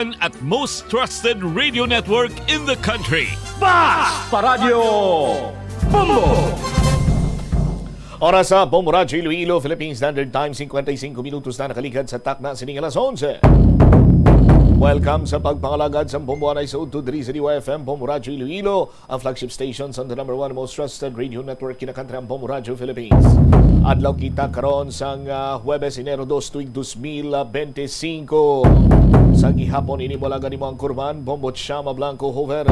at most trusted radio network in the country. Basta Radio Bombo! Oras sa Bombo Radio Iloilo, Philippine Standard Time, 55 minutos na nakaligad sa takna sining alas 11. Welcome sa pagpangalagad sa Bombo Anay sa Udto Diri sa DYFM, Bombo Radio Iloilo, ang flagship station sa the number one most trusted radio network kinakantri ang Bombo Radio Philippines. Adlaw kita karon sang Huwebes, Enero 2, tuig 2025. Sa gihapon ini mula ganimo ang kurban, Bombo Chama Blanco Hover.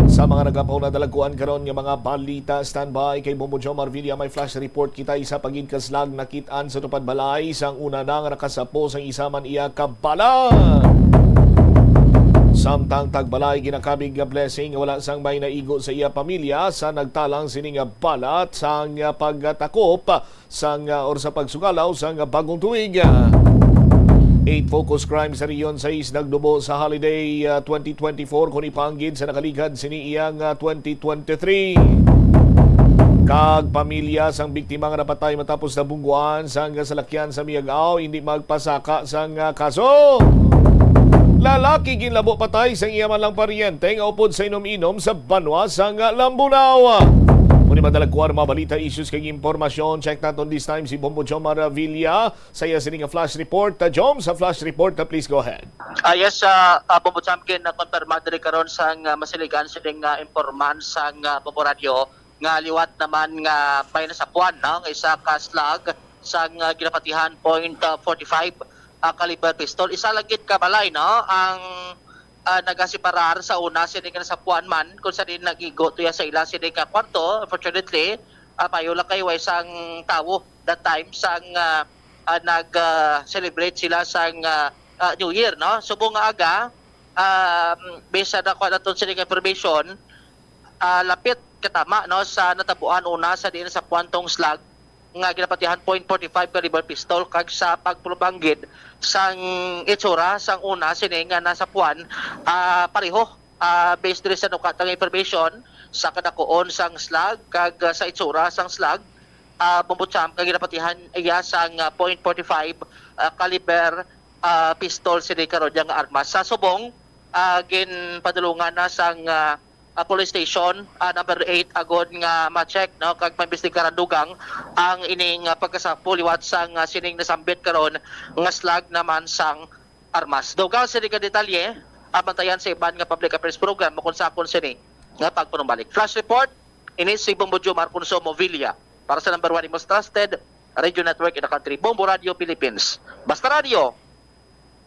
Sa mga nagapaw na dalaguan karon nga mga balita, standby kay Bombo Jomar Villa. May flash report kita isa paginkaslag nakitaan sa tupad balay sang una na nga nakasapo sang isa man iya kabala. Samtang tagbalay ginakabig nga blessing wala sang may naigo sa iya pamilya sa nagtalang sining balat sang pagtakop sang or sa pagsugalaw sang bagong tuig. 8 focus crimes sa Riyon 6 nagdubo sa holiday 2024 kung ipanggid sa nakaligad sini iyang 2023. Kag pamilya sang biktima nga napatay matapos na bungguan sang salakyan sa Miagaw hindi magpasaka sang kaso. Lalaki ginlabo patay sang iya man lang paryente nga upod sa inom-inom sa banwa sang Lambunaw. Kung madalagkuhan mga balita, issues kay impormasyon, check natin this time si Bombo Jomar Villa. Saya sining flash report. Jom, sa flash report, please go ahead. Yes, Bombo Champion na konfirmado rin karon sang masiligan sining informan sang Bombo Radio nga liwat naman nga bayan sa puwan no? Isa ka slag sang ginapatihan .45 caliber pistol. Isa lagit ka balay no? Ang nagasiparar sa una sining sa puan man kung sa din nagigo tuya sa ila sining kwarto. Unfortunately payola kay way sang tawo that time sang nag-celebrate sila sang New Year no. Subong nga aga based na ko naton sining information lapit katama no sa natabuan una sa din sa puantong slag nga ginapatihan .45 caliber pistol kag sa pagpulubanggid sang itsura sang una sini nga nasa puan pareho based din sa nukatang information sa kadakuon sang slag kag sa itsura sang slag bumbutsam kag ginapatihan iya sang .45 caliber pistol sini karon nga armas sa subong ginpadulungan na sang police station number 8 agod nga ma-check no kag paimbestigaran dugang ang ining pagkasapo liwat sang sining nasambit karon nga slag naman sang armas. Dugang sini ka detalye abantayan sa iban nga public affairs program kung sakon sini nga pagpanumbalik. Flash report ini si Bombo Jomar Consumo Villa para sa number 1 most trusted radio network in the country, Bombo Radio Philippines. Basta Radio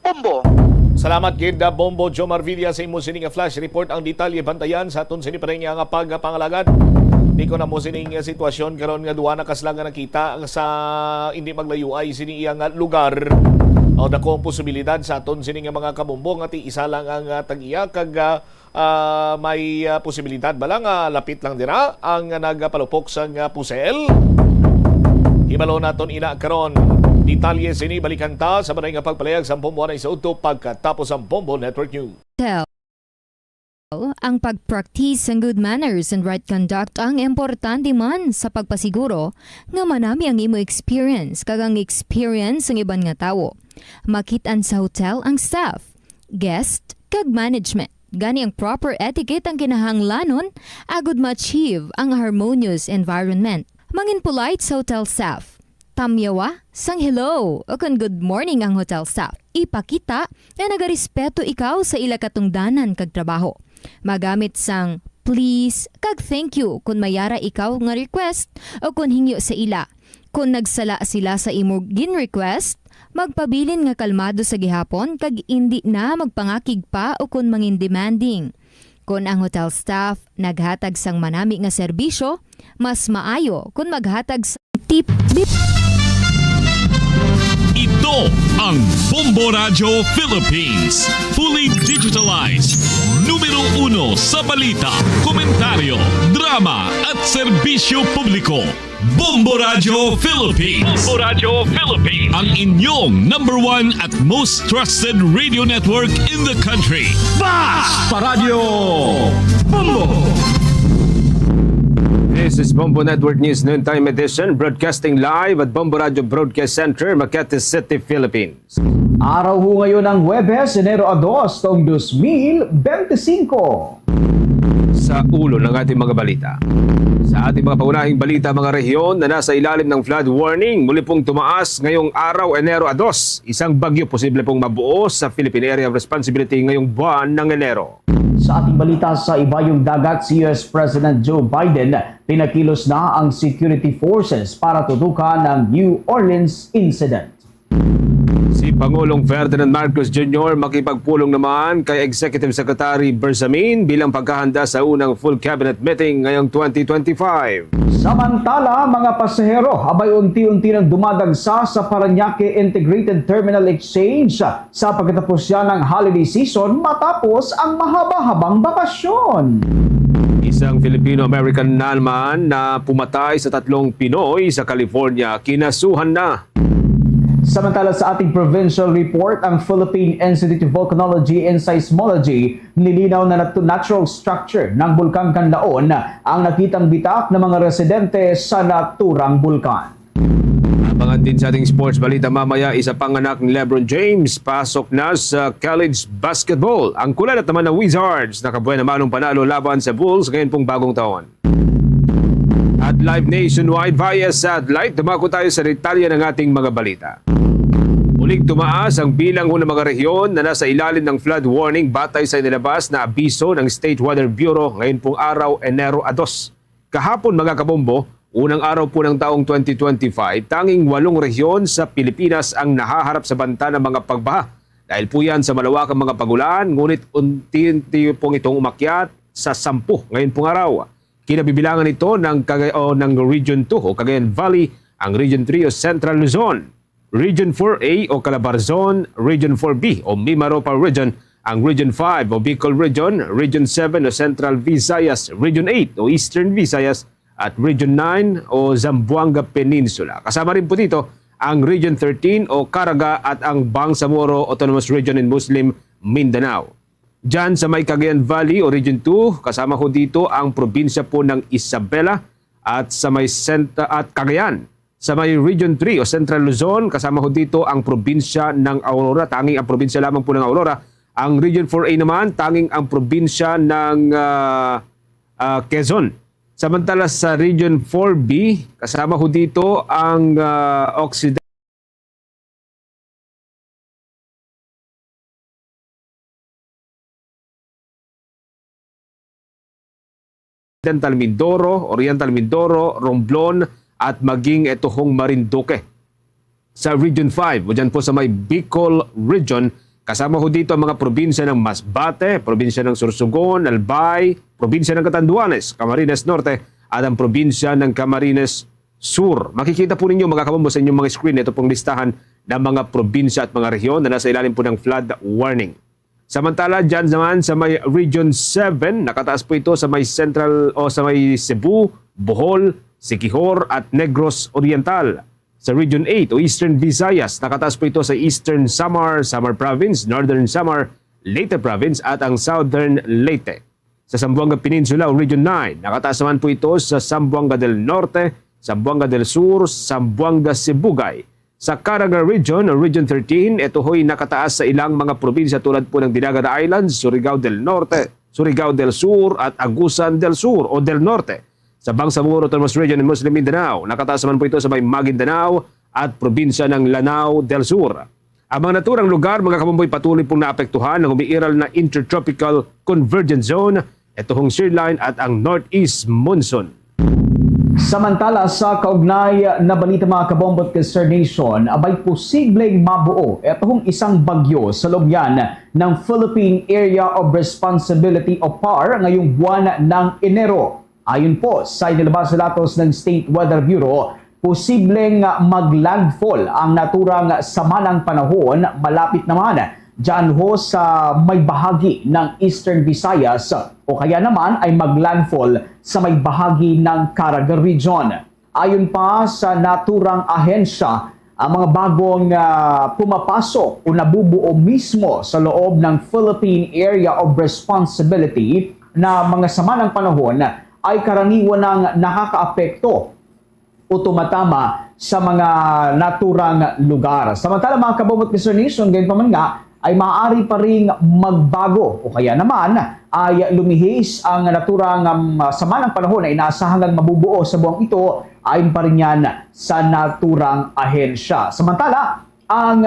Bombo. Salamat gid Bombo Jomar Villa sa imo sining flash report. Ang detalye bantayan sa aton sini pa rin nga pagpangalagad. Di ko na mo sining sitwasyon karon nga duwa na kaslang nga nakita sa hindi maglayo ay sini iyang lugar. O dako ang posibilidad sa aton sini nga mga kabumbong at isa lang ang tag-iya kag may posibilidad balang lapit lang dira ang nagpalupok sang pusel. Hibalo naton ina karon. Detalye sini balikan ta sa maray nga pagpalayag sa Bombo Anay sa Udto pagkatapos ang Bombo Network News. Ang pag-practice ng good manners and right conduct ang importante man sa pagpasiguro nga manami ang imo experience kag ang experience ng iban nga tawo. Makitaan sa hotel ang staff, guest kag management. Gani ang proper etiquette ang kinahanglanon agud ma-achieve ang harmonious environment. Mangin polite sa hotel staff. Tamyawa sang hello o kung good morning ang hotel staff. Ipakita na nagarespeto ikaw sa ila katungdanan kag trabaho. Magamit sang please kag thank you kung mayara ikaw nga request o kung hingyo sa ila. Kung nagsala sila sa imo gin request, magpabilin nga kalmado sa gihapon kag hindi na magpangakig pa o kung mangin demanding. Kung ang hotel staff naghatag sang manami nga serbisyo, mas maayo kung maghatag sang tip. Ito ang Bombo Radio Philippines. Fully digitalized. Numero 1 sa balita, komentaryo, drama at serbisyo publiko. Bombo Radio Philippines. Bombo Radio Philippines. Ang inyong number 1 at most trusted radio network in the country. Basta Radio Bombo! This is Bombo Network News Noontime Edition, broadcasting live at Bombo Radio Broadcast Center, Makati City, Philippines. Araw ho ngayon ng Huwebes, Enero 2, taong 2025. Sa ulo ng ating mga balita. Sa ating mga paunahing balita, mga rehiyon na nasa ilalim ng flood warning, muli pong tumaas ngayong araw, Enero 2. Isang bagyo posible pong mabuo sa Philippine Area of Responsibility ngayong buwan ng Enero. Sa ating balita sa ibayong dagat, si US President Joe Biden pinakilos na ang security forces para tutukan ng New Orleans incident. Si Pangulong Ferdinand Marcos Jr. makipagpulong naman kay Executive Secretary Bersamin bilang pagkahanda sa unang full cabinet meeting ngayong 2025. Samantala, mga pasahero, abay unti-unti nang dumadagsa sa Parañaque Integrated Terminal Exchange sa pagkatapos yan ng holiday season matapos ang mahaba-habang bakasyon. Isang Filipino-American naman na pumatay sa 3 Pinoy sa California, kinasuhan na. Samantala sa ating provincial report, ang Philippine Institute of Volcanology and Seismology nilinaw na natural structure ng Bulkang Canlaon ang nakitang bitak ng mga residente sa naturang bulkan. Abangan din sa ating sports balita mamaya, isa pang anak ni LeBron James pasok na sa college basketball. Ang kulat naman ng Wizards nakabuhay naman ng panalo laban sa Bulls ngayon pong bagong taon. At live nationwide via satellite, dumako tayo sa detalye ng ating mga balita. Muling tumaas ang bilang ng mga rehiyon na nasa ilalim ng flood warning batay sa inilabas na abiso ng State Weather Bureau ngayon pong araw, Enero 2. Kahapon mga kabombo, unang araw po ng taong 2025, tanging 8 rehiyon sa Pilipinas ang nahaharap sa banta ng mga pagbaha. Dahil po yan sa malawakang mga pagulan, ngunit unti-unti pong itong umakyat sa 10 ngayon pong araw. Kinabibilangan ito ng Region 2 o Cagayan Valley, ang Region 3 o Central Luzon, Region 4A o Calabarzon, Region 4B o Mimaropa Region, ang Region 5 o Bicol Region, Region 7 o Central Visayas, Region 8 o Eastern Visayas, at Region 9 o Zamboanga Peninsula. Kasama rin po dito ang Region 13 o Caraga at ang Bangsamoro Autonomous Region in Muslim Mindanao. Diyan sa may Cagayan Valley o Region 2, kasama ko dito ang probinsya po ng Isabela at sa may at Cagayan. Sa may Region 3 o Central Luzon, kasama ko dito ang probinsya ng Aurora, tanging ang probinsya lamang po ng Aurora. Ang Region 4A naman, tanging ang probinsya ng Quezon. Samantala sa Region 4B, kasama ko dito ang Occidental Mindoro, Oriental Mindoro, Romblon, at maging itohong Marinduque. Sa Region 5, o dyan po sa may Bicol Region, kasama ho dito ang mga probinsya ng Masbate, probinsya ng Sorsogon, Albay, probinsya ng Catanduanes, Camarines Norte, at ang probinsya ng Camarines Sur. Makikita po ninyo mga kabombo sa inyong mga screen, ito pong listahan ng mga probinsya at mga rehiyon na nasa ilalim po ng flood warning. Samantala, dyan naman sa may Region 7, nakataas po ito sa may Central o sa may Cebu, Bohol, Siquijor at Negros Oriental. Sa Region 8 o Eastern Visayas, nakataas po ito sa Eastern Samar, Samar Province, Northern Samar, Leyte Province at ang Southern Leyte. Sa Zamboanga Peninsula o Region 9, nakataas naman po ito sa Zamboanga del Norte, Zamboanga del Sur, Zamboanga Sibugay. Sa Caraga Region o Region 13, ito ho'y nakataas sa ilang mga probinsya tulad po ng Dinagat Islands, Surigao del Norte, Surigao del Sur at Agusan del Sur o del Norte. Sa Bangsamoro Autonomous Region in Muslim Mindanao, nakataas naman po ito sa may Maguindanao at probinsya ng Lanao del Sur. Ang mga naturang lugar, mga kabomboy, patuloy pong naapektuhan ng umiiral na Intertropical Convergence Zone, itong Shearline at ang Northeast Monsoon. Samantala sa kaugnay na balita mga kabombot ka Sir Nation, abay posibleng mabuo itong isang bagyo sa loob yan ng Philippine Area of Responsibility o PAR ngayong buwan ng Enero. Ayon po sa inilabas na datos ng State Weather Bureau, posibleng maglandfall ang naturang sama ng panahon malapit naman dyan ho sa may bahagi ng Eastern Visayas o kaya naman ay maglandfall sa may bahagi ng Caraga Region. Ayon pa sa naturang ahensya, ang mga bagong pumapasok o nabubuo mismo sa loob ng Philippine Area of Responsibility na mga sama ng panahon ay karaniwan ng nakakaapekto o tumatama sa mga naturang lugar. Samantala mga kabomot Mr. Nation, ganyan pa man nga, ay maaari pa rin magbago o kaya naman ay lumihis ang naturang sama ng panahon na inaasahang mabubuo sa buwang ito ayon pa rin yan sa naturang ahensya. Samantala, ang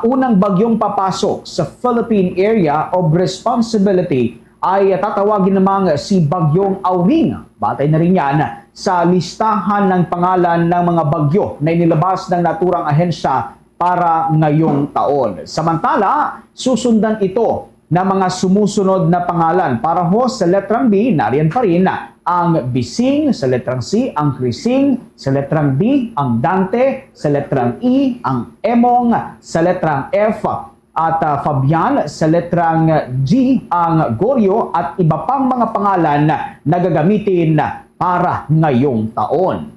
unang bagyong papasok sa Philippine Area of Responsibility ay tatawagin namang si Bagyong Auring. Batay na rin yan sa listahan ng pangalan ng mga bagyo na inilabas ng naturang ahensya para ngayong taon. Samantala, susundan ito ng mga sumusunod na pangalan. Para ho sa letrang B, nariyan pa rin ang Bising, sa letrang C, ang Crising, sa letrang D, ang Dante, sa letrang E, ang Emong, sa letrang F, at Fabian, sa letrang G, ang Goryo, at iba pang mga pangalan na gagamitin para ngayong taon.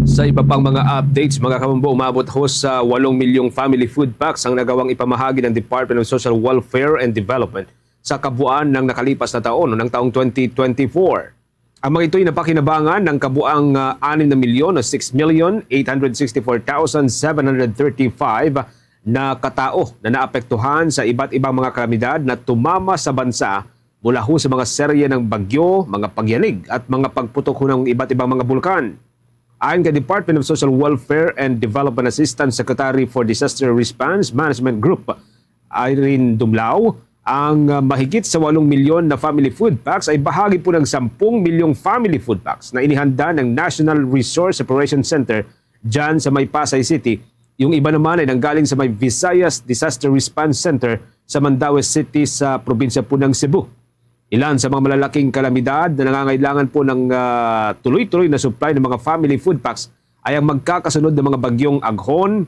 Sa iba pang mga updates, mga kabombo, umabot ho sa 8 milyong family food packs ang nagawang ipamahagi ng Department of Social Welfare and Development sa kabuuan ng nakalipas na taon o ng taong 2024. Ang mga ito'y napakinabangan ng kabuang 6 milyon o 6,864,735 na katao na naapektuhan sa iba't ibang mga kalamidad na tumama sa bansa mula ho sa mga serye ng bagyo, mga pagyanig at mga pagputok ho ng iba't ibang mga bulkan. Ayon kay Department of Social Welfare and Development Assistant Secretary for Disaster Response Management Group, Irene Dumlao, ang mahigit sa 8 milyon na family food packs ay bahagi po ng 10 milyong family food packs na inihanda ng National Resource Operation Center dyan sa may Pasay City. Yung iba naman ay nanggaling sa may Visayas Disaster Response Center sa Mandaue City sa probinsya po ng Cebu. Ilan sa mga malalaking kalamidad na nangangailangan po ng tuloy-tuloy na supply ng mga family food packs ay ang magkakasunod ng mga bagyong Aghon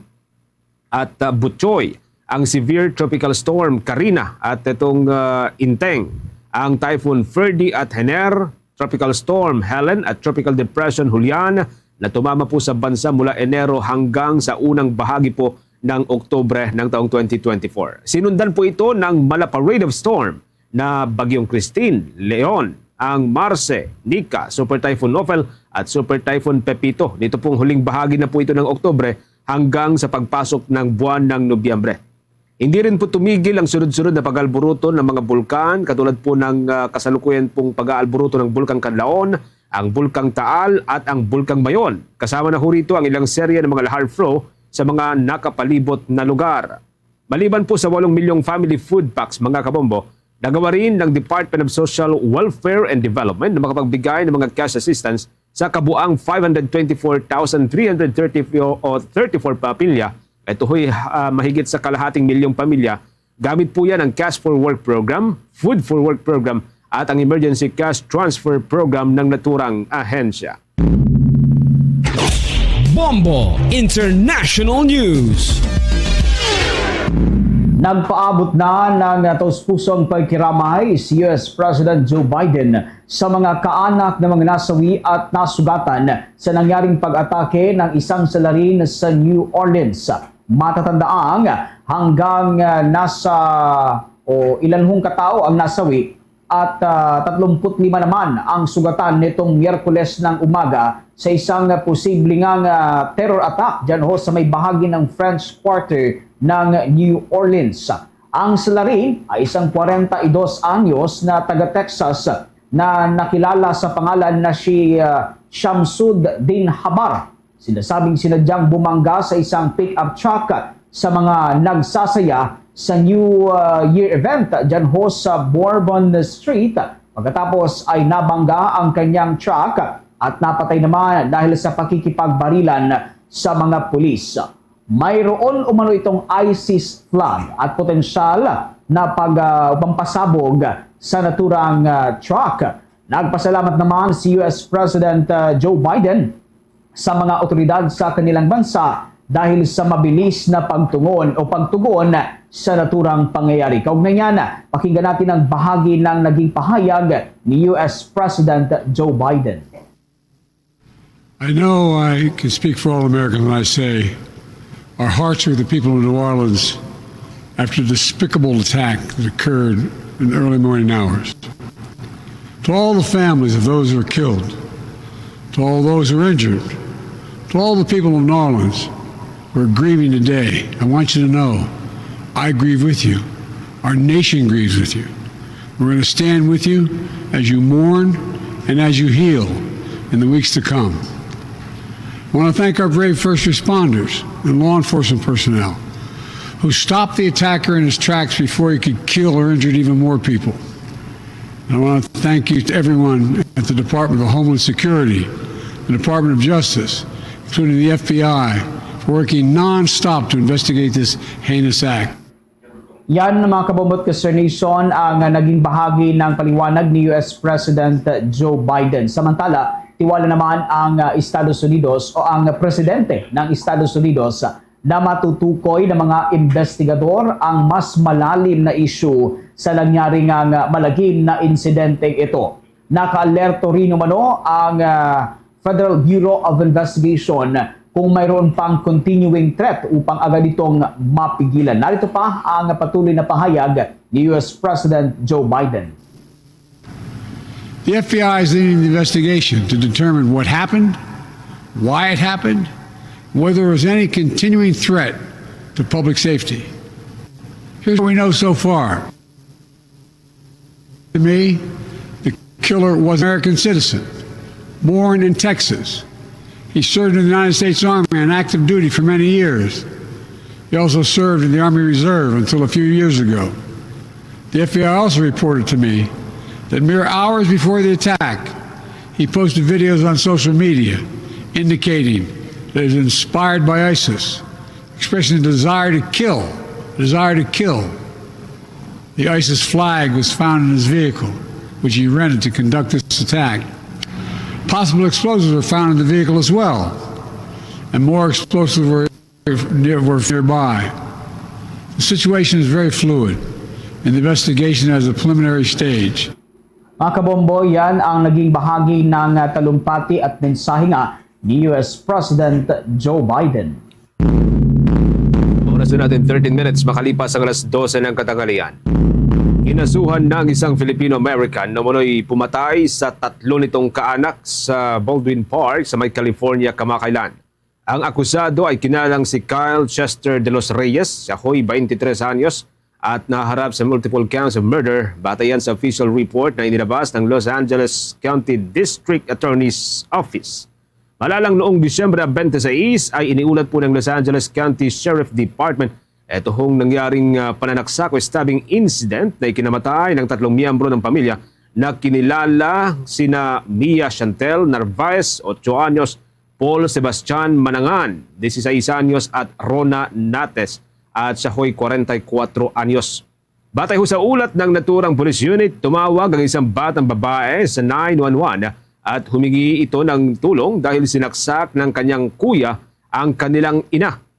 at Butchoy, ang severe tropical storm Karina at itong Inteng, ang Typhoon Ferdy at Hener, tropical storm Helen at tropical depression Julian na tumama po sa bansa mula Enero hanggang sa unang bahagi po ng Oktubre ng taong 2024. Sinundan po ito ng malaparade of storm na Bagyong Christine, Leon, ang Marce, Nika, Super Typhoon Ophel at Super Typhoon Pepito. Dito pong huling bahagi na po ito ng Oktubre hanggang sa pagpasok ng buwan ng Nobyembre. Hindi rin po tumigil ang sunod-sunod na pag-alburuto ng mga bulkan katulad po ng kasalukuyan pong pag-aalburuto ng Bulkang Canlaon, ang Bulkang Taal at ang Bulkang Mayon. Kasama na ho rito ang ilang serye ng mga lahar flow sa mga nakapalibot na lugar. Maliban po sa 8 milyong family food packs, mga kabombo, nagawa rin ng Department of Social Welfare and Development na makapagbigay ng mga cash assistance sa kabuang 524,334 pamilya. Ito ho'y mahigit sa kalahating milyong pamilya. Gamit po yan ang Cash for Work Program, Food for Work Program at ang Emergency Cash Transfer Program ng naturang ahensya. Bombo International News. Nagpaabot na ng taus-pusong pagkiramay si US President Joe Biden sa mga kaanak ng mga nasawi at nasugatan sa nangyaring pag-atake ng isang salarin sa New Orleans. Matatandaang hanggang ilan hong katao ang nasawi at 35 naman ang sugatan nitong Miyerkules ng umaga sa isang posibleng terror attack dyan ho sa may bahagi ng French Quarter ng New Orleans. Ang salarin ay isang 42 anyos na taga-Texas na nakilala sa pangalan na si Shamsuddin Habar. Sinasabing sinadyang bumangga sa isang pick-up truck sa mga nagsasaya sa New Year event dyan ho sa Bourbon Street. Pagkatapos ay nabangga ang kanyang truck at napatay naman dahil sa pakikipagbarilan sa mga pulis. Mayroon umano itong ISIS flag at potensyal na pampasabog sa naturang truck. Nagpasalamat naman si US President Joe Biden sa mga otoridad sa kanilang bansa dahil sa mabilis na pagtugon sa naturang pangyayari. Kaugnay niyan, pakinggan natin ang bahagi ng naging pahayag ni US President Joe Biden. I know I can speak for all Americans when I say our hearts are with the people of New Orleans after the despicable attack that occurred in the early morning hours. To all the families of those who were killed, to to all those who are injured, to all the people of New Orleans who are grieving today, I want you to know I grieve with you. Our nation grieves with you. We're going to stand with you as you mourn and as you heal in the weeks to come. I want to thank our brave first responders and law enforcement personnel who stopped the attacker in his tracks before he could kill or injure even more people. And I want to thank you to everyone at the Department of Homeland Security, the Department of Justice, including the FBI, for working non-stop to investigate this heinous act. Yan mga kabombot ka Sir Nation ang naging bahagi ng paliwanag ni US President Joe Biden. Samantala, tiwala naman ang Estados Unidos o ang presidente ng Estados Unidos na matutukoy ng mga investigador ang mas malalim na issue sa nangyaring malagim na insidenteng ito. Naka-alerto rin umano ang Federal Bureau of Investigation kung mayroon pang continuing threat upang agad itong mapigilan. Narito pa ang patuloy na pahayag ni US President Joe Biden. The FBI is leading the investigation to determine what happened, why it happened, whether there was any continuing threat to public safety. Here's what we know so far. To me, the killer was an American citizen, born in Texas. He served in the United States Army on active duty for many years. He also served in the Army Reserve until a few years ago. The FBI also reported to me that mere hours before the attack, he posted videos on social media indicating that he was inspired by ISIS, expressing a desire to kill. The ISIS flag was found in his vehicle, which he rented to conduct this attack. Possible explosives were found in the vehicle as well, and more explosives were nearby. The situation is very fluid, and the investigation has a preliminary stage. Mga kabombo, yan ang naging bahagi ng talumpati at mensahe nga ni US President Joe Biden. Oras na natin 13 minutes makalipas ang alas 12 ng katanghalian. Inasuhan ng isang Filipino-American na umunoy pumatay sa 3 nitong kaanak sa Baldwin Park sa may California kamakailan. Ang akusado ay kinalang si Kyle Chester de los Reyes, siya ho'y 23 anyos at naharap sa multiple counts of murder batayan sa official report na inilabas ng Los Angeles County District Attorney's Office. Malalang noong Disyembre 26 ay iniulat po ng Los Angeles County Sheriff Department ito hong nangyaring pananaksak o stabbing incident na ikinamatay ng 3 miyembro ng pamilya na kinilala sina Mia Chantel Narvaez, 8 anyos, Paul Sebastian Manangan, 16 anyos at Rona Nates at siya ho'y 44 anyos. Batay ho sa ulat ng naturang police unit, tumawag ang isang batang babae sa 911 at humingi ito ng tulong dahil sinaksak ng kanyang kuya ang kanilang ina.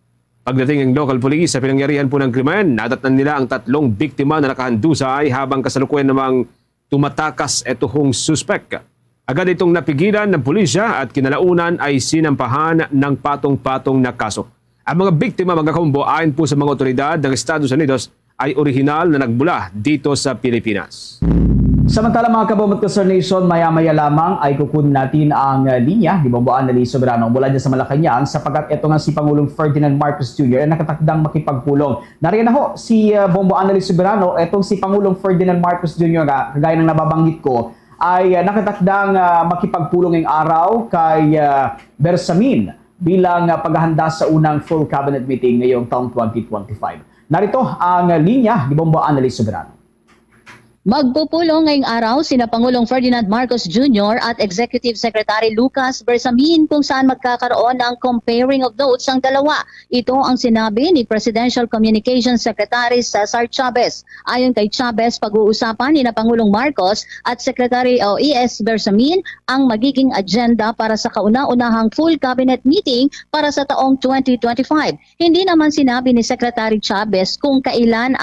Pagdating ng local police sa pinangyarihan po ng krimen, nadatnan nila ang 3 biktima na nakahandusay habang kasalukuyan namang tumatakas etong suspek. Agad itong napigilan ng pulisya at kinalaunan ay sinampahan ng patong-patong na kaso. Ang mga biktima mga kaumbo ayon po sa mga otoridad ng Estados Unidos ay orihinal na nagmula dito sa Pilipinas. Samantala mga kabomot ka Sir Nation, maya-maya lamang ay kukunin natin ang linya ni Bombo Annalise Soberano mula dyan sa Malacanang sapagkat ito nga si Pangulong Ferdinand Marcos Jr. ay nakatakdang makipagpulong. Nariyan na ho si Bombo Annalise Soberano, itong si Pangulong Ferdinand Marcos Jr. Kagaya ng nababanggit ko ay nakatakdang makipagpulong ng araw kay Bersamin bilang paghahanda sa unang full cabinet meeting ngayong taong 2025. Narito ang linya ni Bombo Annalise Soberano. Magpupulong ngayong araw sina Pangulong Ferdinand Marcos Jr. at Executive Secretary Lucas Bersamin kung saan magkakaroon ng comparing of notes ang dalawa. Ito ang sinabi ni Presidential Communications Secretary Cesar Chavez. Ayon kay Chavez, pag-uusapan ni na Pangulong Marcos at Secretary E.S. Bersamin ang magiging agenda para sa kauna-unahang full cabinet meeting para sa taong 2025. Hindi naman sinabi ni Secretary Chavez kung kailan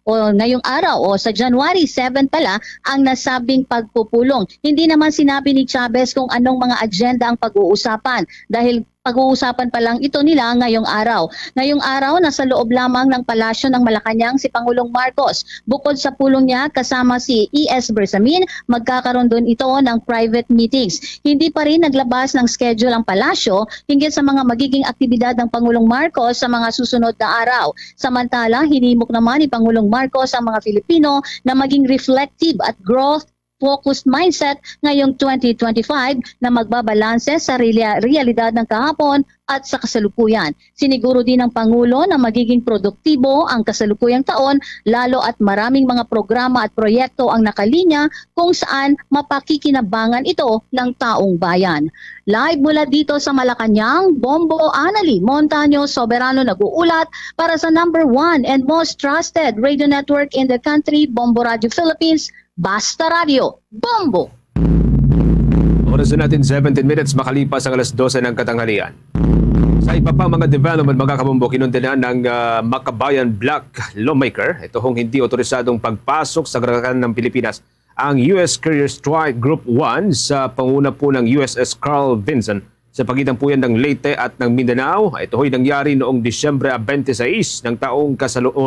o ngayong araw o sa January 7 pala ang nasabing pagpupulong. Hindi naman sinabi ni Chavez kung anong mga agenda ang pag-uusapan dahil pag-uusapan pa lang ito nila ngayong araw. Ngayong araw, nasa loob lamang ng palasyo ng Malacanang si Pangulong Marcos. Bukod sa pulong niya kasama si E.S. Bersamin, magkakaroon doon ito ng private meetings. Hindi pa rin naglabas ng schedule ang palasyo hinggil sa mga magiging aktibidad ng Pangulong Marcos sa mga susunod na araw. Samantala, hinimok naman ni Pangulong Marcos ang mga Filipino na maging reflective at growth-focused mindset ngayong 2025 na magbabalanse sa realidad ng kahapon at sa kasalukuyan. Siniguro din ng Pangulo na magiging produktibo ang kasalukuyang taon lalo at maraming mga programa at proyekto ang nakalinya kung saan mapakikinabangan ito ng taong bayan. Live mula dito sa Malacanang, Bombo Anali Montaño Soberano nag-uulat para sa number 1 and most trusted radio network in the country, Bombo Radio Philippines, Basta Radio, Bombo! Oras na natin 17 minutes makalipas ang alas 12 ng katanghalian. Sa iba pang mga development, mga kabombo, kinundenan ng Makabayan Black Lawmaker, ito hong hindi otorisadong pagpasok sa karagatan ng Pilipinas ang US Carrier Strike Group 1 sa panguna po ng USS Carl Vinson sa pagitan po yan ng Leyte at ng Mindanao. Ito ho'y nangyari noong Disyembre 26 ng taong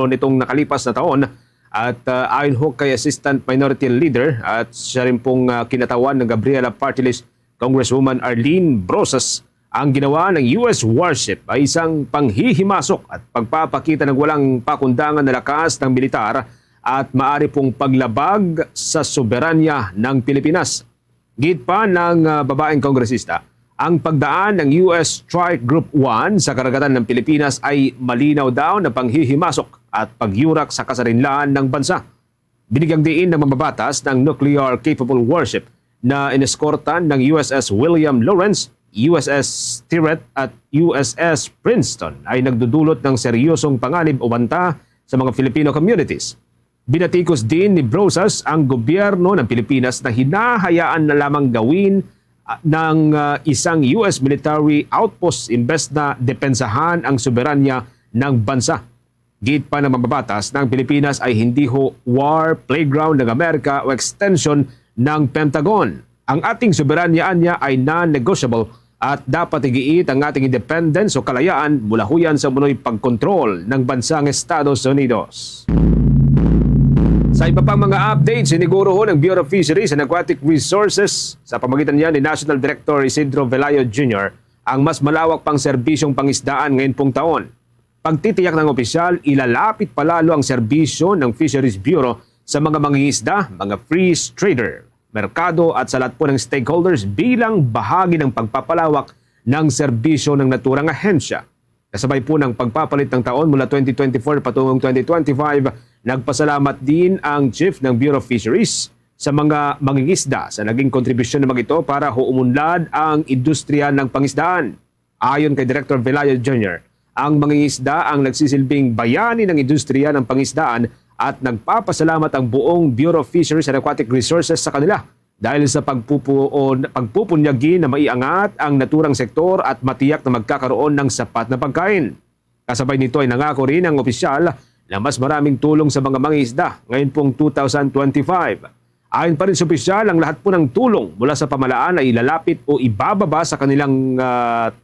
nitong nakalipas na taon. At ayon ho kay Assistant Minority Leader at siya rin pong kinatawan ng Gabriela Party List, Congresswoman Arlene Brosas, ang ginawa ng US warship ay isang panghihimasok at pagpapakita ng walang pakundangan na lakas ng militar at maaari pong paglabag sa soberanya ng Pilipinas. Git pa ng babaeng kongresista, ang pagdaan ng US Strike Group 1 sa karagatan ng Pilipinas ay malinaw daw na panghihimasok at pagyurak sa kasarinlan ng bansa. Binigyang diin ng mababatas ng nuclear-capable warship na ineskortan ng USS William Lawrence, USS Tirret at USS Princeton ay nagdudulot ng seryosong panganib o banta sa mga Filipino communities. Binatikos din ni Brosas ang gobyerno ng Pilipinas na hinahayaan na lamang gawin ng isang US military outpost imbes na depensahan ang soberanya ng bansa. Git pa ng mababatas ng Pilipinas ay hindi ho war playground ng Amerika o extension ng Pentagon. Ang ating soberanyaan niya ay non-negotiable at dapat igiit ang ating independence o kalayaan mula huyan sa munoy pagkontrol ng bansang Estados Unidos. Sa iba pang mga updates, siniguro ho ng Bureau of Fisheries and Aquatic Resources sa pamagitan niya ni National Director Isidro Velayo Jr. ang mas malawak pang serbisyong pangisdaan ngayon pong taon. Pagtitiyak ng opisyal, ilalapit palalo ang serbisyo ng Fisheries Bureau sa mga mangingisda, mga free trader, merkado at sa lahat po ng stakeholders bilang bahagi ng pagpapalawak ng serbisyo ng naturang ahensya. Kasabay po ng pagpapalit ng taon mula 2024 patungong 2025, nagpasalamat din ang Chief ng Bureau of Fisheries sa mga mangingisda sa naging kontribusyon naman ito para huumunlad ang industriya ng pangisdaan. Ayon kay Director Velayo Jr., ang mangingisda ang nagsisilbing bayani ng industriya ng pangisdaan at nagpapasalamat ang buong Bureau of Fisheries and Aquatic Resources sa kanila dahil sa pagpupunyagi na maiangat ang naturang sektor at matiyak na magkakaroon ng sapat na pagkain. Kasabay nito ay nangako rin ang opisyal na mas maraming tulong sa mga mangingisda ngayon pong 2025. Ayon pa rin sa opisyal, ang lahat po ng tulong mula sa pamalaan ay ilalapit o ibababa sa kanilang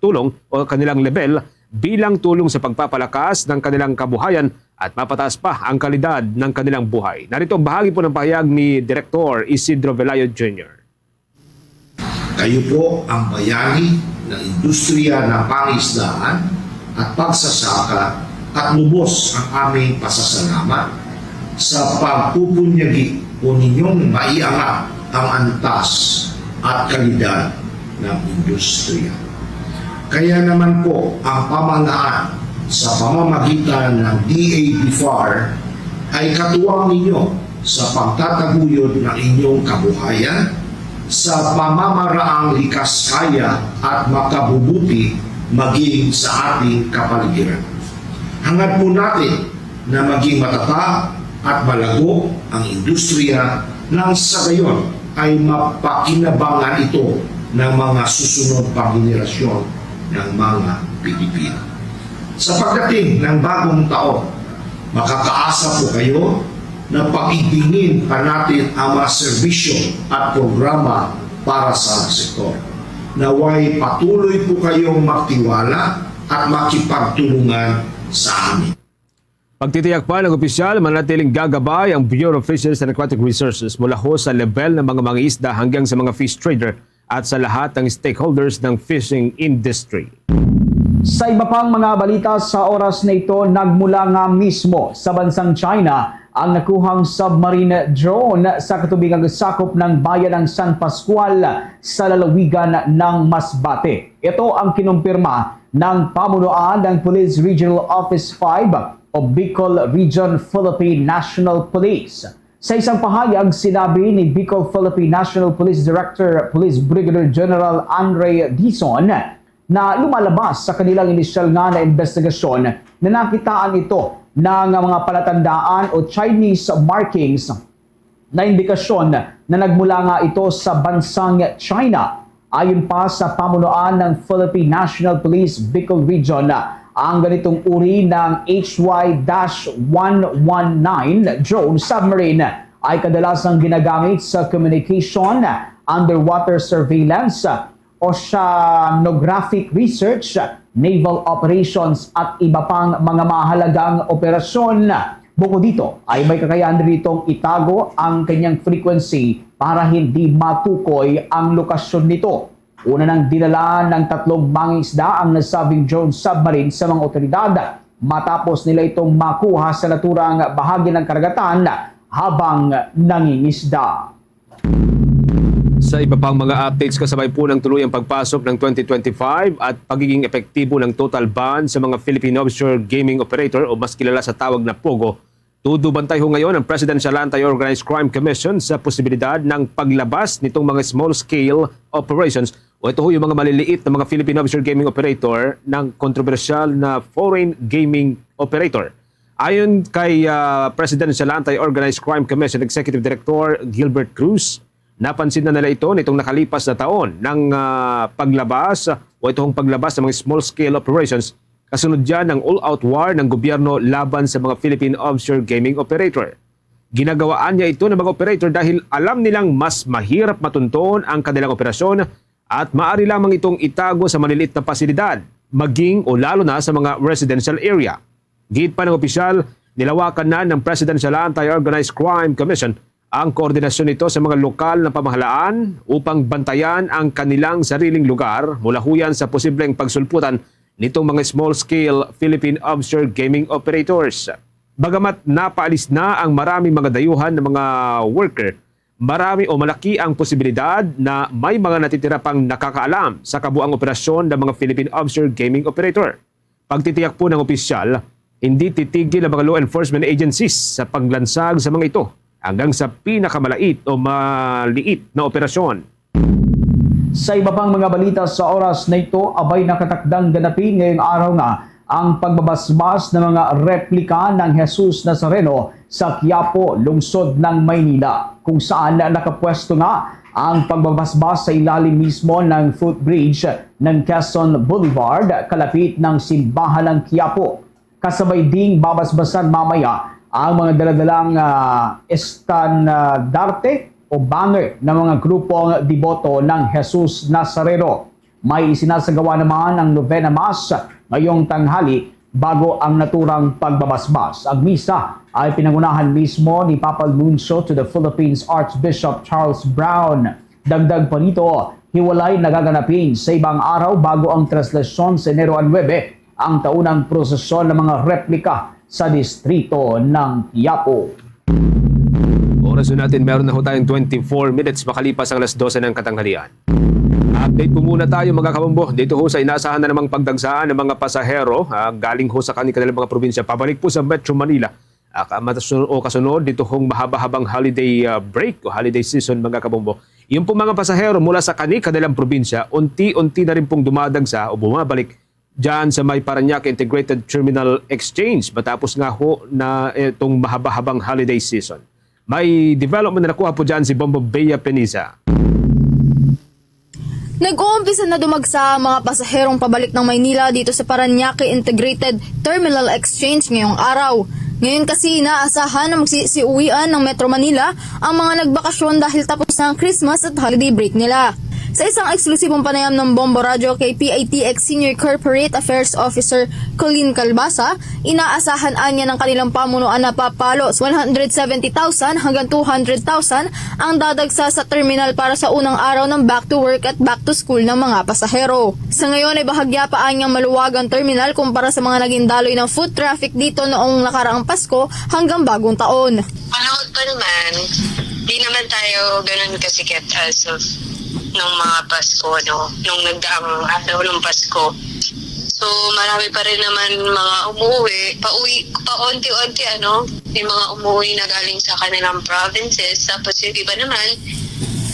tulong o kanilang level bilang tulong sa pagpapalakas ng kanilang kabuhayan at mapataas pa ang kalidad ng kanilang buhay. Narito ang bahagi po ng pahayag ni Director Isidro Velayo Jr. Kayo po ang bayani ng industriya ng pangisdaan at pagsasaka at lubos ang aming pasasalamat sa pagpupunyagi po ninyong maiangat ang antas at kalidad ng industriya. Kaya naman po ang pamahalaan sa pamamagitan ng DABFAR ay katuwang ninyo sa pagtataguyod ng inyong kabuhayan sa pamamaraang likas kaya at makabubuti maging sa ating kapaligiran. Hangad po natin na maging matatag at malago ang industriya nang sa gayon ay mapakinabangan ito ng mga susunod pang henerasyon ng mga Pilipino. Sa pagdating ng bagong taon, makakaasa po kayo na pag-ibingin pa natin ang mga serbisyo at programa para sa sektor. naway patuloy po kayong magtiwala at makipagtulungan sa amin. Pagtitiyak pa ng opisyal, manatiling gagabay ang Bureau of Fisheries and Aquatic Resources mula ho sa level ng mga mangingisda hanggang sa mga fish trader at sa lahat ng stakeholders ng fishing industry. Sa iba pang mga balita sa oras na ito, nagmula nga mismo sa bansang China ang nakuhang submarine drone sa katubigang sakop ng bayan ng San Pascual sa lalawigan ng Masbate. Ito ang kinumpirma ng pamunuan ng Police Regional Office 5 o Bicol Region Philippine National Police. Sa isang pahayag, sinabi ni Bicol Philippine National Police Director Police Brigadier General Andre Dizon na lumalabas sa kanilang inisyal nga na investigasyon na nakitaan ito ng mga palatandaan o Chinese markings na indikasyon na nagmula nga ito sa bansang China. Ayon pa sa pamunuan ng Philippine National Police Bicol Region, ang ganitong uri ng HY-119 drone submarine ay kadalasang ginagamit sa communication, underwater surveillance, oceanographic research, naval operations at iba pang mga mahalagang operasyon. Bukod dito ay may kakayahan ditong itago ang kanyang frequency para hindi matukoy ang lokasyon nito. Una nang dinala ng 3 mangingisda ang nasabing drone submarine sa mga otoridad matapos nila itong makuha sa naturang bahagi ng karagatan habang nangingisda. Sa iba pang mga updates, kasabay po ng tuluyang pagpasok ng 2025 at pagiging epektibo ng total ban sa mga Philippine Offshore Gaming Operator o mas kilala sa tawag na POGO, tudubantay ho ngayon ang Presidential Anti-Organized Crime Commission sa posibilidad ng paglabas nitong mga small-scale operations o ito ho yung mga maliliit na mga Philippine Offshore Gaming Operator ng kontrobersyal na foreign gaming operator. Ayon kay Presidential Anti-Organized Crime Commission Executive Director Gilbert Cruz, napansin na nila ito nitong nakalipas na taon ng paglabas o itong paglabas ng mga small-scale operations kasunod dyan ng all-out war ng gobyerno laban sa mga Philippine Offshore Gaming Operator. Ginagawaan niya ito ng mga operator dahil alam nilang mas mahirap matunton ang kanilang operasyon at maaari lamang itong itago sa maliliit na pasilidad, maging o lalo na sa mga residential area. Gid pa ng opisyal, nilawakan na ng Presidential Anti-Organized Crime Commission ang koordinasyon nito sa mga lokal na pamahalaan upang bantayan ang kanilang sariling lugar mula huyan sa posibleng pagsulputan nitong mga small-scale Philippine Offshore Gaming Operators. Bagamat napaalis na ang maraming mga dayuhan ng mga worker, marami o malaki ang posibilidad na may mga natitira pang nakakaalam sa kabuang operasyon ng mga Philippine Offshore Gaming Operator. Pagtitiyak po ng opisyal, hindi titigil ang mga law enforcement agencies sa paglansag sa mga ito hanggang sa pinakamalait o maliit na operasyon. Sa iba pang mga balita sa oras na ito, abay nakatakdang ganapin ngayong araw nga ang pagbabasbas ng mga replika ng Jesus Nazareno sa Quiapo, lungsod ng Maynila, kung saan nakapwesto nga ang pagbabasbas sa ilalim mismo ng footbridge ng Quezon Boulevard, kalapit ng simbahan ng Quiapo. Kasabay ding babasbasan mamaya ang mga daladalang estandarte o banner ng mga grupong deboto ng Jesus Nazareno. May isinasagawa naman ang Novena Mass ngayong tanghali bago ang naturang pagbabasbas. Ang misa ay pinangunahan mismo ni Papal Nuncio to the Philippines Archbishop Charles Brown. Dagdag pa nito, hiwalay nagaganapin sa ibang araw bago ang traslasyon sa Enero 9, ang taunang prosesyon ng mga replika sa distrito ng Quiapo. Oras natin, meron na ho tayong 24 minutes makalipas ang alas 12 ng katanghalian. Update po muna tayo mga kabombo. Dito ho sa inaasahan na namang pagdagsaan ng mga pasahero galing ho sa kanilang mga probinsya pabalik po sa Metro Manila. Kasunod dito hong mahaba-habang holiday break o holiday season mga kabombo. Yung po mga pasahero mula sa kanilang probinsya, unti-unti na rin pong dumadagsa o bumabalik dyan sa may Parañaque Integrated Terminal Exchange matapos nga ho na itong mahaba-habang holiday season. May development na nakuha po dyan si Bombo Bea Peniza. Nag-uumpisa na dumagsa ang mga pasaherong pabalik ng Maynila dito sa Parañaque Integrated Terminal Exchange ngayong araw. Ngayon kasi inaasahan na magsisiuwian ng Metro Manila ang mga nagbakasyon dahil tapos na ang Christmas at holiday break nila. Sa isang eksklusibong panayam ng Bombo Radio kay PITX Senior Corporate Affairs Officer Colleen Calbasa, inaasahan niya ng kanilang pamunuan na papalo 170,000 hanggang 200,000 ang dadagsa sa terminal para sa unang araw ng back to work at back to school ng mga pasahero. Sa ngayon ay bahagya pa niyang maluwag ang terminal kumpara sa mga naging daloy ng foot traffic dito noong nakaraang Pasko hanggang bagong taon. Panahon pa naman, di naman tayo ganun kasikat as of nung mga Pasko, no? Nung nagdaang araw ng Pasko. So, marami pa rin naman mga umuwi, paunti-unti, may mga umuwi na galing sa kanilang provinces. Tapos yung iba naman,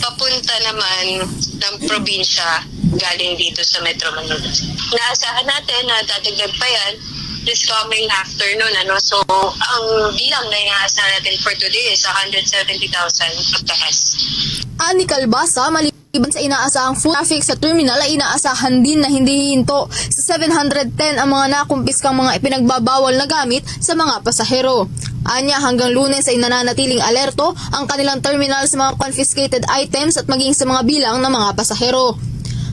papunta naman ng probinsya galing dito sa Metro Manila. Naasahan natin na dadagdag pa yan this coming afternoon, So, ang bilang na inaasahan natin for today is 170,000 pagtakas. Ani Calbasa, maliban sa inaasahang foot traffic sa terminal ay inaasahan din na hindi hihinto sa 710 ang mga nakumpiskang mga ipinagbabawal na gamit sa mga pasahero. Anya hanggang Lunes ay nananatiling alerto ang kanilang terminal sa mga confiscated items at maging sa mga bilang ng mga pasahero.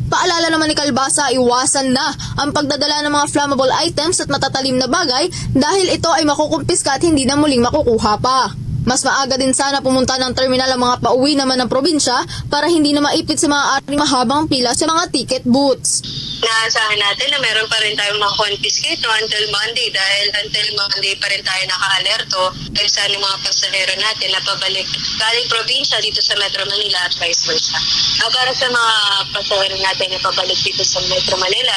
Paalala naman ni Calbasa, iwasan na ang pagdadala ng mga flammable items at matatalim na bagay dahil ito ay makukumpiska at hindi na muling makukuha pa. Mas maaga din sana pumunta ng terminal ang mga pauwi naman ng probinsya para hindi na maipit sa mga mahabang pila sa mga ticket booths. Naasahan natin na meron pa rin tayong confiscate until Monday dahil until Monday pa rin tayo naka-alerto dahil sa mga pasahero natin na pabalik galing probinsya dito sa Metro Manila at vice versa. Para sa mga pasahero natin na pabalik dito sa Metro Manila,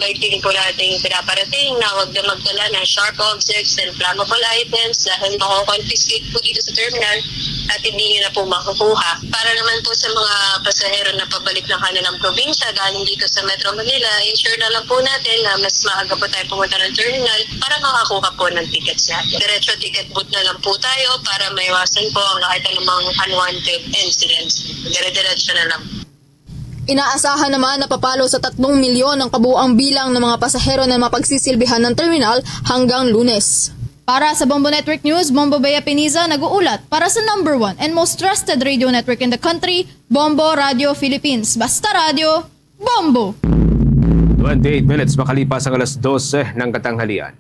may tingin po natin pinaparating na huwag na magdala ng sharp objects and flammable items dahil mako-confiscate po dito sa terminal at hindi nyo na po makukuha. Para naman po sa mga pasahero na pabalik ng kanilang probinsya galing dito sa Metro Manila, ensure na lang po natin na mas maaga po tayo pumunta ng terminal para makakuha po ng tickets natin. Diretso ticket booth na lang po tayo para maiwasan po ang lahat ng mga unwanted incidents. Dire-diretso na lang. Inaasahan naman na papalo sa 3 milyon ang kabuuang bilang ng mga pasahero na mapagsisilbihan ng terminal hanggang Lunes. Para sa Bombo Network News, Bombo Bea Piniza nag-uulat para sa number 1 and most trusted radio network in the country, Bombo Radio Philippines. Basta Radio, Bombo! 28 minutes makalipas ang alas 12 ng katanghalian.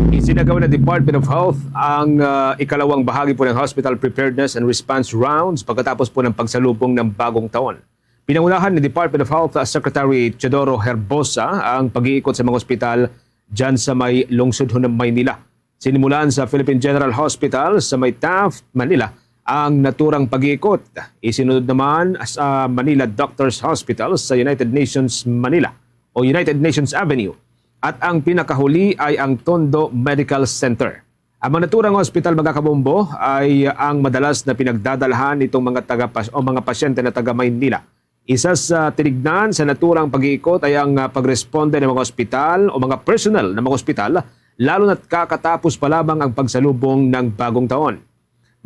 Isinagawa ng Department of Health ang ikalawang bahagi po ng Hospital Preparedness and Response Rounds pagkatapos po ng pagsalubong ng bagong taon. Pinangunahan ni Department of Health Secretary Teodoro Herbosa ang pag-iikot sa mga ospital dyan sa may lungsod ng Maynila. Sinimulan sa Philippine General Hospital sa may Taft, Manila ang naturang pag-iikot. Isinunod naman sa Manila Doctors Hospital sa United Nations Manila o United Nations Avenue. At ang pinakahuli ay ang Tondo Medical Center. Ang mga naturang hospital, mga kabombo, ay ang madalas na pinagdadalhan itong mga pasyente na taga Maynila. Isa sa tinignan sa naturang pag-iikot ay ang pagresponde ng mga ospital o mga personnel ng mga ospital, lalo na't kakatapos pa lamang ang pagsalubong ng bagong taon.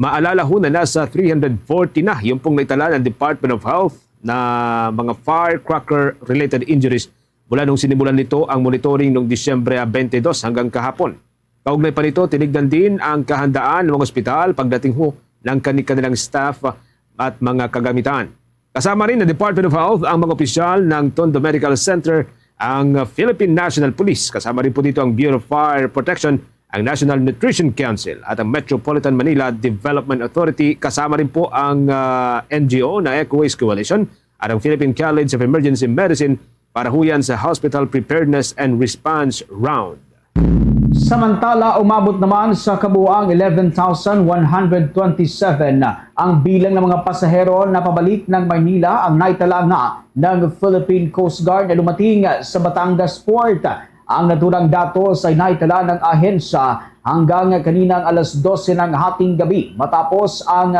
Maalala ho na nasa 340 na yung pong naitala ng Department of Health na mga firecracker-related injuries mula nung sinimulan nito ang monitoring noong Disyembre 22 hanggang kahapon. Kaugnay pa nito, tinignan din ang kahandaan ng mga ospital pagdating ho ng kanilang staff at mga kagamitan. Kasama rin ng Department of Health ang mga opisyal ng Tondo Medical Center, ang Philippine National Police. Kasama rin po dito ang Bureau of Fire Protection, ang National Nutrition Council at ang Metropolitan Manila Development Authority. Kasama rin po ang NGO na Ecoways Coalition at ang Philippine College of Emergency Medicine para huyan sa Hospital Preparedness and Response Round. Samantala, umabot naman sa kabuuang 11,127 ang bilang ng mga pasahero na pabalik ng Maynila ang naitala nga ng Philippine Coast Guard na lumating sa Batangas Port. Ang naturang datos ay naitala ng ahensya hanggang kaninang alas 12 ng hating gabi matapos ang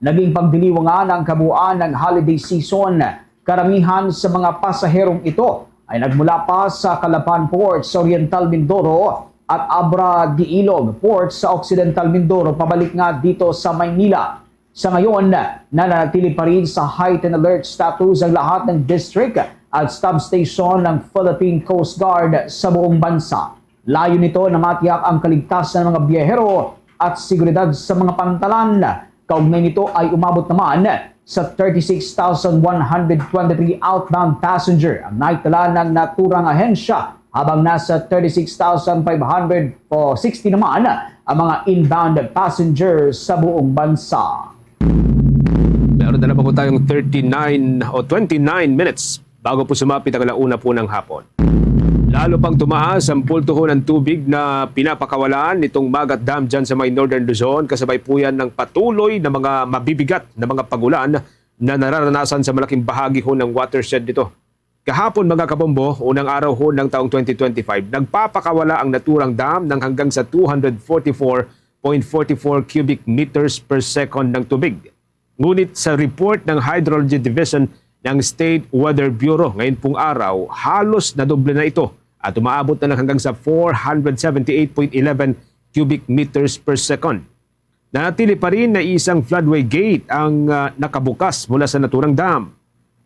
naging pagdiliwangan ng kabuuan ng holiday season. Karamihan sa mga pasaherong ito ay nagmula pa sa Calapan Port sa Oriental Mindoro at Abra de Ilog Port sa Occidental Mindoro pabalik nga dito sa Maynila. Sa ngayon, nananatili pa rin sa heightened alert status ang lahat ng district at substation ng Philippine Coast Guard sa buong bansa. Layo nito na matiyak ang kaligtasan ng mga biyahero at seguridad sa mga pantalan. Kaugnay nito ay umabot naman sa 36,123 outbound passenger ang naitala ng naturang ahensya, habang nasa 36,560 naman ang mga inbound passengers sa buong bansa. Meron na naman po tayong 39 o 29 minutes bago po sumapit ang alauna po ng hapon. Lalo pang tumaas ang pultuho ng tubig na pinapakawalan nitong Magat Dam dyan sa may Northern Luzon, kasabay po yan ng patuloy na mga mabibigat na mga pagulan na nararanasan sa malaking bahagi ho ng watershed nito. Kahapon mga kabombo, unang araw ho ng taong 2025, nagpapakawala ang naturang dam ng hanggang sa 244.44 cubic meters per second ng tubig. Ngunit sa report ng Hydrology Division ng State Weather Bureau ngayon pong araw, halos nadoble na ito at umaabot na lang hanggang sa 478.11 cubic meters per second. Nanatili pa rin na isang floodway gate ang nakabukas mula sa naturang dam.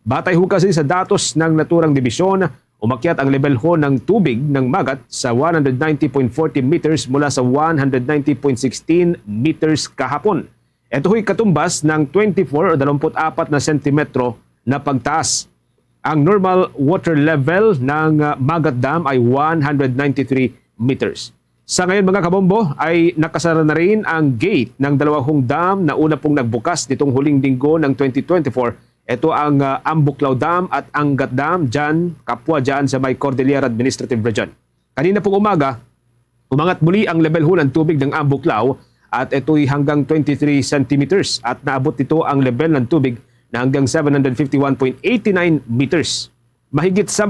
Batay ho kasi sa datos ng naturang dibisyon, umakyat ang level ho ng tubig ng Magat sa 190.40 meters mula sa 190.16 meters kahapon. Ito ho'y katumbas ng 24 o 24 na sentimetro na pagtaas. Ang normal water level ng Magat Dam ay 193 meters. Sa ngayon mga kabombo ay nakasara na rin ang gate ng dalawang dam na una pong nagbukas nitong huling linggo ng 2024. Ito ang Ambuklaw Dam at Angat Dam dyan, kapwa dyan sa may Cordillera Administrative Region. Kanina pong umaga, umangat muli ang level ho ng tubig ng Ambuklaw at ito'y hanggang 23 centimeters at naabot ito ang level ng tubig na hanggang 751.89 meters. Mahigit 10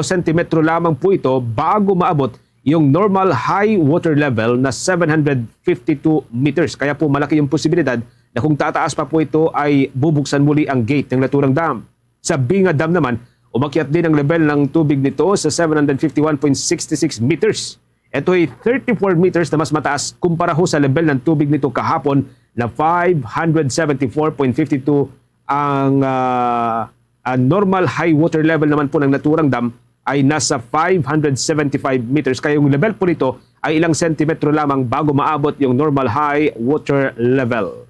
sentimetro lamang po ito bago maabot yung normal high water level na 752 meters. Kaya po malaki yung posibilidad na kung tataas pa po ito ay bubuksan muli ang gate ng naturang dam. Sa Binga Dam naman, umakyat din ang level ng tubig nito sa 751.66 meters. Ito ay 34 meters na mas mataas kumpara ho sa level ng tubig nito kahapon na 574.52 ang normal high water level naman po ng naturang dam ay nasa 575 meters. Kaya yung level po nito ay ilang sentimetro lamang bago maabot yung normal high water level.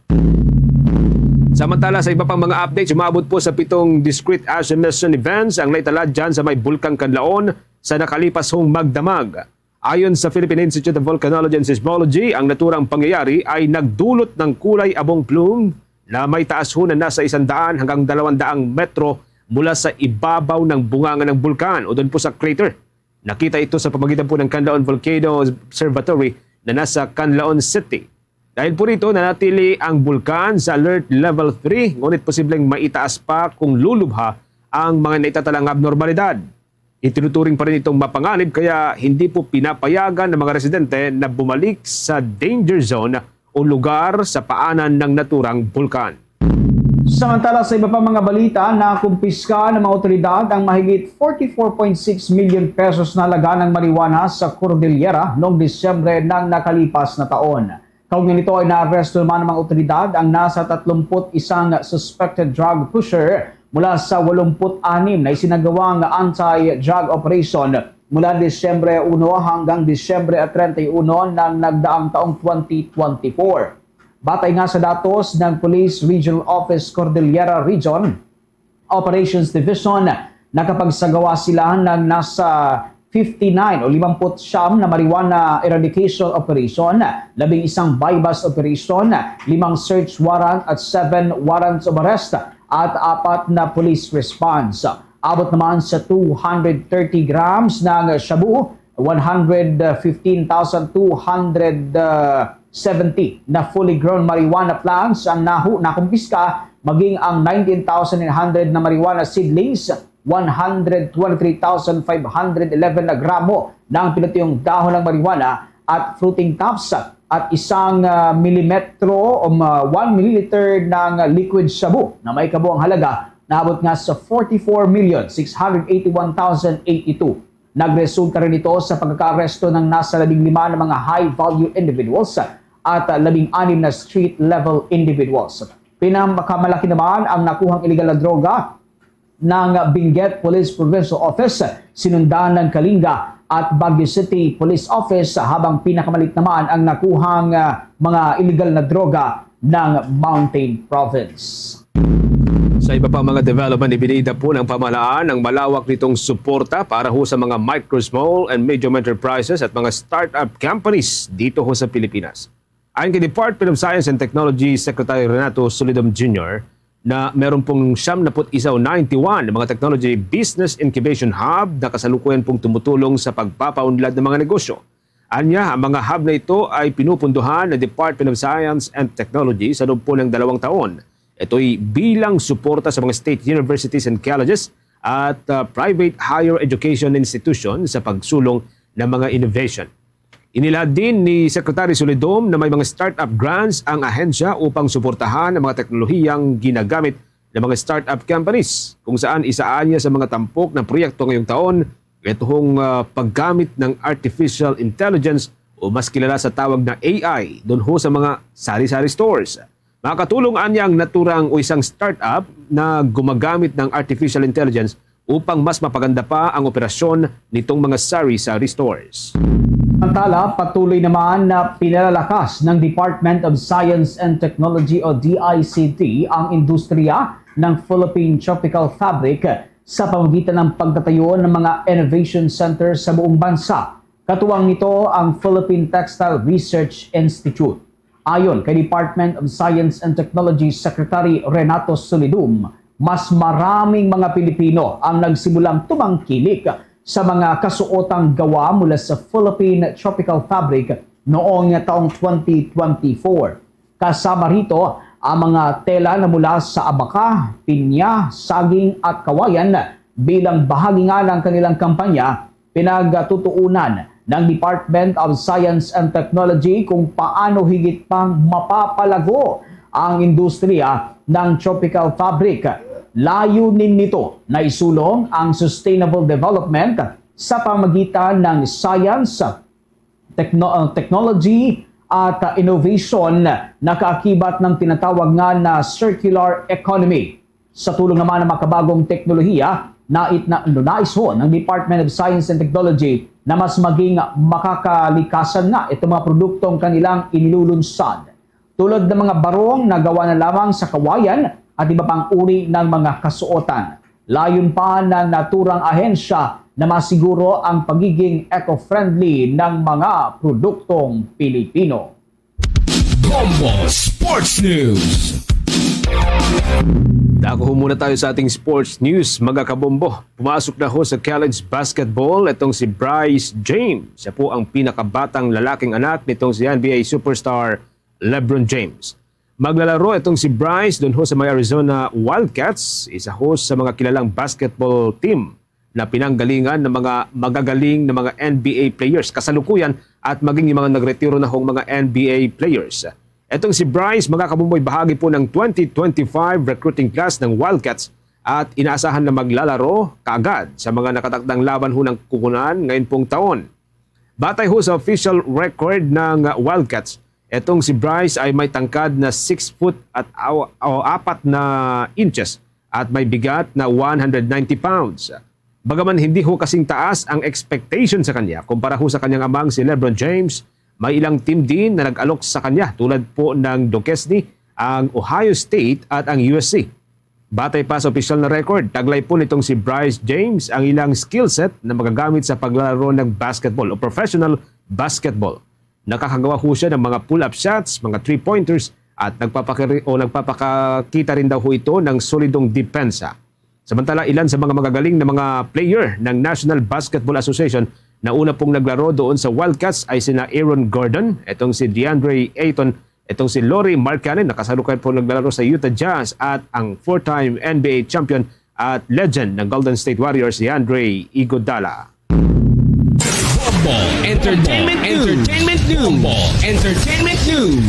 Samantala sa iba pang mga updates, umabot po sa 7 discrete ash emission events ang naitala dyan sa may Bulkang Kanlaon sa nakalipas hong magdamag. Ayon sa Philippine Institute of Volcanology and Seismology, ang naturang pangyayari ay nagdulot ng kulay abong plume na may taas ho na nasa 100 hanggang 200 metro mula sa ibabaw ng bunganga ng bulkan o doon po sa crater. Nakita ito sa pamamagitan po ng Canlaon Volcano Observatory na nasa Canlaon City. Dahil po rito, nanatili ang bulkan sa alert level 3, ngunit posibleng maitaas pa kung lulubha ang mga naitatalang abnormalidad. Itinuturing pa rin itong mapanganib kaya hindi po pinapayagan ng mga residente na bumalik sa danger zone o lugar sa paanan ng naturang bulkan. Samantala sa iba pang mga balita, nakumpiska ng mga otoridad ang mahigit 44.6 million pesos na halaga ng marijuana sa Cordillera noong Disyembre ng nakalipas na taon. Kaugnay nito ay naaresto naman ng mga otoridad ang nasa 31 suspected drug pusher mula sa 86 na isinagawang anti-drug operation mula Disyembre 1 hanggang Disyembre 31 ng nagdaang taong 2024. Batay nga sa datos ng Police Regional Office Cordillera Region Operations Division, nakapagsagawa sila ng nasa 59 o 59 na marijuana eradication operation, 11 bypass operation, 5 search warrant at 7 warrants of arrest at 4 na police response. Abot naman sa 230 grams ng shabu, 115,270 na fully grown marijuana plants ang nakumpiska, maging ang 19,900 na marijuana seedlings, 123,511 na gramo ng pinatuyong dahon ng marijuana at fruiting tops at 1 milimetro o 1 milliliter ng liquid shabu na may kabuang halaga na abot nga sa 44,681,082. Nagresulta rin ito sa pagkakaresto ng nasa 15 na mga high-value individuals at 16 na street-level individuals. Pinakamalaki naman ang nakuhang illegal na droga ng Benguet Police Provincial Office, sinundan ng Kalinga at Baguio City Police Office, habang pinakamalit naman ang nakuhang mga illegal na droga ng Mountain Province. Sa iba pang mga development, ibinida po ng pamahalaan ang malawak nitong suporta para ho sa mga micro, small and medium enterprises at mga startup companies dito ho sa Pilipinas. Ayon kay Department of Science and Technology Secretary Renato Solidum Jr. na meron pong 91 o 91 na mga technology business incubation hub na kasalukuyan pong tumutulong sa pagpapaunlad ng mga negosyo. Anya, ang mga hub na ito ay pinupunduhan ng Department of Science and Technology sa loob po ng 2 taon. Ito'y bilang suporta sa mga state universities and colleges at private higher education institutions sa pagsulong ng mga innovation. Inilahad din ni Secretary Solidum na may mga startup grants ang ahensya upang suportahan ang mga teknolohiyang ginagamit ng mga startup companies, kung saan isaan niya sa mga tampok na proyekto ngayong taon itong paggamit ng artificial intelligence o mas kilala sa tawag na AI doon ho sa mga sari-sari stores. Makakatulong niyang naturang o isang startup na gumagamit ng artificial intelligence upang mas mapaganda pa ang operasyon nitong mga sari-sari stores. Samantala, patuloy naman na pinalalakas ng Department of Science and Technology o DICT ang industriya ng Philippine Tropical Fabric sa pamamagitan ng pagtatayo ng mga innovation centers sa buong bansa. Katuwang nito ang Philippine Textile Research Institute. Ayon kay Department of Science and Technology Secretary Renato Solidum, mas maraming mga Pilipino ang nagsimulang tumangkilik sa mga kasuotang gawa mula sa Philippine Tropical Fabric noong taong 2024. Kasama rito ang mga tela na mula sa abaka, pinya, saging at kawayan bilang bahagi nga ng kanilang kampanya. Pinagtutuunan ng Department of Science and Technology kung paano higit pang mapapalago ang industriya ng tropical fabric. Layunin nito na isulong ang sustainable development sa pamagitan ng science, technology at innovation na kaakibat ng tinatawag nga na circular economy. Sa tulong naman ng makabagong teknolohiya, nais ho ng Department of Science and Technology na mas maging makakalikasan nga itong mga produktong kanilang inilulunsad. Tulad ng mga barong na gawa na lamang sa kawayan at iba pang uri ng mga kasuotan. Layon pa ng naturang ahensya na masiguro ang pagiging eco-friendly ng mga produktong Pilipino. Bombo Sports News. Dako muna tayo sa ating sports news, mga kabombo. Pumasok na ho sa college basketball itong si Bryce James. Siya po ang pinakabatang lalaking anak nitong si NBA superstar LeBron James. Maglalaro itong si Bryce doon ho sa may Arizona Wildcats, isa ho sa mga kilalang basketball team na pinanggalingan ng mga magagaling na mga NBA players kasalukuyan at maging yung mga nagretiro na hong mga NBA players. Etong si Bryce, mga kabumboy, bahagi po ng 2025 recruiting class ng Wildcats at inaasahan na maglalaro kaagad sa mga nakatakdang laban ho ng kukunan ngayon pong taon. Batay ho sa official record ng Wildcats, etong si Bryce ay may tangkad na 6 foot at 4 na inches at may bigat na 190 pounds. Bagaman hindi ho kasing taas ang expectation sa kanya kumpara ho sa kanyang amang si LeBron James, may ilang team din na nag-alok sa kanya tulad po ng Duquesne, ang Ohio State at ang USC. Batay pa sa opisyal na record, taglay po nitong si Bryce James ang ilang skill set na magagamit sa paglalaro ng basketball o professional basketball. Nakakagawa ho siya ng mga pull-up shots, mga three-pointers at nagpapakita rin daw ho ito ng solidong depensa. Samantala, ilan sa mga magagaling na mga player ng National Basketball Association na una pong naglaro doon sa Wildcats ay sina Aaron Gordon, itong si DeAndre Ayton, itong si Lauri Markkanen, nakasalukuyan po naglalaro sa Utah Jazz, at ang 4-time NBA champion at legend ng Golden State Warriors, si Andre Iguodala. Bombo Entertainment News.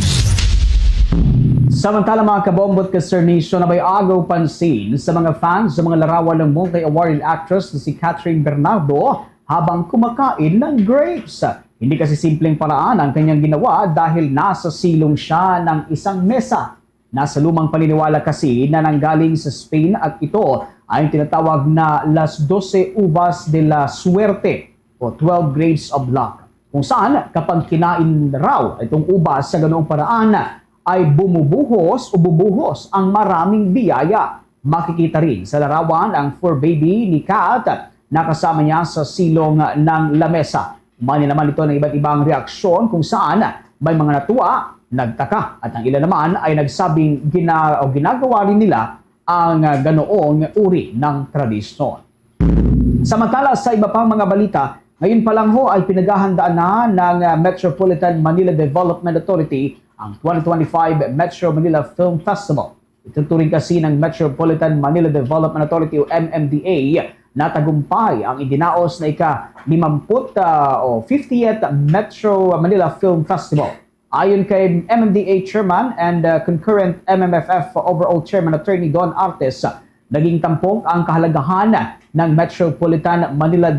Samantala mga kabombot ka Sir Nation, na may agaw pansin sa mga fans sa mga larawan ng multi-awarded actress na si Catherine Bernardo habang kumakain ng grapes. Hindi kasi simpleng paraan ang kanyang ginawa dahil nasa silong siya ng isang mesa. Nasa lumang paniniwala kasi na nanggaling sa Spain at ito ay tinatawag na las 12 uvas de la suerte o 12 grapes of luck. Kung saan kapag kinain raw itong ubas sa ganoong paraan ay bumubuhos ang maraming biyaya. Makikita rin sa larawan ang fur baby ni Kat na kasama niya sa silong ng lamesa. Umani naman ito ng iba't ibang reaksyon kung saan may mga natuwa, nagtaka at ang ilan naman ay nagsabing ginagawa rin nila ang ganoong uri ng tradisyon. Samantala sa iba pang mga balita, ngayon pa lang ho ay pinaghahandaan na ng Metropolitan Manila Development Authority ang 2025 Metro Manila Film Festival. Ituturing kasi ng Metropolitan Manila Development Authority o MMDA na tagumpay ang idinaos na ika-50 50th Metro Manila Film Festival. Ayon kay MMDA Chairman and concurrent MMFF Overall Chairman Attorney Don Artes, naging tampok ang kahalagahan ng Metropolitan Manila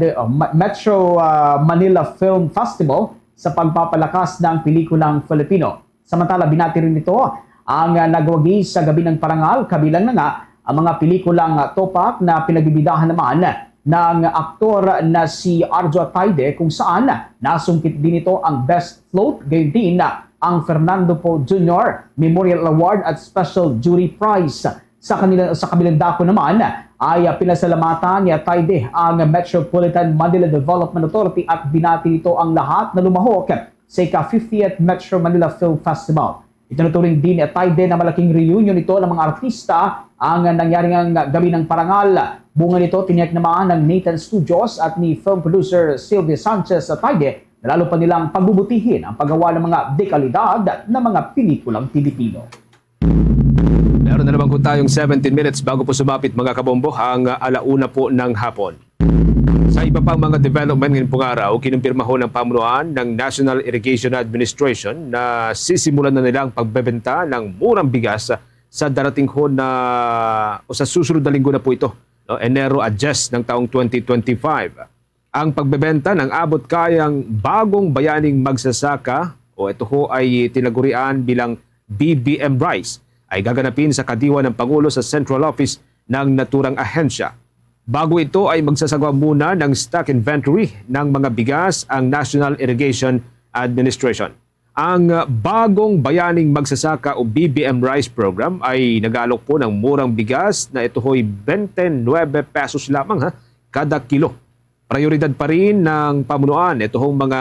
Manila Film Festival sa pagpapalakas ng pelikulang Filipino. Samantala, binati rin ito ang nagwagi sa gabi ng parangal, kabilang na nga ang mga pelikulang topak na pinagbibidahan naman ng aktor na si Arjo Ataide, kung saan nasungkit din ito ang Best Float, gayon din ang Fernando Poe Jr. Memorial Award at Special Jury Prize. Sa kabilang dako naman ay pinasalamatan ni Ataide ang Metropolitan Manila Development Authority at binati nito ang lahat na lumahok sa ika-50th Metro Manila Film Festival. Itinuturing din ni Ataide na malaking reunion ito ng mga artista ang nangyaring gabi ng parangal. Bunga nito tiniyak naman ng Nathan Studios at ni film producer Sylvia Sanchez Ataide na lalo pa nilang pagbubutihin ang paggawa ng mga dekalidad na mga pelikulang Pilipino. Meron na naman po tayong 17 minutes bago po sumapit mga kabombo ang alauna po ng hapon. Sa iba pang mga development ngayong pong araw, kinumpirma ho ng pamunuan ng National Irrigation Administration na sisimulan na nilang pagbebenta ng murang bigas sa darating ho na o sa susunod na linggo na po ito, no, Enero at Diyes ng taong 2025. Ang pagbebenta ng abot kayang bagong bayaning magsasaka o ito ho ay tinagurian bilang BBM Rice ay gaganapin sa kadiwa ng Pangulo sa Central Office ng naturang ahensya. Bago ito ay magsasagawa muna ng stock inventory ng mga bigas ang National Irrigation Administration. Ang bagong bayaning magsasaka o BBM Rice Program ay nag-aalok po ng murang bigas na ito ho'y 29 pesos lamang kada kilo. Prioridad pa rin ng pamunuan ito hong mga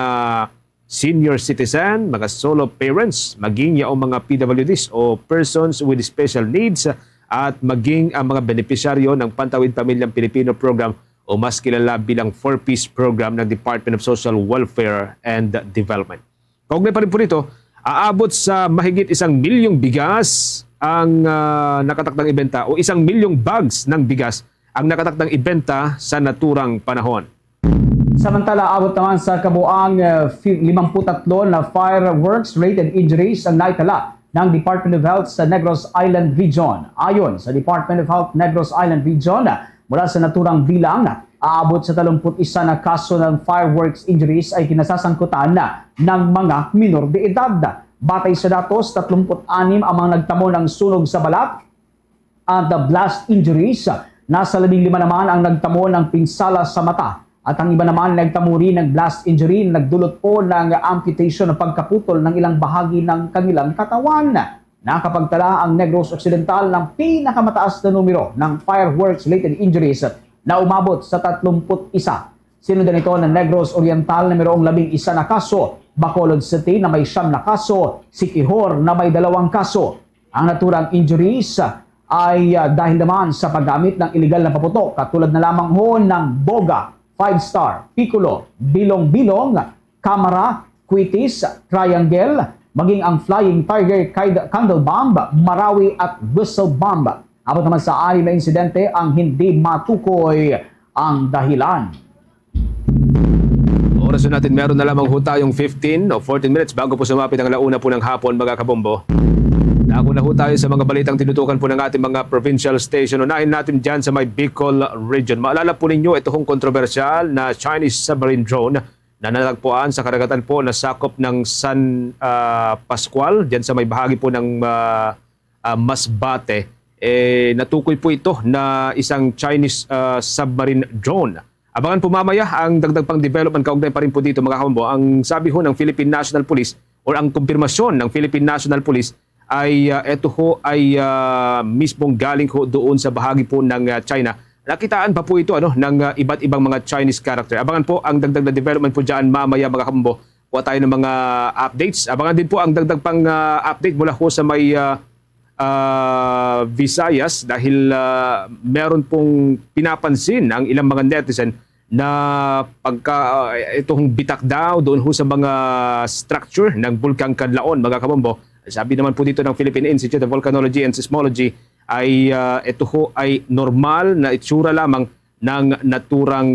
senior citizen, mga solo parents, maging yaong mga PWDs o persons with special needs at maging ang mga benepisyaryo ng Pantawid Pamilyang Pilipino Program o mas kilala bilang 4Ps Program ng Department of Social Welfare and Development. Kaugnay pa rin po nito, aabot sa mahigit 1 milyong bigas ang nakatakdang ibenta o 1 milyong bags ng bigas ang nakatakdang ibenta sa naturang panahon. Samantala, abot naman sa kabuang 53 na fireworks-related injuries ang naitala ng Department of Health sa Negros Island Region. Ayon sa Department of Health Negros Island Region, mula sa naturang bilang, aabot sa 31 na kaso ng fireworks injuries ay kinasasangkutan ng mga minor de edad. Batay sa datos, 36 ang mga nagtamo ng sunog sa balat at blast injuries. Nasa 15 naman ang nagtamo ng pinsala sa mata. At ang iba naman nagtamo rin ng blast injury na nagdulot po ng amputation o pagkaputol ng ilang bahagi ng kanilang katawan. Nakapagtala ang Negros Occidental ng pinakamataas na numero ng fireworks-related injuries na umabot sa 31. Sinundan ito ng Negros Oriental na mayroong 11 na kaso, Bacolod City na may 9 na kaso, Siquijor na may 2 kaso. Ang naturang injuries ay dahil naman sa paggamit ng illegal na paputok katulad na lamang ho ng boga, 5-star, piccolo, bilong-bilong, kamera, quitis, triangle, maging ang flying tiger, candle bomb, marawi at whistle bomb. Abot naman sa 6 na insidente ang hindi matukoy ang dahilan. Oras natin, meron na lamang ho tayong 15 o 14 minutes bago po sumapit ang alauna po ng hapon mga kabombo. Ako na ho tayo sa mga balitang tinutukan po ng ating mga provincial station. Unahin natin dyan sa may Bicol region. Maalala po ninyo ito hong kontrobersyal na Chinese submarine drone na nalagpuan sa karagatan po na sakop ng San Pascual, dyan sa may bahagi po ng Masbate. Natukoy po ito na isang Chinese submarine drone. Abangan po mamaya ang dagdag pang development kaugnay pa rin po dito mga kabombo. Ang sabi ho ng Philippine National Police o ang kumpirmasyon ng Philippine National Police ay ito ho ay mismong galing ho doon sa bahagi po ng China. Nakitaan pa po ito ng iba't ibang mga Chinese character. Abangan po ang dagdag na development po dyan mamaya mga kabombo. Kuha tayo ng mga updates. Abangan din po ang dagdag pang update mula ho sa may Visayas dahil meron pong pinapansin ang ilang mga netizen na pagka itong bitak daw doon ho sa mga structure ng Bulkang Kanlaon mga kabombo. Sabi naman po dito ng Philippine Institute of Volcanology and Seismology ay ito ho ay normal na itsura lamang ng naturang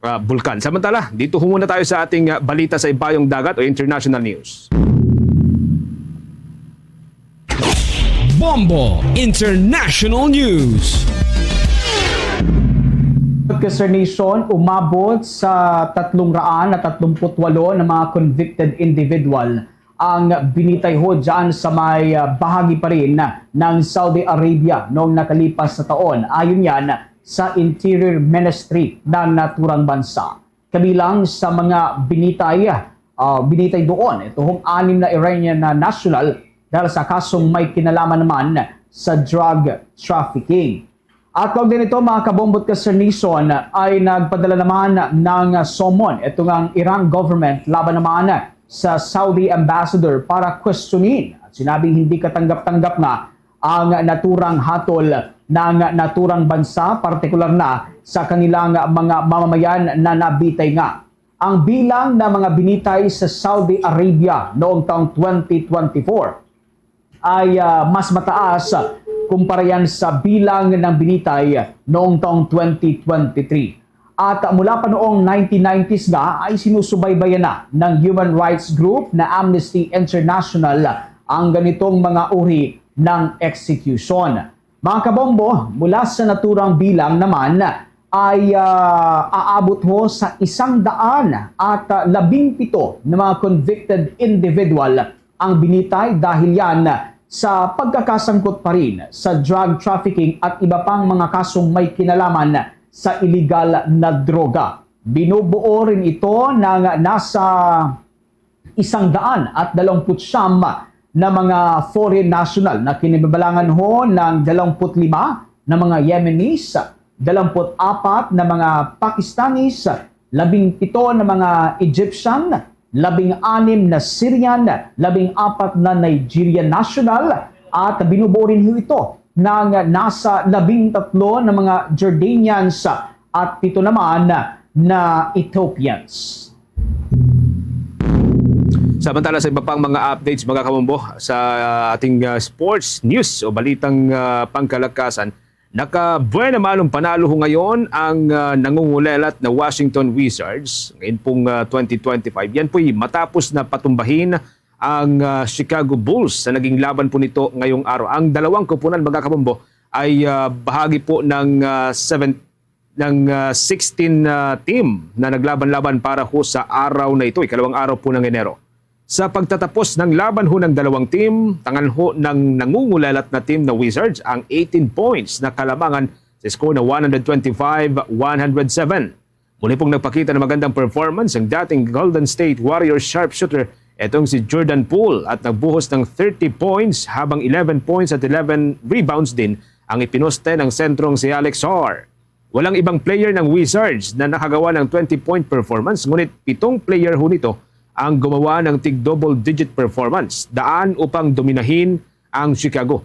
bulkan. Samantala, dito ho muna tayo sa ating balita sa ibayong dagat o international news. Bombo International News. Sir Nation, umabot sa 338 na mga convicted individual ang binitay ho dyan sa may bahagi pa rin ng Saudi Arabia noong nakalipas na taon. Ayon yan sa Interior Ministry ng naturang bansa. Kabilang sa mga binitay doon, itong 6 na Iranian na national dahil sa kasong may kinalaman naman sa drug trafficking. At kung din ito mga kabombot ka Sir Nison ay nagpadala naman ng summon itong ang Iran government laban naman sa Saudi ambassador para questionin at sinabing hindi katanggap-tanggap na ang naturang hatol ng naturang bansa, partikular na sa kanilang mga mamamayan na nabitay nga. Ang bilang ng mga binitay sa Saudi Arabia noong taong 2024 ay mas mataas kumpara yan sa bilang ng binitay noong taong 2023. At mula pa noong 1990s nga ay sinusubaybayan na ng human rights group na Amnesty International ang ganitong mga uri ng execution. Mga kabombo, mula sa naturang bilang naman ay aabot ho sa 117 na mga convicted individual ang binitay dahil yan sa pagkakasangkot pa rin sa drug trafficking at iba pang mga kasong may kinalaman sa illegal na droga. Binubuo rin ito ng nasa 129 na mga foreign national na kinibabalangan ho ng 25 na mga Yemenis, 24 na mga Pakistanis, 17 na mga Egyptian, 16 na Syrian, 14 na Nigerian national at binubuo rin ho ito ng nasa 13 na mga Jordanians at 7 naman na Ethiopians. Samantala sa iba pang mga updates mga kabombo sa ating sports news o balitang pangkalakasan, nakabuena manong panalo ho ngayon ang nangungulelat na Washington Wizards ngayon pong 2025. Yan po'y matapos na patumbahin ang Chicago Bulls sa naging laban po nito ngayong araw. Ang dalawang koponan mga kabombo ay bahagi po ng 16 team na naglaban-laban para ho sa araw na ito, ikalawang araw po ng Enero. Sa pagtatapos ng laban ho ng dalawang team, tangan ho ng nangungulalat na team na Wizards ang 18 points na kalamangan sa score na 125-107. Muli pong nagpakita ng magandang performance ang dating Golden State Warriors sharpshooter etong si Jordan Poole at nagbuhos ng 30 points habang 11 points at 11 rebounds din ang ipinuste ng sentrong si Alex Sarr. Walang ibang player ng Wizards na nakagawa ng 20-point performance, ngunit 7 player ho nito ang gumawa ng tig-double-digit performance, daan upang dominahin ang Chicago.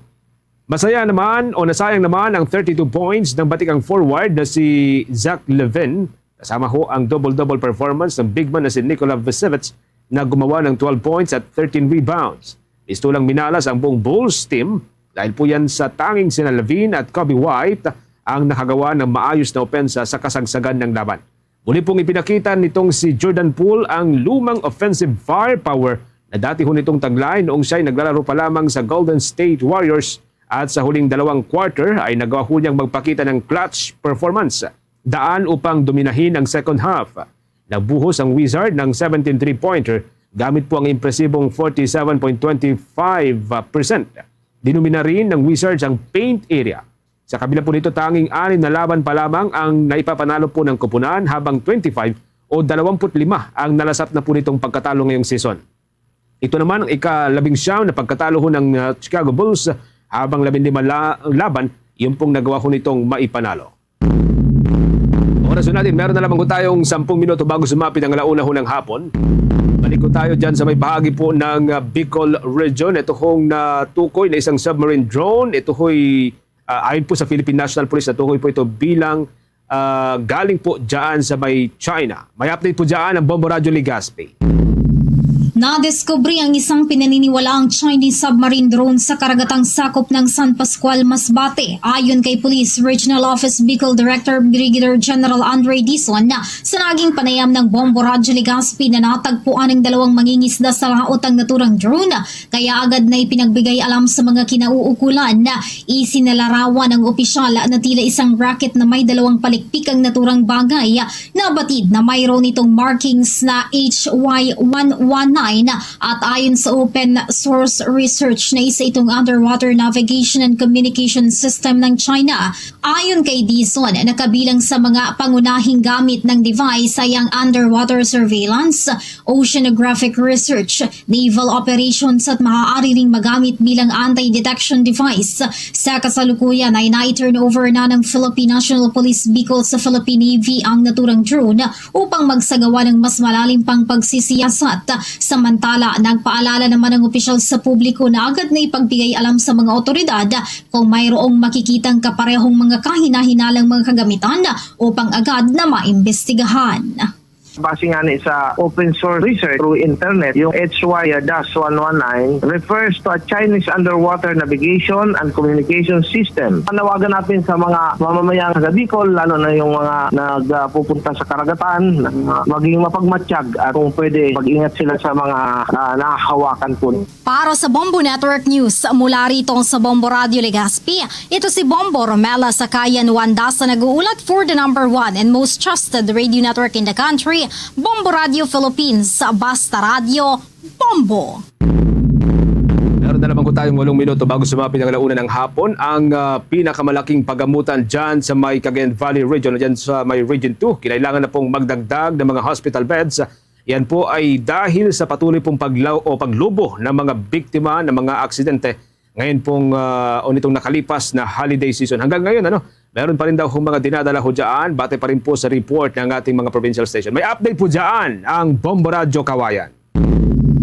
Masaya naman o nasayang naman ang 32 points ng batikang forward na si Zach LaVine, kasama ho ang double-double performance ng big man na si Nikola Vucevic na gumawa ng 12 points at 13 rebounds. Listo lang minalas ang buong Bulls team dahil po yan sa tanging sina LaVine at Kobe White ang nakagawa ng maayos na opensa sa kasagsagan ng laban. Muli pong ipinakita nitong si Jordan Poole ang lumang offensive firepower na dati ho nitong taglay noong siya'y naglalaro pa lamang sa Golden State Warriors at sa huling 2 quarter ay nagawa ho niyang magpakita ng clutch performance, daan upang dominahin ang second half. Nagbuhos ang Wizard ng 17 3-pointer gamit po ang impresibong 47.25%. Dinumina rin ng Wizards ang paint area. Sa kabila po nito, tanging 6 na laban pa lamang ang naipapanalo po ng koponan habang 25 o 25 ang nalasap na po nitong pagkatalo ngayong season. Ito naman ang ika-19 na pagkatalo ho ng Chicago Bulls habang 15 laban, yung pong nagawa ho nitong maipanalo. Oras natin, meron na lamang ko tayong 10 minuto bago sumapit ang alauna ho ng hapon. Balik ko tayo dyan sa may bahagi po ng Bicol Region. Ito hong natukoy na isang submarine drone. Ito ho'y ayon po sa Philippine National Police, natukoy po ito bilang galing po dyan sa may China. May update po dyan ang Bombo Radio Legazpi. Nadiskubre ang isang pinaniniwalaang Chinese submarine drone sa karagatang sakop ng San Pascual, Masbate. Ayon kay Police Regional Office Bicol Director Brigadier General Andre Dizon na sa naging panayam ng Bombo Radyo Legazpi na natagpuan ng 2 mangingisda sa laot ang naturang drone. Kaya agad na ipinagbigay alam sa mga kinauukulan na isinalarawan ng opisyal na tila isang racket na may 2 palikpik ang naturang bagay. Nabatid na mayroon itong markings na HY119 at ayon sa open source research na isa itong underwater navigation and communication system ng China. Ayon kay Dizon, nakabilang sa mga pangunahing gamit ng device ay ang underwater surveillance, oceanographic research, naval operations at maaari ring magamit bilang anti-detection device. Sa kasalukuyan ay na-turnover na ng Philippine National Police Bicol sa Philippine Navy ang naturang drone upang magsagawa ng mas malalim pang pagsisiyasat. Samantala, nagpaalala naman ang opisyal sa publiko na agad na ipagbigay alam sa mga otoridad kung mayroong makikitang kaparehong mga kahina-hinalang mga kagamitan upang agad na maimbestigahan. Base nga sa open source research through internet, yung HY-119 refers to a Chinese underwater navigation and communication system. Panawagan natin sa mga mamamayang sa Bicol, lalo na yung mga nagpupunta sa karagatan, maging mapagmatsyag at kung pwede mag-ingat sila sa mga nakahawakan po. Para sa Bombo Network News, mula rito sa Bombo Radio Legazpi, ito si Bombo Romela Sakayan Wanda sa nag-uulat for the #1 and most trusted radio network in the country, Bombo Radio Philippines, Basta Radio, Bombo. Meron na naman ko tayong 8 minuto bago sumapit ang alauna ng hapon. Ang pinakamalaking pagamutan dyan sa may Cagayan Valley Region, dyan sa may Region 2, kinailangan na pong magdagdag ng mga hospital beds. Yan po ay dahil sa patuloy pong paglubo ng mga biktima ng mga aksidente ngayon pong nitong nakalipas na holiday season. Hanggang ngayon, meron pa rin daw mga dinadala ho dyan, bate pa rin po sa report ng ating mga provincial station. May update po dyan ang Bombo Radyo Kawayan.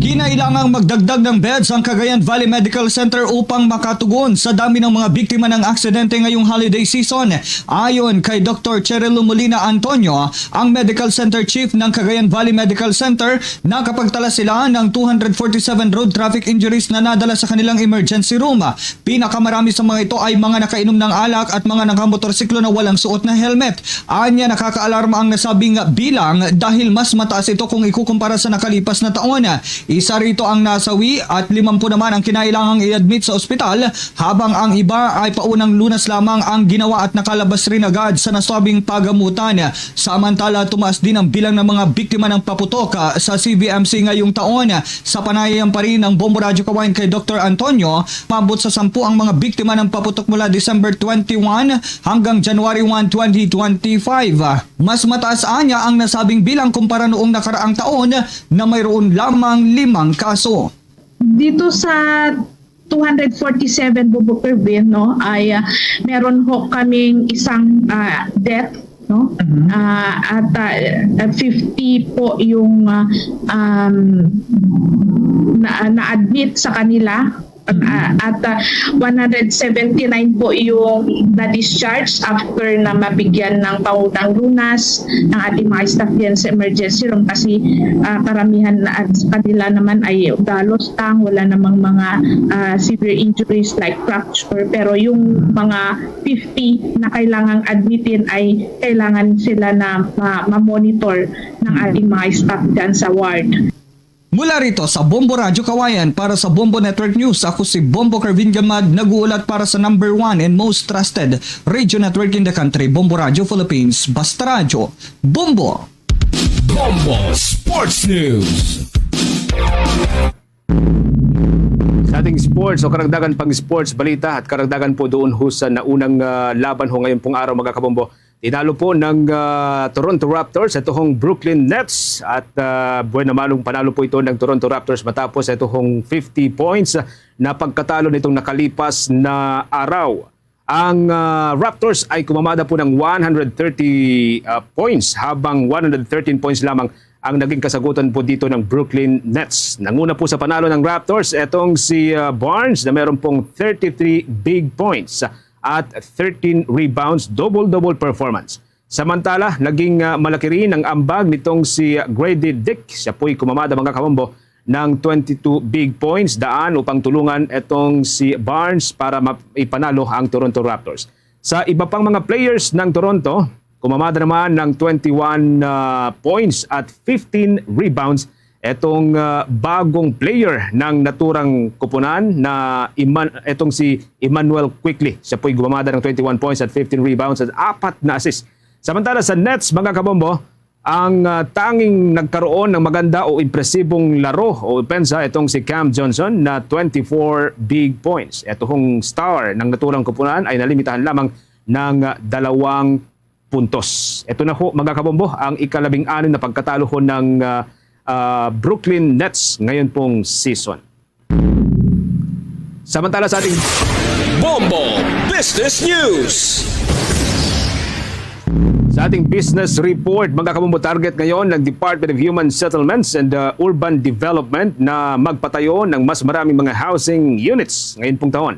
Kinailangang magdagdag ng beds ang Cagayan Valley Medical Center upang makatugon sa dami ng mga biktima ng aksidente ngayong holiday season. Ayon kay Dr. Cherelo Molina Antonio, ang Medical Center Chief ng Cagayan Valley Medical Center, nakapagtala sila ng 247 road traffic injuries na nadala sa kanilang emergency room. Pinakamarami sa mga ito ay mga nakainom ng alak at mga nakamotorsiklo na walang suot na helmet. Anya, nakakaalarma ang nasabing bilang dahil mas mataas ito kung ikukumpara sa nakalipas na taon. Isa rito ang nasawi at 50 naman ang kinailangang i-admit sa ospital, habang ang iba ay paunang lunas lamang ang ginawa at nakalabas rin agad sa nasabing pagamutan. Samantala, tumaas din ang bilang ng mga biktima ng paputok sa CVMC ngayong taon. Sa panayam pa rin ng Bombo Radyo Kawayan kay Dr. Antonio, mabot sa 10 ang mga biktima ng paputok mula December 21 hanggang January 1, 2025. Mas mataas anya ang nasabing bilang kumpara noong nakaraang taon na mayroon lamang 5 kaso. Dito sa 247 Bobo Pervin, ay meron ho kaming isang death, at 50 po yung na-admit sa kanila. At 179 po yung na-discharge after na mabigyan ng pautang lunas ng ating mga staff yan sa emergency room, kasi karamihan na sa kanila naman ay dalos tang, wala namang mga severe injuries like fracture, pero yung mga 50 na kailangang admitin ay kailangan sila na ma-monitor ng ating mga staff dyan sa ward. Mula rito sa Bombo Radyo Kawayan para sa Bombo Network News, ako si Bombo Carvin Gamad, nag-uulat para sa #1 and most trusted radio network in the country, Bombo Radio Philippines, Basta Radio, Bombo! Bombo Sports News. Sa ating sports o karagdagan pang sports balita at karagdagan po doon ho sa naunang laban ho ngayon pong araw, mga kabombo. Tinalo po ng Toronto Raptors itong Brooklyn Nets at buwan naman panalo po ito ng Toronto Raptors matapos itong 50 points na pagkatalo nitong nakalipas na araw. Ang Raptors ay kumamada po ng 130 points habang 113 points lamang ang naging kasagutan po dito ng Brooklyn Nets. Nanguna po sa panalo ng Raptors itong si Barnes na meron pong 33 big points at 13 rebounds, double-double performance. Samantala, naging malaki rin ang ambag nitong si Grady Dick. Siya po'y kumamada mga kabombo ng 22 big points, daan upang tulungan itong si Barnes para ipanalo ang Toronto Raptors. Sa iba pang mga players ng Toronto, kumamada naman ng 21 points at 15 rebounds etong bagong player ng naturang kupunan na etong si Emmanuel Quickley. Siya po'y gumamada ng 21 points at 15 rebounds at 4 na assist. Samantala sa Nets, mga kabombo, ang tanging nagkaroon ng maganda o impresibong laro o pensa itong si Cam Johnson na 24 big points. Itong star ng naturang kupunan ay nalimitahan lamang ng 2 puntos. Ito na ho, mga kabombo, ang ika-16 na pagkatalo ho ng Brooklyn Nets ngayon pong season. Samantala sa ating Bombo Business News. Sa ating business report, mga kabombo, target ngayon ng Department of Human Settlements and Urban Development na magpatayo ng mas maraming mga housing units ngayon pong taon.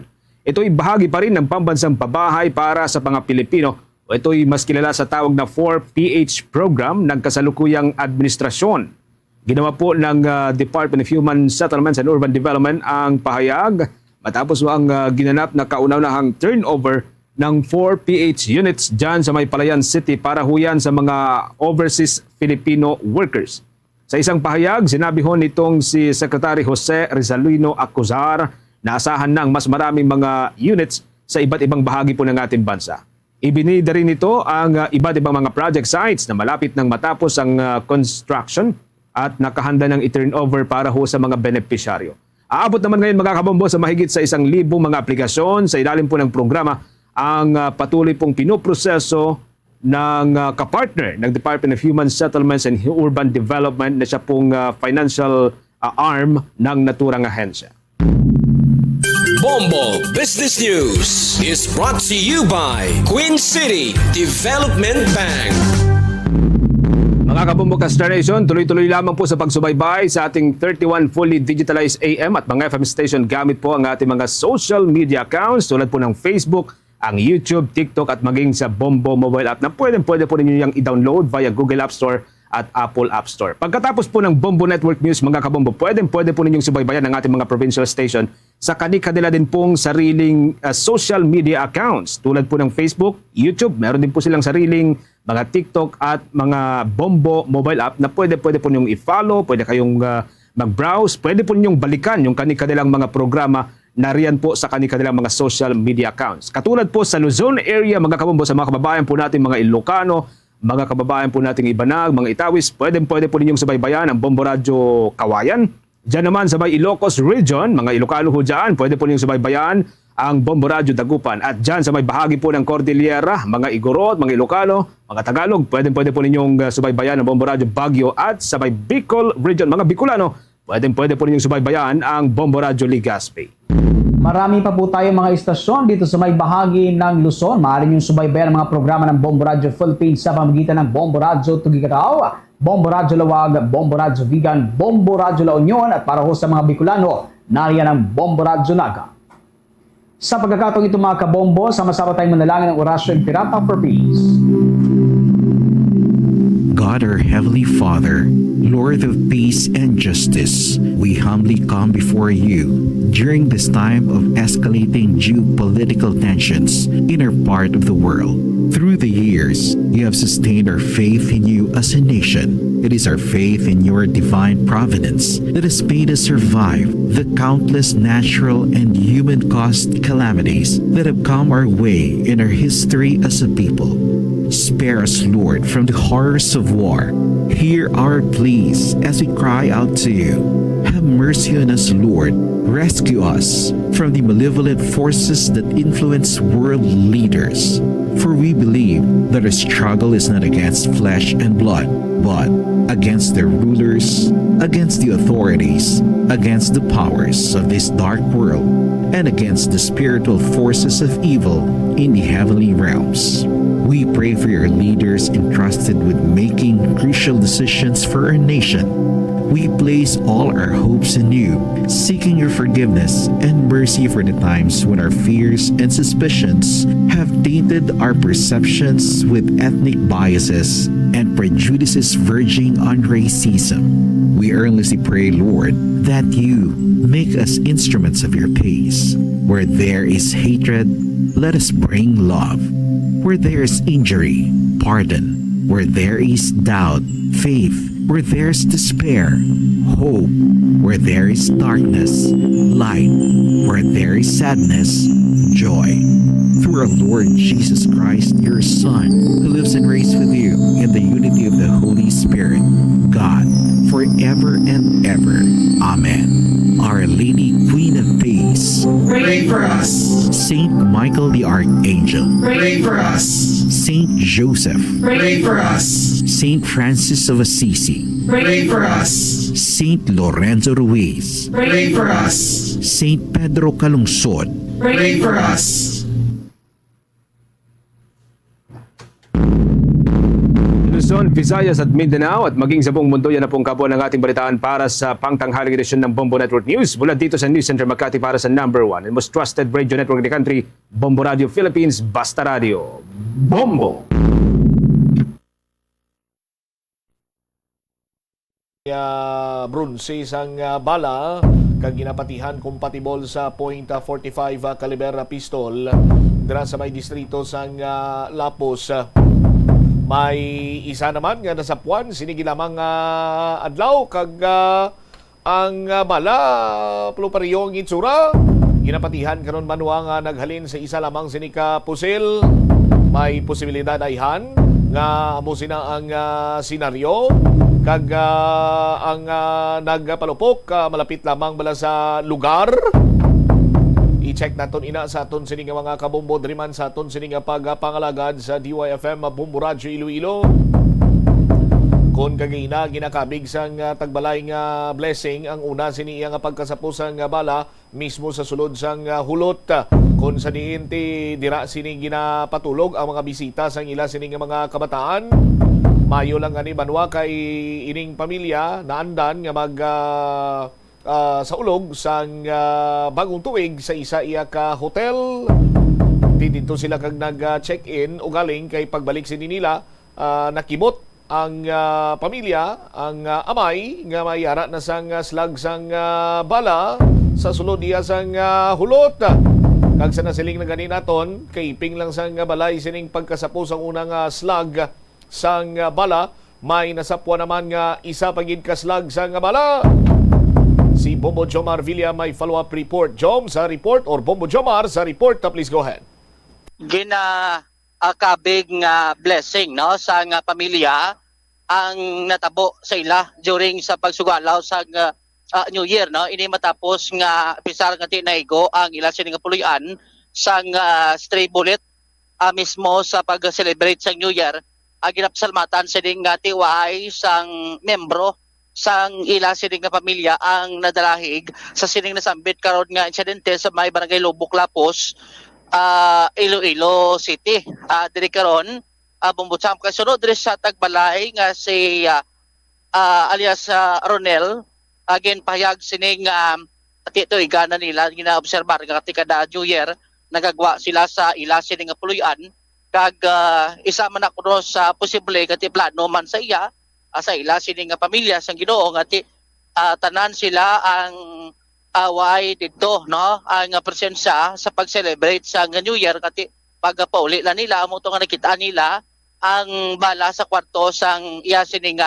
Ito'y bahagi pa rin ng pambansang pabahay para sa mga Pilipino o ito'y mas kilala sa tawag na 4PH program ng kasalukuyang administrasyon. Ginawa po ng Department of Human Settlements and Urban Development ang pahayag matapos ang ginanap na kauna-unahang turnover ng 4PH units dyan sa may Palayan City para huyan sa mga overseas Filipino workers. Sa isang pahayag, sinabi ho nitong si Secretary Jose Rizalino Acuzar na asahan ng mas maraming mga units sa iba't ibang bahagi po ng ating bansa. Ibinida rin ito ang iba't ibang mga project sites na malapit nang matapos ang construction at nakahanda ng i-turnover para ho sa mga benepisyaryo. Aabot naman ngayon mga kabombo sa mahigit sa 1,000 mga aplikasyon sa ilalim po ng programa ang patuloy pong pinoproseso ng kapartner ng Department of Human Settlements and Urban Development na siya pong financial arm ng naturang ahensya. Bombo Business News is brought to you by Queen City Development Bank. Mga kabombo Star Nation, tuloy-tuloy lamang po sa pagsubaybay sa ating 31 fully digitalized AM at mga FM station gamit po ang ating mga social media accounts tulad po ng Facebook, ang YouTube, TikTok at maging sa Bombo mobile app na pwede po ninyo yung i-download via Google App Store at Apple App Store. Pagkatapos po ng Bombo Network News, mga kabombo, pwede po ninyong subaybayan ang ating mga provincial station sa kanila din pong sariling social media accounts tulad po ng Facebook, YouTube, meron din po silang sariling mga TikTok at mga Bombo mobile app na pwede po ninyong i-follow, pwede kayong mag-browse, pwede po ninyong balikan yung kanilang mga programa na riyan po sa kanilang mga social media accounts. Katulad po sa Luzon area, mga kabombo, sa mga kababayan po natin, mga Ilocano, mga kababayan po nating Ibanag, mga Itawis, pwede po ninyong subaybayan ang Bombo Radio Kawayan. Diyan naman sa may Ilocos Region, mga Ilocano ho dyan, pwede po ninyong subaybayan ang Bombo Radio Dagupan. At dyan sa may bahagi po ng Cordillera, mga Igorot, mga Ilocano, mga Tagalog, pwede po ninyong subaybayan ang Bombo Radio Baguio. At sa may Bicol Region, mga Bicolano, pwede po ninyong subaybayan ang Bombo Radio Legazpi. Marami pa po tayo mga istasyon dito sa may bahagi ng Luzon. Maaari niyong subaybayan ang mga programa ng Bombo Radio Philippines sa pamamagitan ng Bombo Radio Tugigaraw, Bombo Radio Lawag, Bombo Radio Vigan, Bombo Radio La Union at para ho sa mga Bicolano, nariyan ang Bombo Radio Naga. Sa pagkakataong ito mga kabombo, sama-sama tayong manalangin ng orasyon Pirata for Peace. God, our Heavenly Father, Lord of peace and justice, we humbly come before you during this time of escalating geopolitical tensions in our part of the world. Through the years, you have sustained our faith in you as a nation. It is our faith in your divine providence that has made us survive the countless natural and human-caused calamities that have come our way in our history as a people. Spare us, Lord, from the horrors of war. Hear our pleas as we cry out to you. Have mercy on us, Lord. Rescue us from the malevolent forces that influence world leaders. For we believe that our struggle is not against flesh and blood, but against the rulers, against the authorities, against the powers of this dark world, and against the spiritual forces of evil in the heavenly realms. We pray for your leaders entrusted with making crucial decisions for our nation. We place all our hopes in you, seeking your forgiveness and mercy for the times when our fears and suspicions have tainted our perceptions with ethnic biases and prejudices verging on racism. We earnestly pray, Lord, that you make us instruments of your peace. Where there is hatred, let us bring love. Where there is injury, pardon. Where there is doubt, faith. Where there is despair, hope. Where there is darkness, light. Where there is sadness, joy. Through our Lord Jesus Christ, your Son, who lives and reigns with you in the unity of the Holy Spirit, God, forever and ever. Amen. Our Lady, Queen of Peace, pray for us. Saint Michael the Archangel, Pray for us. Saint Joseph, Pray for us. Saint Francis of Assisi, Pray for us. Saint Lorenzo Ruiz, Pray for us. Saint Pedro Calungsod, Pray for us. Luzon, Visayas at Mindanao at maging sa buong mundo, yan na pong kabuuan ng ating balitaan para sa pangtanghaling edisyon ng Bombo Network News. Mula dito sa News Center Makati para sa #1 and most trusted radio network in the country, Bombo Radio Philippines, Basta Radio. Bombo! Bronze sang bala kag ginapatihan kompatibol sa .45 caliber pistol dira sa may distrito sang Lapos. May isa naman nga nasapuan sinigi lamang adlaw kag ang bala plupariyong itsura ginapatihan karon manwa nga naghalin sa isa lamang sinika pusil. May posibilidad ayhan nga amo sina ang senaryo kag ang nagpalupok malapit lamang bala sa lugar. I-check naton ina sa aton sining mga kabombo driman sa aton sining pagpangalagad sa DYFM Bombo Radio Iloilo. Kon kagina ginakabig sang tagbalay nga blessing ang una sini nga pagkasapusang bala mismo sa sulod sang hulot. Kon sa diin ti dira sini ginapatulog ang mga bisita sang ila sini nga mga kabataan. Mayo lang ani banwa kay ining pamilya naandan nga mag sa ulog sang bagong tuig sa isa iya ka hotel. Dito sila kag nag-check-in o galing kay pagbalik sini nila nakibot ang pamilya, ang amay nga mayara na sang slag sang bala sa sulod iya sang hulot. Kag sa nasiling na ganin naton, kay iping lang sang balay sining pagkasapos ang unang slag sang bala, may nasapwa naman nga isa pagid ka slag sang bala. Si Bombo Jomar Villa may follow-up report. Jom sa report or Bombo Jomar sa report. Please go ahead. Kabig nga blessing no sa nga pamilya ang natabo sa ila during sa pagsugalaw sa New Year no ini matapos nga pisar nga tinaigo ang ila sining puloy-an sa stray bullet mismo sa pag-celebrate sa New Year ginapsalmatan sa ding tiway sang membro sang ila sining nga pamilya ang nadalahig sa sining nasambit karon nga insidente sa may barangay Lubok Lapos Iloilo City. Diri karon bumbutsam kay sunod diri sa tagbalay nga si alias Ronel again pahayag sining tito igana nila ginaobserbar nga kada New Year nagagwa sila sa ila sining nga puloy-an kag isa man ako sa posible kati plano man sa iya sa ila sining nga pamilya sang Ginoo nga tanan sila ang away dito no ang presensya sa pag-celebrate sa New Year kati pagpauli la nila amo to nga nakita nila ang bala sa kwarto sang iya sining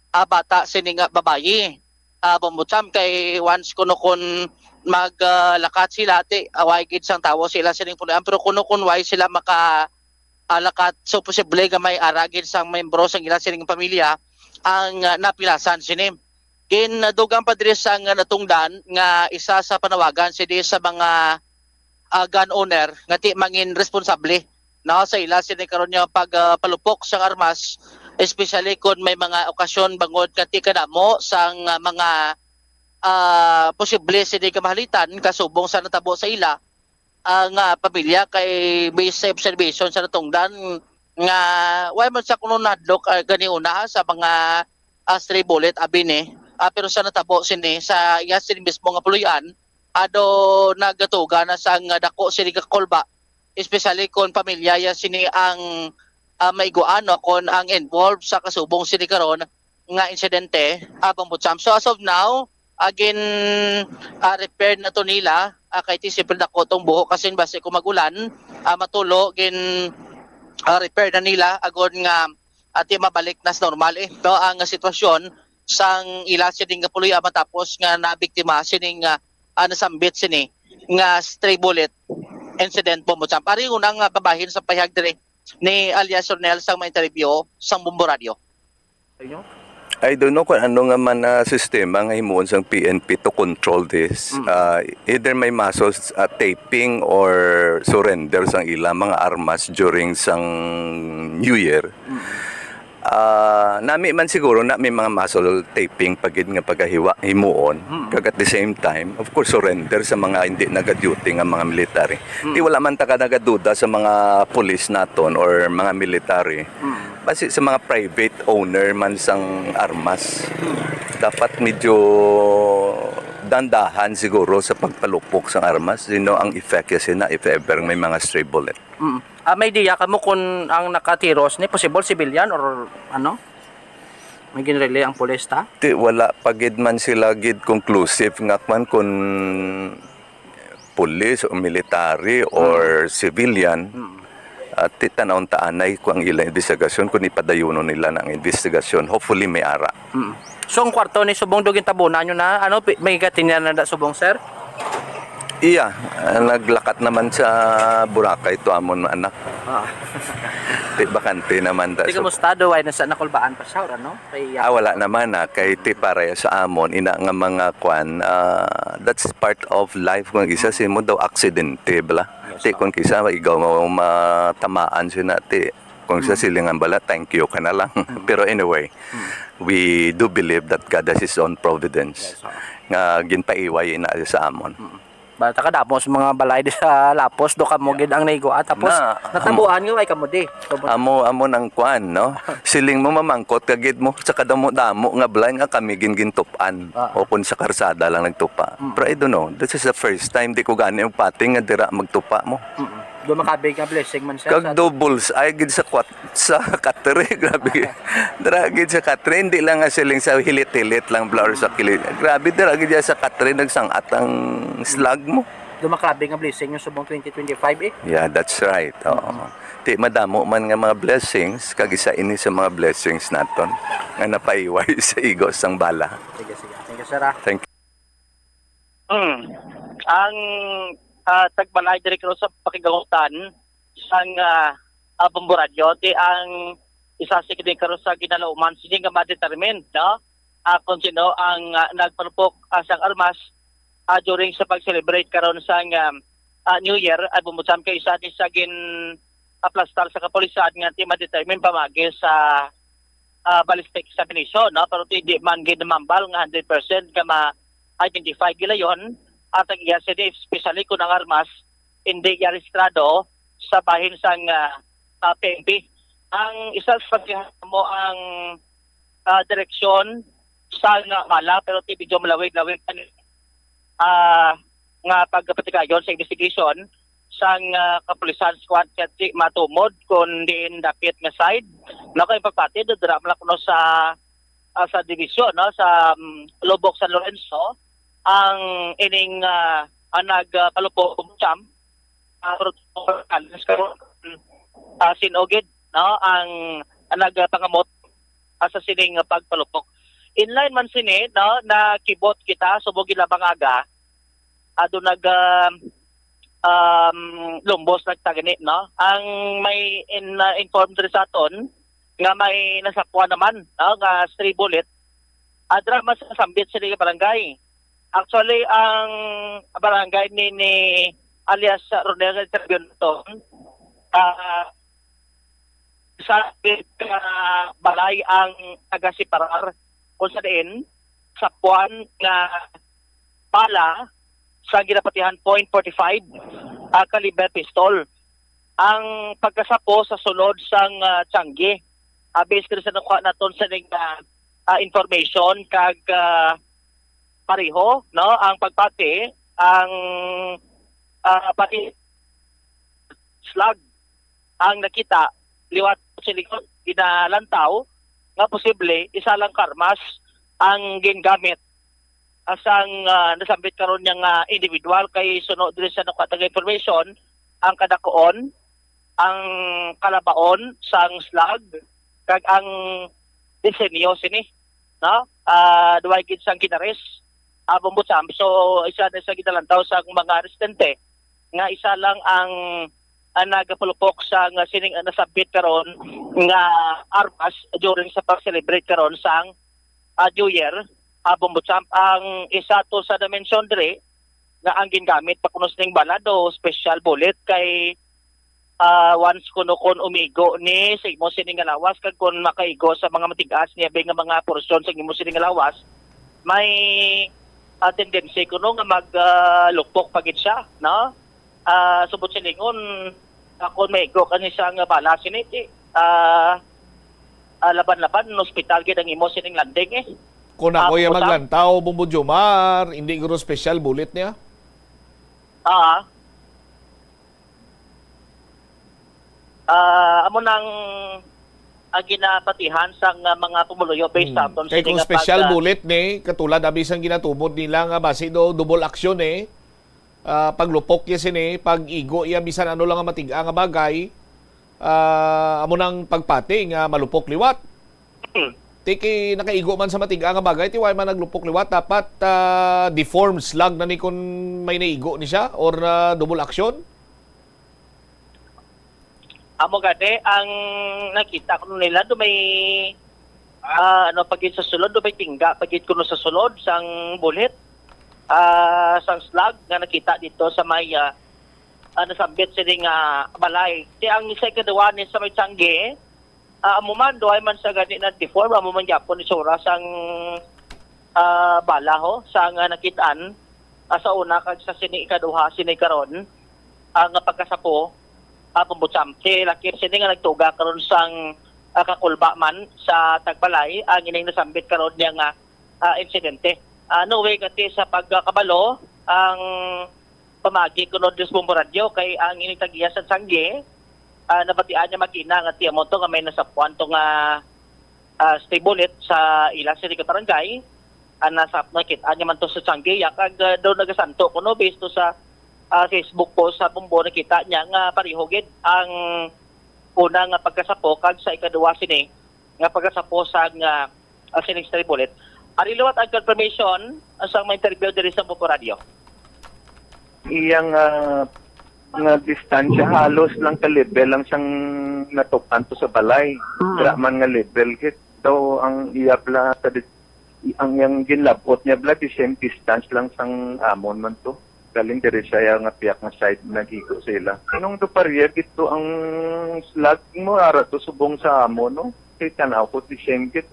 bata sining babayi. Bumbutsam kay once kuno kun maglakat sila ti away gid sang tawo sila sining puloy pero kuno kun way sila maka lakat so posible nga may aragid sang membro sang ila sining pamilya ang napilasan sinim. Ginadugang pa diri sang natungdan nga isa sa panawagan si sa mga gun owner nga ti mangin responsable no sa ila sini karon nga pagpalupok sang armas, especially kung may mga okasyon bangod kati kadamo sang mga posible sini kamahalitan kasubong sa natabo sa ila ang pamilya kay based sa observation sa natungdan nga why man sa kuno nadlok gani una sa mga stray bullet abini pero sa natabo sini sa iya sini mismo nga puluyan ado nagatuga na sang dako sini ka kolba, especially kung pamilya ya sini ang maiguan kung ang involved sa kasubong sini karon nga insidente abang butsam. So as of now again repaired na to nila kay tisipil dako tong buho kasi base kung magulan matulo gin repair na nila agon nga ati mabalik na sa normal no ang sitwasyon sang ila sining kapuloy matapos nga nabiktima sining nasambit sini nga stray bullet incident bombo champ. Ari unang babahin sa pahayag dire ni alias Ronel sang ma-interview sang Bombo Radio. I don't know kung ano nga man na sistema nga himuon sang PNP to control this. Either may muscles taping or surrender sang ilang mga armas during sang New Year. Nami man siguro na may mga muscle taping pagid nga pagahiwa himuon kag at the same time of course surrender sa mga hindi nagaduty nga mga military. Di wala man ta ka nagaduda sa mga police naton or mga military. Basi sa mga private owner man sang armas. Dapat medyo dandahan siguro sa pagpalupok sang armas. Sino ang effect kasi na if ever may mga stray bullet. May idea ka mo kung ang nakatiros ni possible civilian or ano? May ginrelay ang pulis ta? Wala pagid man sila gid conclusive nga man kung police o military or civilian. At titanawon taanay kung ang ilang investigasyon kung ipadayuno nila ng investigasyon. Hopefully may ara. So ang kwarto ni Subong Dugin tabunan nyo na ano may gatin niya na Subong sir? Iya, naglakat naman sa Boracay ito amon anak. Bakante naman. Di kamustado ay nasa nakulbaan pa siya ano? Wala naman kay ti para sa amon ina nga mga kwan that's part of life kung isa si mo daw aksidente bala. Ti kung kisa igaw mo matamaan siya nati kung sa silingan bala thank you ka na lang. Pero anyway, we do believe that God has His own providence nga ginpaiway na sa amon. Bata ka damos mga balay di sa Lapos do kamo gid ang naigo tapos natabuan nga ay kamo di. Amo nang kwan no. Siling mo mamangkot kagid mo sa kadamo-damo nga balay nga kami gintupan o kun sa karsada lang nagtupa. Pero I don't know, this is the first time di ko gani ang pating nga dira magtupa mo. Do makabig nga blessing man siya. Kag doubles ay gid sa katre grabe. Dira gid sa katre hindi lang nga siling sa hilit-hilit lang blower sa kilid. Grabe dira gid sa katre nagsangat ang slag mo. Do makabig nga blessing yung subong 2025 Yeah, that's right. Di madamo man nga mga blessings kag isa ini sa mga blessings naton nga napaiway sa igos sang bala. Sige. Thank you sir. Thank you. Ang tagbalay direkto sa pakigahutan sang Bombo Radio di ang isa sa kini karon sa ginalauman sini nga ma-determine no kung sino ang nagpalupok sang armas during sa pag-celebrate karon sang New Year at bumutsam kay isa di sa gin aplastar sa kapulisan nga ti ma-determine pamagi sa ballistic examination no pero di man gid mambal nga 100% ka ma-identify gila yon at ang iya especially kung ang armas hindi rehistrado sa bahin sang PNP. Ang isa sa mo ang direksyon sa mala pero ti medyo malawig-lawig nga pagpatikayon sa investigation sang kapulisan squad kati matumod kung diin dapit nga side na kay pagpatid dira man kuno sa division no sa Lubok San Lorenzo ang ining nagpalupok cham sinogid no ang nagpangamot sa sining pagpalupok. Inline man sini no na kibot kita subog ilabang aga ado lumbos nagtagani no ang may informed rin sa aton nga may nasakwa naman no nga stray bullet adra mas sambit sa barangay. Actually, ang barangay ni alias Ronel Tribune to, sa balay ang taga-separar kung sa din sa puwan nga pala sa ginapatihan .45 caliber pistol. Ang pagkasapo sa sulod sang Tiangge. Based sa nakuha naton sa ning information kag pareho no ang pagpati ang pati slag ang nakita liwat sa likod ginalantaw nga posible isa lang karmas ang gingamit asang nasambit karon yang individual kay sunod diri sa nakuha tag information ang kadakoon ang kalabaon sang slag kag ang disenyo sini no duay gid sang ginares bumbutsam so isa na sa ginalantaw sa mga residente nga isa lang ang nagapulupok sa nga sining nasabit karon nga armas during sa pag-celebrate karon sang New Year bumbutsam ang isa to sa dimension dire nga ang gingamit pakunos ning balado special bullet kay once kuno kon umigo ni sa imo sining nga lawas kag kon makaigo sa mga matigas niya nga mga porsyon sa imo sining nga lawas may tendency kuno nga maglukpok pagit siya no subot silingon kon maigo kani siya nga bala siniti laban-laban no hospital gid ang imo sining landing Kung ako yung maglantaw, Bumbo Jomar, hindi guro special bullet niya? Amo nang ginapatihan sa mga pumuluyo based upon kay kung special bullet ni katulad abis ang ginatubod nila nga base do double action paglupok ya sini pag igo ya bisan ano lang nga matiga nga bagay amo nang pagpati nga malupok liwat. Tiki nakaigo man sa matiga nga bagay ti way man naglupok liwat dapat deformed slug na ni kun may naigo ni siya or double action. Amo gade ang nakita ko nila do may pagit sa sulod do may tingga pagit kuno sa sulod sang bullet sang slug nga nakita dito sa may nasabit sining balay. Ti ang second one is sa may Tiangge amo man do ay man sa gani na deform amo man gyapon ni sura sang bala ho sang nakitaan sa una kag sa sini ikaduha sini karon ang pagkasapo pambutsam ti laki sini nga nagtuga karon sang kakulba man sa Tagbalay ang ining nasambit karon niya nga insidente. No way kati sa pagkabalo ang pamagi kuno des Bumbo Radio kay ang ining tagiya sa Tiangge nabatian niya makina nga tiya mo to nga may nasapuan to nga stay bullet sa ilang sini ka barangay nasap nakita niya man to sa Tiangge kag daw nagasanto kuno based to sa Facebook post sa Bumbo nakita niya nga parihogid ang una nga pagkasapo kag sa ikaduwa sini nga pagkasapo sa nga sining stray bullet. Ari liwat ang confirmation sa mga interview diri sa Bumbo Radio. Iyang nga distansya halos lang ka level lang siyang natukan to sa balay. Man nga level kit daw ang iya bla ang yang ginlabot niya bla di same distance lang sang amon man to. Galing diri siya nga piyak nga side nagigo sila. Nung to pariya gito ang slug mo ara to subong sa amon no. Kay tanaw ko di same kit.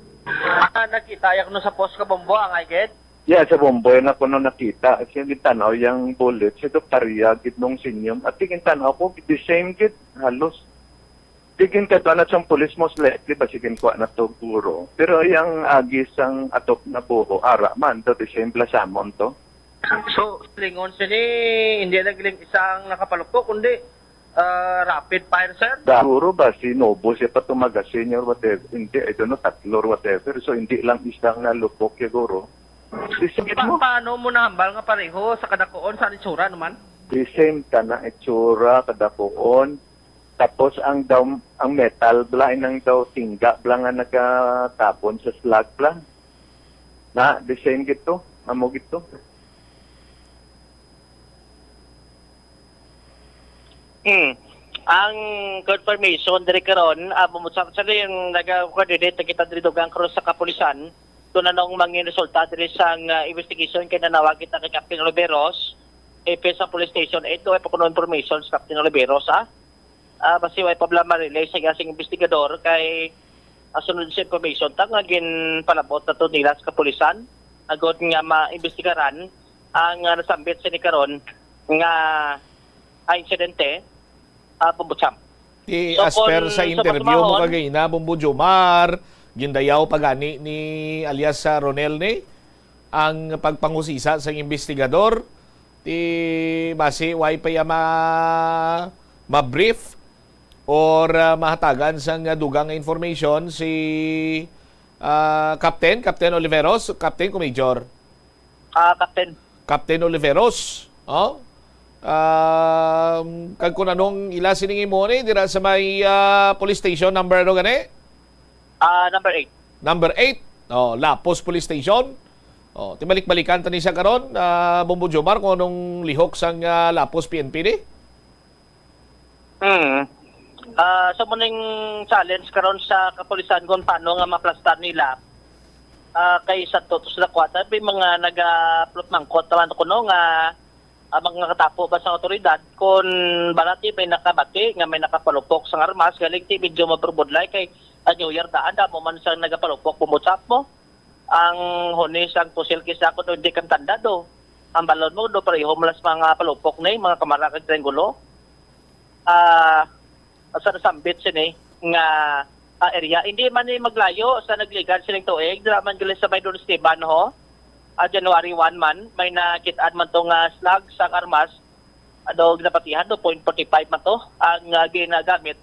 Nakita yak no sa post ka Bumbo ang agad. Yeah, sa Bomboy na ko no nakita. Kasi gitanaw yung bullet sa Doktaria, gitnong sinyum. At tigintanaw ko, the same git, halos. Tigin ka doon at siyang police most likely, basigin ko na to guro. Pero yung agis ang atop na buho, ara man, to the same plasamon to. So, lingon sini, hindi nagling isang nakapalukpo, kundi rapid fire, sir? Dahuro ba, si Nobo, siya pa tumagasin or whatever. Hindi, I don't know, tatlo or whatever. So, hindi lang isang nalupok yung guro. Paano mo nahambal nga pareho sa kadakoon sa itsura naman? The same ka na itsura, kadakoon. Tapos ang metal bla nang daw tingga bla nga nagatapon sa slug bla. Na, the same gito, amo gito. Ang confirmation diri karon bumutsak sa yung nag-coordinate kita diri dugang cross sa kapulisan doon na nung mga resulta diri sa investigation kay nanawag kita kay Captain Oliveros sa police station 8 do ay pakuno information sa Captain Oliveros basi way problema relay sa gasing investigador kay sunod sa information tang naging palabot na to nila sa kapulisan agod nga maimbestigaran ang nasambit sa ni karon nga insidente pambutsam. As per sa interview mo kagay na Bombo Jomar, gindayaw pagani ni alias sa Ronel ni ang pagpangusisa sa investigador base way pa ma-brief or mahatagan sang dugang information si Captain Oliveros, Captain o Major? Captain Oliveros. Oh? Kag kung anong ila siningi mo ni dira sa may police station number ano gani? Number 8. Number 8. Oh, Lapos Police Station. Oh, tibalik-balikan ta ni siya karon Bombo Jomar kung anong lihok sang Lapos PNP So muning challenge karon sa kapulisan kung paano nga maplastar nila kay sa totos na kwata may mga naga-plot mangkot naman kuno nga mga katapo ba sa otoridad kung balati may nakabati nga may nakapalupok sa armas galing ti medyo maprobodlay kay New Year daan mo man sa nagapalupok pumutsap mo ang hunis ang pusil kisa ko hindi kan tanda do ang balon mo do pareho malas mga palupok na mga kamarakag triangulo sa nasambit sini nga area hindi man ni maglayo sa nagligan sining tuig draman gali sa may Don Esteban ho January 1 man may nakitaan man tong slag sa armas do ginapatihan do 0.45 man to ang ginagamit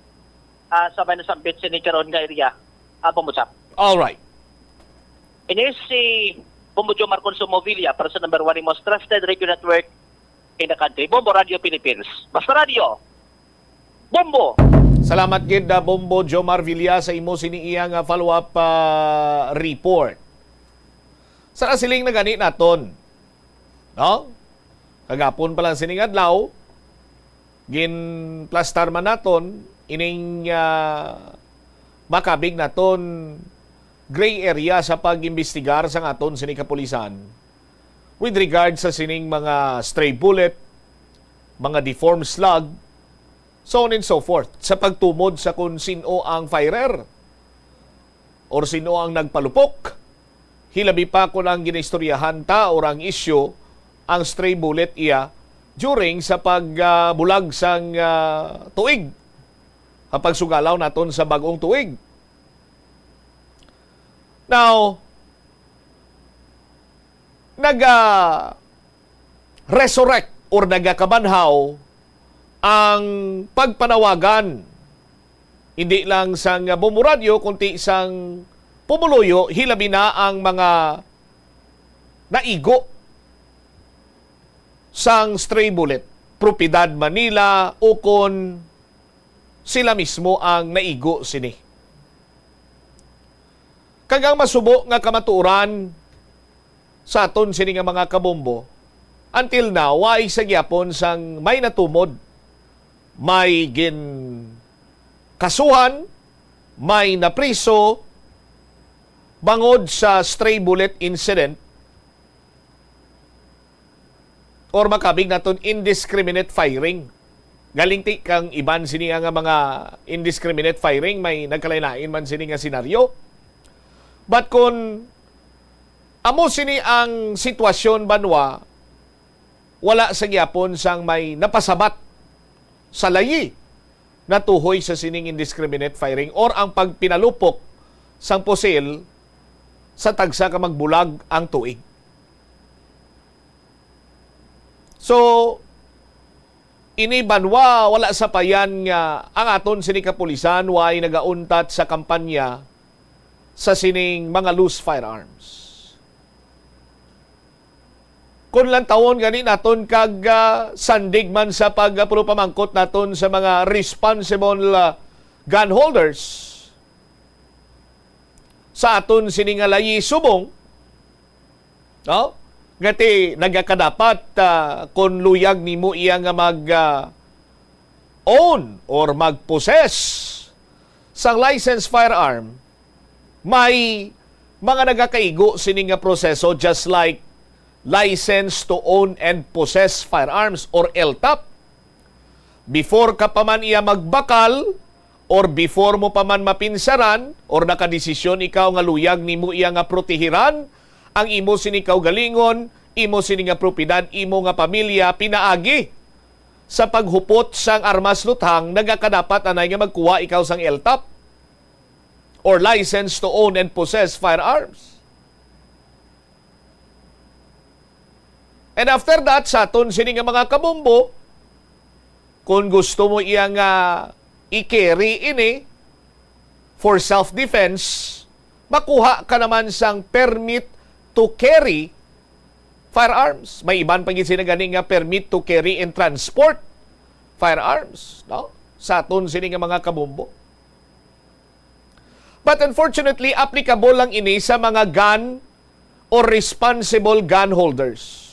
sa may nasambit sini karon nga area pumutsap. All right. Ini si Bombo Jomar Consumo Villa para sa number 1 most trusted radio network in the country, Bombo Radio Philippines. Basta Radio, Bombo! Salamat gid Bombo Jomar Villa sa imo siniiyang follow-up report. Sa siling na gani naton. No? Kagapon pa lang sining adlaw gin plastar man naton ining makabig naton gray area sa pag-imbestigar sa aton sining kapulisan with regard sa sining mga stray bullet, mga deformed slug, so on and so forth, sa pagtumod sa kung sino ang firer or sino ang nagpalupok. Hilabi pa kung ang ginistoryahan ta or ang issue ang stray bullet iya during sa pagbulag sang tuig, kapag sugalaw naton sa bagong tuig. Now, resurrect or nagakabanhaw ang pagpanawagan hindi lang sang Bombo Radio kundi sang pumuluyo hilabi na ang mga naigo sang stray bullet propiedad Manila o kon sila mismo ang naigo sini. Kagang masubo nga kamaturan sa aton sini nga mga kabombo, until now, way sa gyapon sang may natumod, may gin kasuhan, may napriso, bangod sa stray bullet incident, or makabig naton indiscriminate firing. Galing ti kang iban sini nga mga indiscriminate firing, may nagkalain man sini nga senaryo. But kung amo sini ang sitwasyon banwa, wala sa gyapon sang may napasabat sa layi na tuhoy sa sining indiscriminate firing or ang pagpinalupok sang pusil sa tagsa ka magbulag ang tuig. So, ini banwa wala sa payan nga ang aton sini kapulisan way nagauntat sa kampanya sa sining mga loose firearms. Kung lang tawon gani naton kag sandig man sa pamangkot naton sa mga responsible gun holders sa aton sining layi subong, no? Ngati nagakadapat kung luyag nimo iya nga mag own or mag-possess sang licensed firearm, may mga nagakaigo sining nga proseso just like license to own and possess firearms or LTOP. before ka pa man iya magbakal or before mo pa man mapinsaran or nakadesisyon ikaw nga luyag nimo iya nga protehiran ang imo sini kaugalingon, imo sini nga propiedad, imo nga pamilya pinaagi sa paghupot sang armas luthang nagakadapat anay nga magkuha ikaw sang LTAP or license to own and possess firearms. And after that, sa aton sini nga mga kabombo, kung gusto mo iyang i-carry ini for self-defense, makuha ka naman sang permit to carry firearms. May iban pag sinaganing nga permit to carry and transport firearms, no? Sa aton sini nga mga kabombo. But unfortunately, applicable lang ini sa mga gun or responsible gun holders.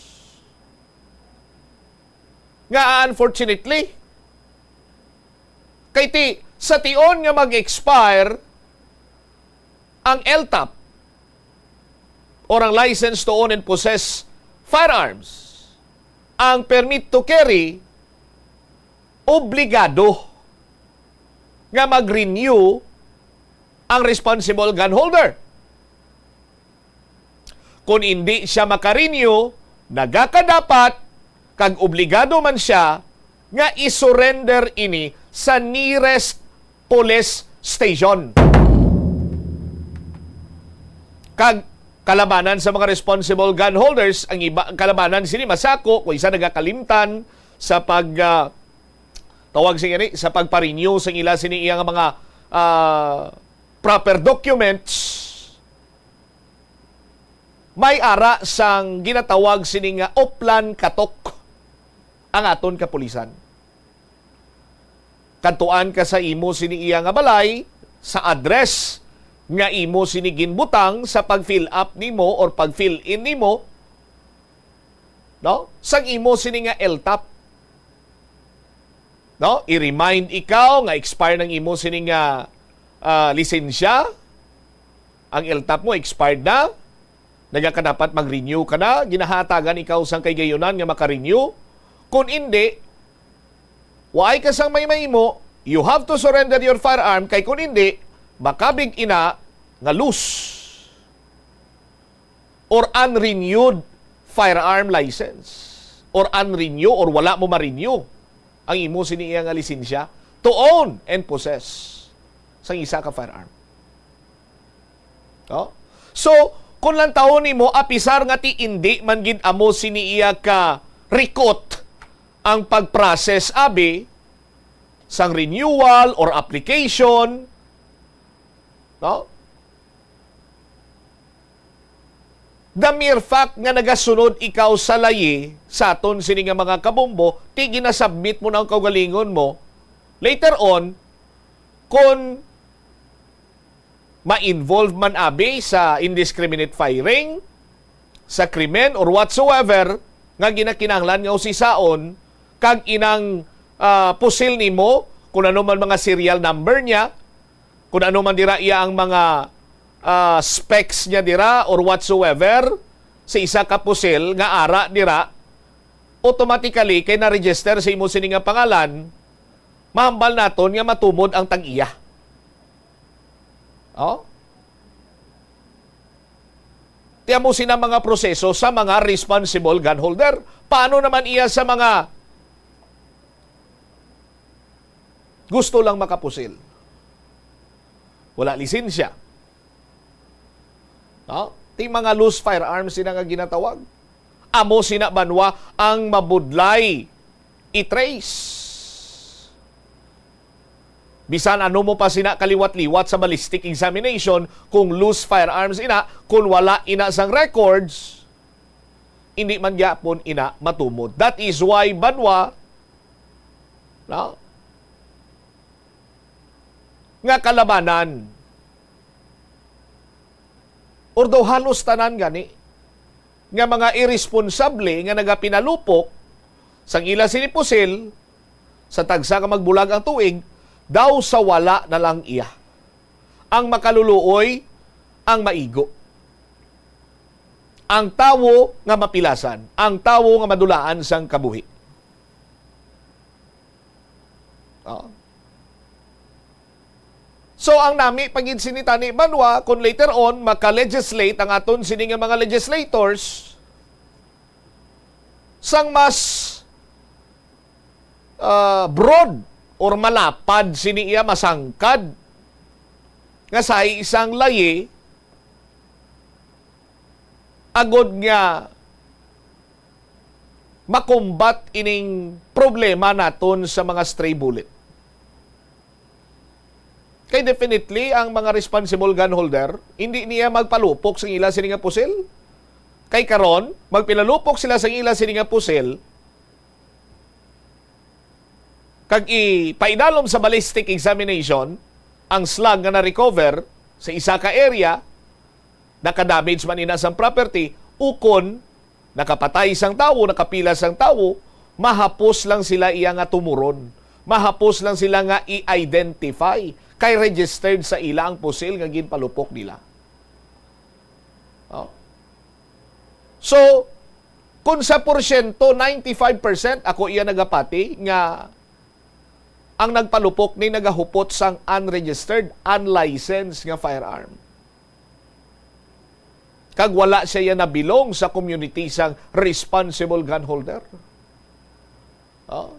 Nga unfortunately, kay sa tion nga mag-expire ang LTAP or ang license to own and possess firearms, ang permit to carry, obligado nga mag-renew ang responsible gun holder. Kung hindi siya makarenew, nagakadapat kag obligado man siya nga isurrender ini sa nearest police station. Kag kalabanan sa mga responsible gun holders, ang iba ang kalabanan sini masako kung isa nagakalimtan sa pag tawag sini sa pagpa-renew sa ila sini iyang mga proper documents. May ara sang ginatawag sini nga oplan katok ang aton kapulisan. Kantuan ka sa imo sini iya nga balay sa address nga imo sini ginbutang sa pag-fill up nimo or pag-fill in nimo, no? Sang imo sini nga LTAP. No? I-remind ikaw nga expire ng imo sini nga lisensya. Ang LTAP mo expired na. Nagakadapat mag-renew ka na. Ginahatagan ikaw sang kay gayunan nga maka-renew. Kung hindi, waay ka sang may mo, you have to surrender your firearm. Kay kung hindi, makabig ina nga loose or unrenewed firearm license or unrenew or wala mo ma-renew ang imo siniya nga lisensya to own and possess sang isa ka firearm. No? So, kung lang taon nimo apisar nga ti indi man gid amo siniya ka rikot ang pag-process abi sang renewal or application, no? The mere fact nga nagasunod ikaw sa layi sa aton sini nga mga kabombo, ti ginasubmit mo na ang kaugalingon mo, later on, kung ma-involve man abi sa indiscriminate firing, sa krimen or whatsoever, nga ginakinahanglan nga usisaon, kag inang pusil nimo, kung ano man mga serial number niya, kung ano man dira iya ang mga specs niya dira or whatsoever, sa isa ka pusil nga ara dira, automatically kay na-register sa imo sini nga pangalan, mahambal naton nga matumod ang tag-iya. Oh? Tiyan mo sina mga proseso sa mga responsible gun holder. Paano naman iya sa mga gusto lang makapusil? Wala lisensya. No? Ting mga loose firearms sina nga ginatawag. Amo sina banwa ang mabudlay i-trace. Bisan ano mo pa sina kaliwat-liwat sa ballistic examination kung loose firearms ina, kung wala ina sang records, hindi man gyapon ina matumod. That is why banwa, no? Nga kalabanan, although halos tanan gani, nga mga irresponsable nga nagapinalupok sang ila sinipusil sa tagsa ka magbulag ang tuig, daw sa wala na lang iya. Ang makaluluoy, ang maigo. Ang tawo nga mapilasan, ang tawo nga madulaan sang kabuhi. Oh. So ang nami pagid sinita ni Banwa kung later on maka-legislate ang aton sini nga mga legislators sang mas broad or malapad sini iya masangkad nga sa isang layi agod nga makombat ining problema naton sa mga stray bullet. Kay definitely, ang mga responsible gun holder, hindi niya magpalupok sa ila sini nga pusil. Kay karon, magpinalupok sila sa ila sini nga pusil, kag ipaidalom sa ballistic examination, ang slug nga na-recover sa isa ka area, nakadamage man ina sang property, ukon, nakapatay isang tao, nakapila sang tao, mahapos lang sila iya nga tumuron. Mahapos lang sila nga i-identify kay registered sa ila ang pusil nga ginpalupok nila. Oh. So, kung sa porsyento, 95% ako iya nagapati nga ang nagpalupok ni nagahupot sang unregistered, unlicensed nga firearm. Kag wala siya yan nabilong sa community sang responsible gun holder. Oh.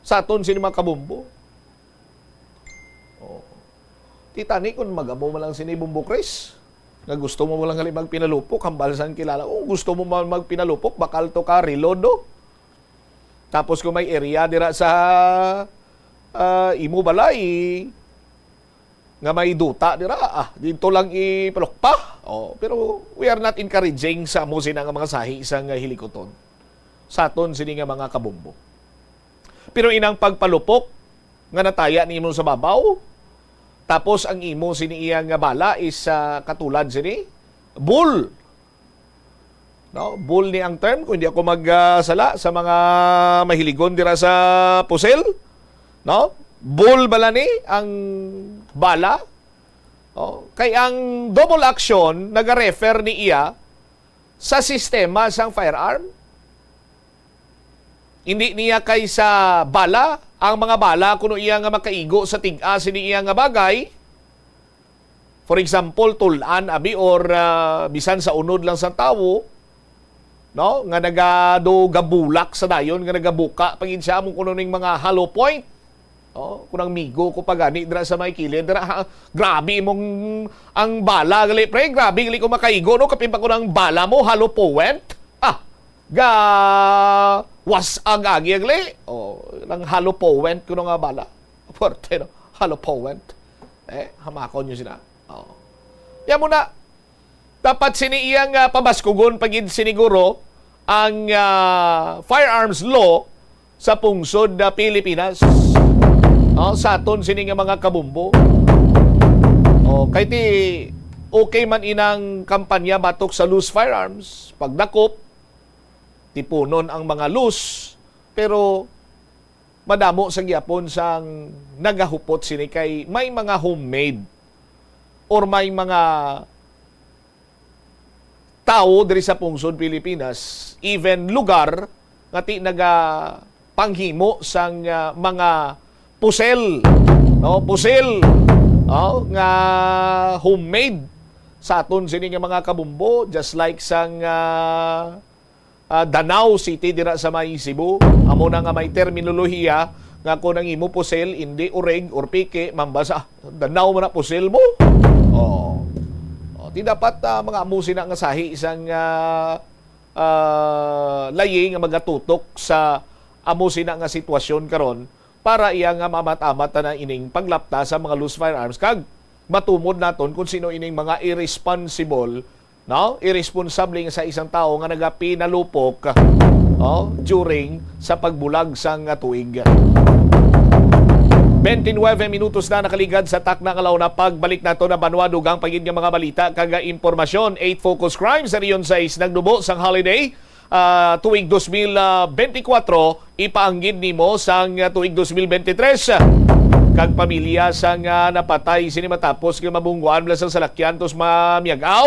Sa aton sini mga kabumbo. Oh. Titani kung mag-abo mo lang sini Bumbo Chris, nga gusto mo lang gali magpinalupok, hambal sang kilala. Oh, gusto mo magpinalupok, bakal to ka, reload do. Tapos kung may area dira sa imo balay, nga may duta dira, dito lang ipalukpa. Oh, pero we are not encouraging sa mo sina nga mga sahi isang hilikoton. Sa aton sini nga mga kabumbo. Pero inang pagpalupok nga nataya ni imo sa babaw, tapos ang imo sini iyang bala is katulad sini bull. No, bull ni ang term kung hindi ako magsala sa mga mahiligon dira sa pusil. No? Bull bala ni ang bala. Oh, kay ang double action naga-refer ni iya sa sistema sang firearm. Hindi niya kay sa bala, ang mga bala kuno iya nga makaigo sa tig-a sini iya nga bagay. For example, tulan abi or bisan sa unod lang sa tawo, no, nga nagado gabulak sa dayon nga nagabuka pagin siya mo kuno ning mga hollow point. Oh, kunang migo ko pagani dira sa may kilid dira, grabe mong ang bala gali pre, grabe gali ko makaigo no kapin pa ko ng bala mo hollow point. Ga was agagi agli. Oh, nang hollow point kuno nga bala. Forte no, hollow point. Hamakon niyo sila. Oh. Ya mo na dapat sini iyang pabaskugon pagid siniguro ang firearms law sa pungsod na Pilipinas. Oh, sa aton sini nga mga kabumbo. Oh, kay ti okay man inang kampanya batok sa loose firearms, pagdakop tipunon ang mga loose, pero madamo sa gyapon sang nagahupot sini kay may mga homemade or may mga tao diri sa pungsod Pilipinas, even lugar nga ti naga panghimo sang mga pusel, no, pusil, no, nga homemade sa aton sini nga mga kabumbo, just like sang Danau City dira sa may Cebu. Amo na nga may terminolohiya nga kung ang imo pusel hindi ureg or pike mambasa. Danau mo na pusel mo. Oh. Oh, di dapat mga amusin na nga sahi isang layi nga magatutok sa amusin na nga sitwasyon karon para iya nga mamat-amat na ining paglapta sa mga loose firearms kag matumod naton kung sino ining mga irresponsible, no? Irresponsable nga sa isang tao nga nagapinalupok during sa pagbulag sang tuig. 29 minutos na nakaligad sa takna kalaw na pagbalik nato na Banwa dugang pagin nga mga balita kaga impormasyon. 8 focus crimes sa Rion 6 nagdubo sang holiday tuig 2024 ipaanggid nimo sang tuig 2023. Kag pamilya sang napatay sini matapos nga mabungguan mula sang salakyan tos mamiyagaw.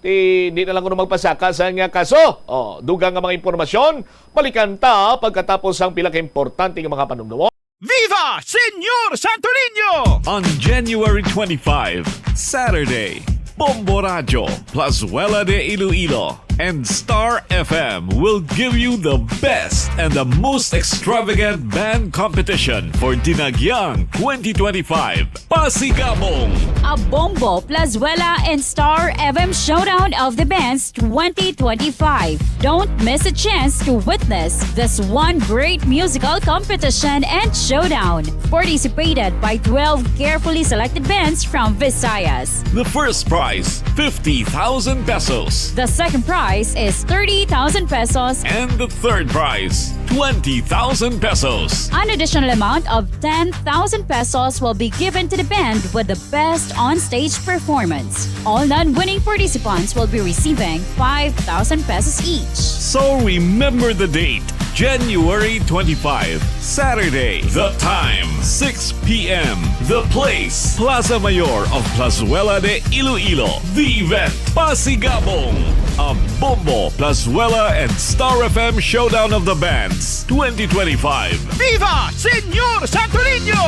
Hindi na lang ko magpasaka sa nga kaso. Dugang nga mga impormasyon, balikan ta pagkatapos ang pila ka importante nga mga panumdumon. Viva Senyor Santo Niño! On January 25, Saturday, Bombo Radio, Plazuela de Iloilo, and Star FM will give you the best and the most extravagant band competition for Dinagyang 2025. Pasigabong! A Bombo, Plazuela, and Star FM Showdown of the Bands 2025. Don't miss a chance to witness this one great musical competition and showdown. Participated by 12 carefully selected bands from Visayas. The first prize, 50,000 pesos. The second prize is 30,000 pesos. And the third prize, 20,000 pesos. An additional amount of 10,000 pesos will be given to the band with the best on-stage performance. All non-winning participants will be receiving 5,000 pesos each. So remember the date, January 25, Saturday. The time, 6 p.m. The place, Plaza Mayor of Plazuela de Iloilo. The event, Pasigabong. A Bombo, Plazuela, and Star FM Showdown of the Bands 2025. Viva Senyor Santo Niño!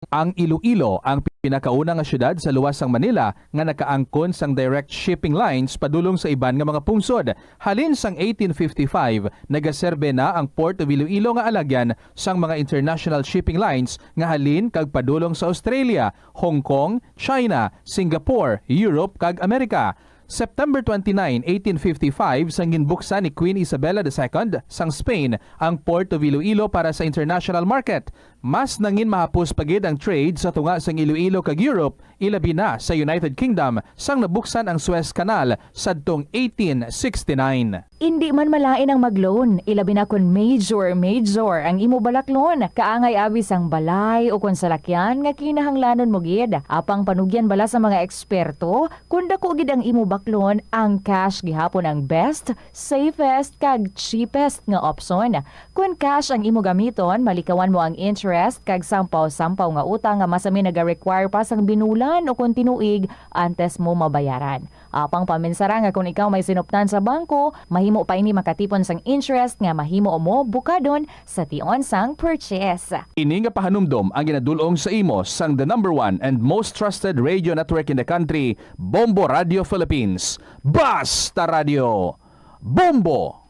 Ang Iloilo ang pinakaunang nga syudad sa luwasang Manila nga nakaangkon sang direct shipping lines padulong sa iban nga mga pungsod. Halin sang 1855, nagaserbe na ang Port of Iloilo nga alagyan sang mga international shipping lines nga halin kag padulong sa Australia, Hong Kong, China, Singapore, Europe kag Amerika. September 29, 1855, sang ginbuksan ni Queen Isabella II sang Spain ang Port of Iloilo para sa international market. Mas nangin mahapos pagid ang trade sa tunga sang Iloilo kag Europe, ilabi na sa United Kingdom sang nabuksan ang Suez Canal sadtong 1869. Hindi man malain ang magloan, ilabi na kun major ang imo balaklon. Kaangay abis ang balay o kun salakyan nga kinahanglanon mo gid. Apang panugyan bala sa mga eksperto, kun dako gid ang imo baklon, ang cash gihapon ang best, safest kag cheapest nga option. Kun cash ang imo gamiton, malikawan mo ang interest kag sampaw-sampaw nga utang nga masami naga-require pa sang binulan o kun tinuig antes mo mabayaran. Apang paminsara nga kung ikaw may sinuptan sa bangko, mahimo pa ini makatipon sang interest nga mahimo mo bukadon sa tion sang purchase. Ini nga pahanumdom ang ginadulong sa imo sang the #1 and most trusted radio network in the country, Bombo Radio Philippines. Basta Radio! Bombo!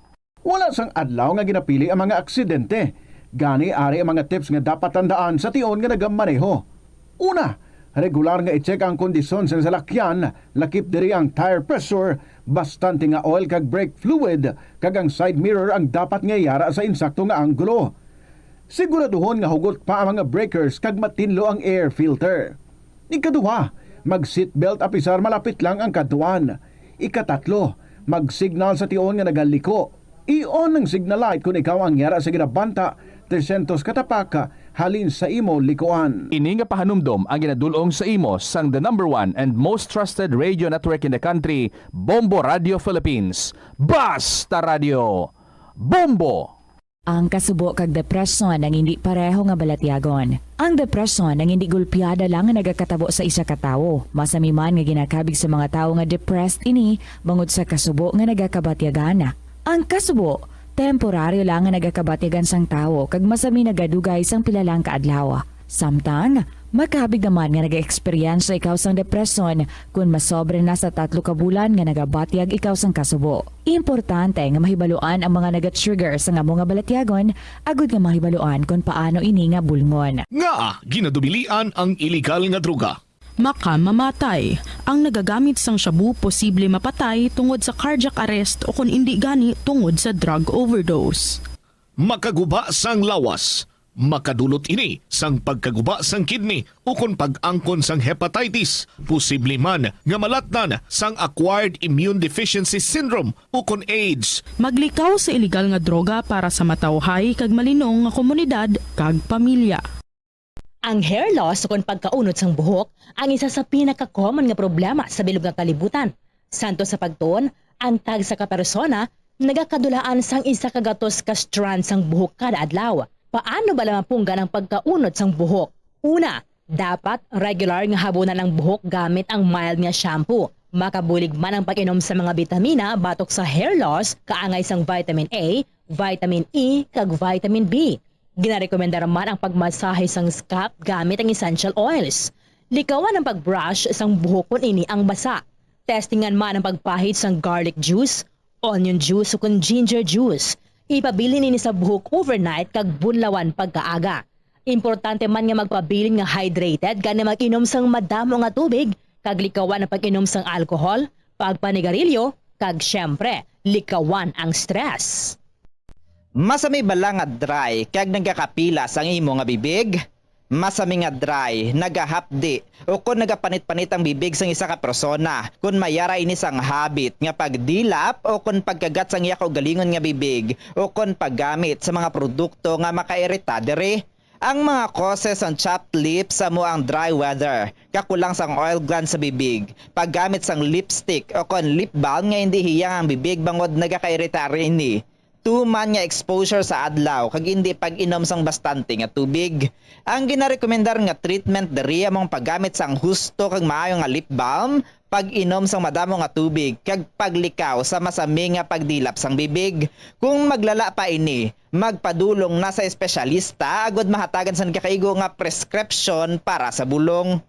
Wala sang adlaw nga ginapili ang mga aksidente. Gani ari ang mga tips nga dapat tandaan sa tion nga nagamaneho. Una, regular nga i-check ang kondisyon sa salakyan, lakip diri ang tire pressure, bastante nga oil kag brake fluid, kag ang side mirror ang dapat nga yara sa insakto nga anggulo. Siguraduhon nga hugot pa ang mga breakers kag matinlo ang air filter. Ikaduha, mag-seatbelt apisar malapit lang ang kaduan. Ikatatlo, mag-signal sa tion nga nagaliko. I-on ang signal light kung ikaw ang yara sa ginabanta 300 katapaka halin sa imo likuan. Ini nga pahanumdom ang ginadulong sa imo sang the #1 and most trusted radio network in the country, Bombo Radio Philippines. Basta Radio! Bombo! Ang kasubo kag depresyon ang hindi pareho nga balatyagon. Ang depresyon ang hindi gulpiyada lang nga nagakatabo sa isa ka tawo. Masami man nga ginakabig sa mga tawo nga depressed ini bangod sa kasubo nga nagakabatyagan. Ang kasubo, temporaryo lang nga nagakabatyagan sang tawo kag masami nagadugay sang pilalang kaadlaw. Samtang, makabig naman nga naga-experience ikaw sang depresyon kung masobre na sa 3 ka bulan nga nagabatyag ikaw sang kasubo. Importante nga mahibaluan ang mga naga-trigger sa nga mga balatyagon, agud nga mahibaluan kung paano ini nga bulngon. Nga, ginadubilian ang illegal nga droga. Makamamatay. Ang nagagamit sang shabu posible mapatay tungod sa cardiac arrest o kung hindi gani tungod sa drug overdose. Makaguba sang lawas. Makadulot ini sang pagkaguba sang kidney o kung pag-angkon sang hepatitis. Posible man nga malatnan sang acquired immune deficiency syndrome o kung AIDS. Maglikaw sa illegal nga droga para sa matawhay kag malinong nga komunidad kag pamilya. Ang hair loss o kung pagkaunod sang buhok ang isa sa pinaka-common nga problema sa bilog nga kalibutan. Santo sa pagtuon, ang tag sa kapersona nagakadulaan sang isa kagatos ka strand sang buhok kada adlaw. Paano ba lamang punggan ang pagkaunod sang buhok? Una, Dapat regular nga habunan ang buhok gamit ang mild nga shampoo. Makabulig man ang pag-inom sa mga bitamina batok sa hair loss, kaangay sang vitamin A, vitamin E, kag vitamin B. Ginarekomenda man ang pagmasahe sang scalp gamit ang essential oils. Likawan ang pagbrush sang buhok kung ini ang basa. Testingan man ang pagpahid sang garlic juice, onion juice o kung ginger juice. Ipabili nini sa buhok overnight kag bunlawan pagkaaga. Importante man nga magpabilin nga hydrated gani mag-inom sang madamo nga tubig, kag likawan ang pag-inom sang alcohol, pagpanigarilyo, kag syempre, likawan ang stress. Masami bala nga dry kag nagakapilas ang imo nga bibig? Masami nga dry, nagahapdi o kung nagapanit-panit ang bibig sang isa ka persona, kung mayara ini sang habit nga pagdilap o kung pagkagat sang iya kaugalingon nga bibig o kung paggamit sa mga produkto nga makairita diri. Ang mga causes ang chapped lips sa mo ang dry weather, kakulang sang oil gland sa bibig, paggamit sang lipstick o kon lip balm nga hindi hiyang ang bibig bangod nagakairita rini. Tuman nga exposure sa adlaw kag hindi pag-inom sang bastante nga tubig. Ang ginarekomendar nga treatment diri among paggamit sang husto kag maayo nga lip balm, pag-inom sang madamo nga tubig kag paglikaw sa masami nga pagdilap sang bibig. Kung maglala pa ini, magpadulong na sa espesyalista agud mahatagan sa kakaigo nga prescription para sa bulong.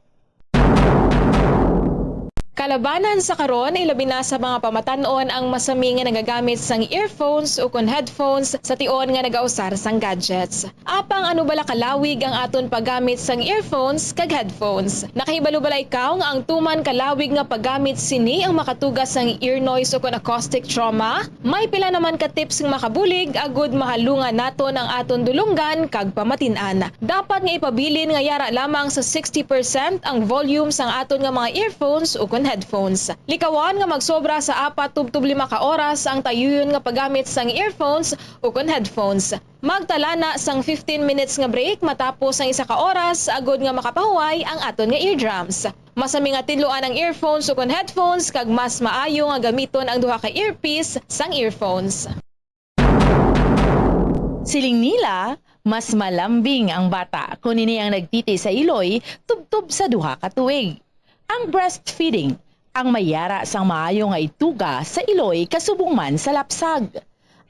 Kalabanan sa karon, ilabi na sa mga pamatanon ang masami nga nagagamit sang earphones o kon headphones sa tion nga nagausar sang gadgets. Apang ano bala kalawig ang aton paggamit sang earphones kag headphones. Nakahibalo bala ikaw nga ang tuman kalawig nga paggamit sini ang makatugas sang ear noise o kon acoustic trauma? May pila naman ka tips nga makabulig agud mahalungan naton ang aton dulunggan kag pamatin-an. Dapat nga ipabilin nga yara lamang sa 60% ang volume sang aton nga mga earphones o kon headphones. Likawan nga magsobra sa 4-5 ka oras ang tayuyon nga paggamit sang earphones o kon headphones. Magtala na sang 15 minutes nga break matapos ang 1 ka oras agod nga makapahuway ang aton nga eardrums. Masami nga tidloan ang earphones o kon headphones kag mas maayo nga gamiton ang duha ka earpiece sang earphones. Siling nila, mas malambing ang bata kung ini ang nagtiti sa iloy tubtob sa duha ka tuig. Ang breastfeeding, ang mayara sang maayo nga ituga sa iloy kasubong man sa lapsag.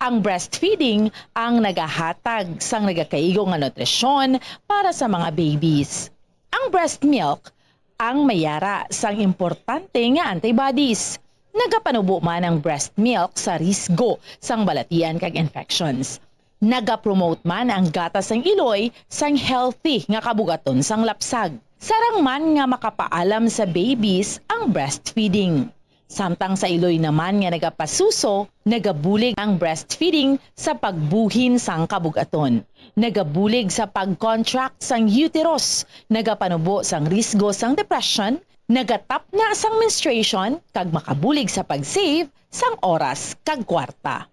Ang breastfeeding ang nagahatag sang nagakaigo nga nutrisyon para sa mga babies. Ang breast milk, ang mayara sang importante nga antibodies. Nagapanubo man ang breast milk sa risgo sang balatian kag infections. Nagapromote man ang gatas sang iloy sang healthy nga kabugaton sang lapsag. Sarang man nga makapaalam sa babies ang breastfeeding. Samtang sa iloy naman nga nagapasuso, nagabulig ang breastfeeding sa pagbuhin sang kabugaton. Nagabulig sa pag-contract sang uterus, nagapanubo sang risgo sang depression, nagatap na sang menstruation, kag makabulig sa pag-save sang oras kag kwarta.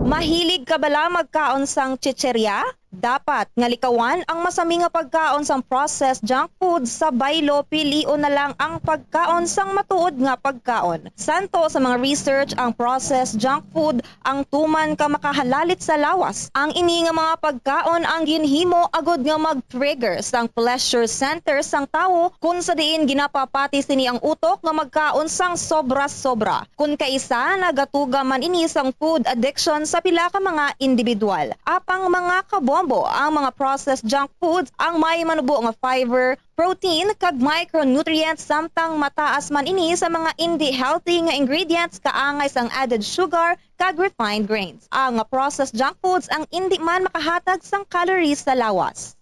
Mahilig ka bala magkaon sang chicherya? Dapat nga likawan ang masami nga pagkaon sang processed junk food sa baylo, pilion na lang ang pagkaon sang matuod nga pagkaon. Santo sa mga research ang processed junk food ang tuman ka makahalalit sa lawas. Ang ini nga mga pagkaon ang ginhimo agud nga mag-trigger sang pleasure center sang tawo kung sa diin ginapapati sini ang utok nga magkaon sang sobra-sobra. Kung kaisa nagatuga man ini sang food addiction sa pila ka mga individual. Apang mga kabombo ang mga processed junk foods ang may manubo nga fiber, protein kag micronutrients samtang mataas man ini sa mga hindi healthy nga ingredients kaangay sang added sugar kag refined grains. Ang processed junk foods ang hindi man makahatag sang calories sa lawas.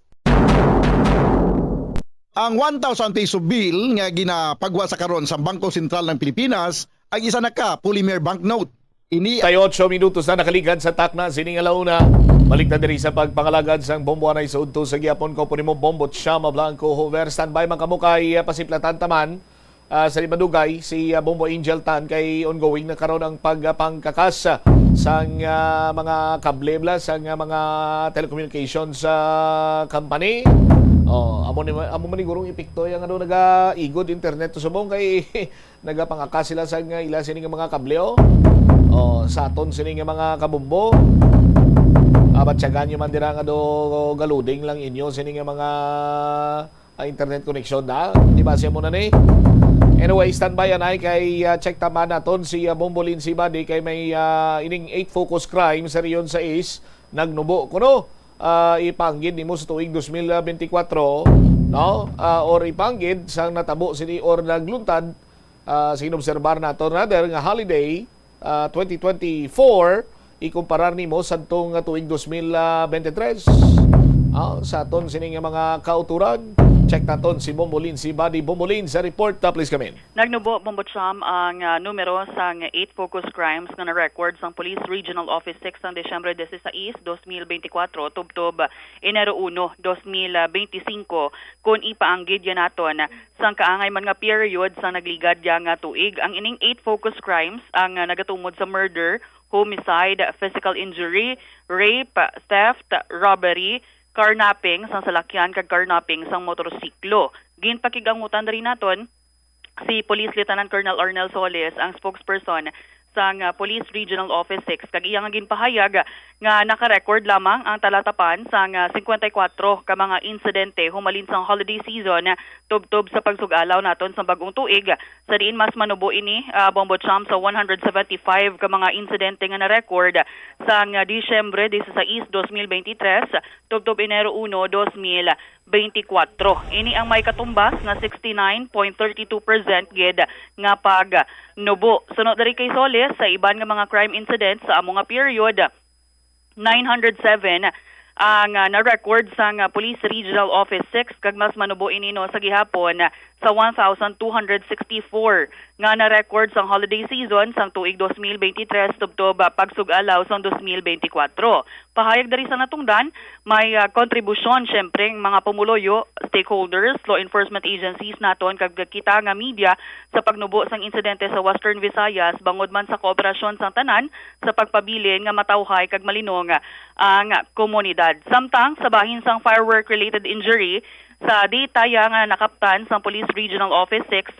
Ang 1,000 peso bill nga ginapagwa sa karon sa Bangko Sentral ng Pilipinas ay isa na ka polymer banknote. Ini 8 minutos na nakalikan sa takna sining alauna. Balik na diri sa pagpangalagad sang bomboanay sa udto sa gihapon ko po nimo Bombot Shama Blanco Hover standby man kamo kay pasiplatan taman sa Limadugay si Bombo Angel Tan kay ongoing na karon ang pagpangkakas sang mga kable bla sang mga telecommunications company. Amo man gurong ipikto yang ano naga-igod internet to subong kay nagapangakas sila sang ila sining mga kable sa aton sining mga kabumbo. Batsagan nyo man dira nga do galuding lang inyo sini nga mga internet connection na. Di ba siya muna ni? Anyway, standby yan ay kay check tama naton si Bombolin si Badi kay may ining 8 focus crime sa riyon sa is nagnubo kuno ipanggid nimo sa tuig 2024 no or ipanggid sang natabo sini or nagluntad sinobserbar naton rather nga holiday 2024 ikumparar nimo sa tong tuig 2023 sa aton sini nga mga kauturan. Check naton si Bombolin, si Buddy Bombolin sa report. Please come in. Nagnubo, Bombocham, ang numero sa 8 focus crimes na na-record sa Police Regional Office 6 ang Desyembre 16, 2024, tubtob Enero 1, 2025, kung ipaanggid yan naton sang kaangay man nga period sa nagligad yang nga tuig. Ang ining 8 focus crimes ang nagatumod sa murder, homicide, physical injury, rape, theft, robbery, carnapping sang salakyan kag carnapping sang motorsiklo. Ginpakigangutan rin naton si Police Lieutenant Colonel Arnel Solis, ang spokesperson sang Police Regional Office 6, kag iyang ginpahayag nga naka-record lamang ang talatapan sang 54 ka mga insidente humalin sang holiday season tubtob sa pagsugalaw naton sa bagong tuig. Sa diin mas manubo ini Bombocham sa 175 ka mga insidente nga na-record sang Disyembre 16, 2023 tubtob Enero 1, 2024. Ini ang may katumbas na 69.32% gid nga pag nubo. Sunod diri kay Solis sa iban nga mga crime incidents sa amo nga period, 907 ang na-record sa Police Regional Office 6 kag mas manubo inino sa gihapon sa 1,264 nga na-record sang holiday season sang tuig 2023 tubtob pagsugalaw sang 2024. Pahayag dari sa natungdan, may kontribusyon syempre ng mga pumuloyo, stakeholders, law enforcement agencies naton kag kita nga media sa pagnubo sang insidente sa Western Visayas bangod man sa kooperasyon sang tanan sa pagpabilin nga matawhay kag malinong ang komunidad. Samtang sa bahin sang firework related injury sa data nga nakaptan sa Police Regional Office 6,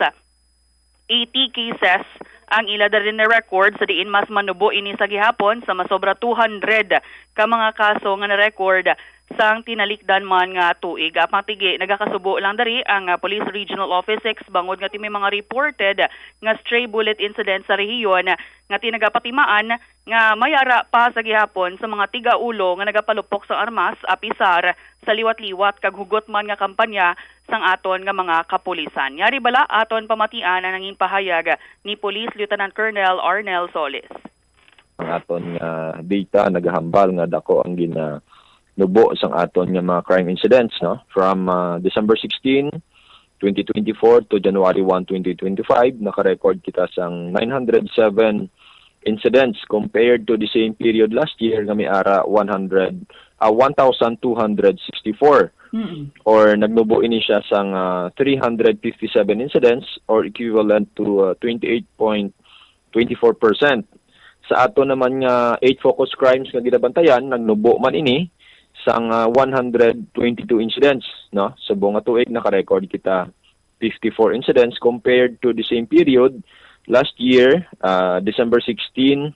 80 cases ang ila rin na record sa diin mas manubo ini sa gihapon sa masobra 200 ka mga kaso nga na-record sang tinalikdan man nga tuig. Apang tigi nagakasubo lang dari ang Police Regional Office 6 bangod nga may mga reported nga stray bullet incident sa rehiyon nga tinagapatimaan nga mayara pa sa gihapon sa mga tigaulo nga nagapalupok sa armas apisar sa liwat-liwat kag hugot man nga kampanya sang aton nga mga kapulisan. Yari bala aton pamatian ang nanging pahayag ni Police Lieutenant Colonel Arnel Solis. Ang aton nga data nagahambal nga dako ang nubo sang aton nga mga crime incidents no from December 16, 2024 to January 1, 2025 naka-record kita sang 907 incidents compared to the same period last year nga may ara 1,264 or nagnubo ini siya sang 357 incidents or equivalent to 28.24%. Sa ato naman nga 8 focus crimes nga ginabantayan nagnubo man ini sang 122 incidents no sa buong tuig naka-record kita 54 incidents compared to the same period last year December 16,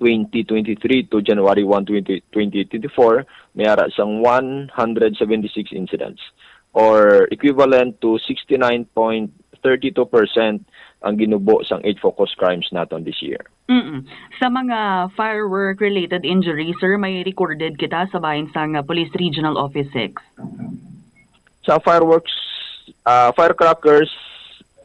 2023 to January 1, 2024 may ara sang 176 incidents or equivalent to 69.32% ang ginubo sang 8 focus crimes naton this year. Sa mga firework-related injuries, sir, may recorded kita sa bahin sang Police Regional Office 6. Sa fireworks, firecrackers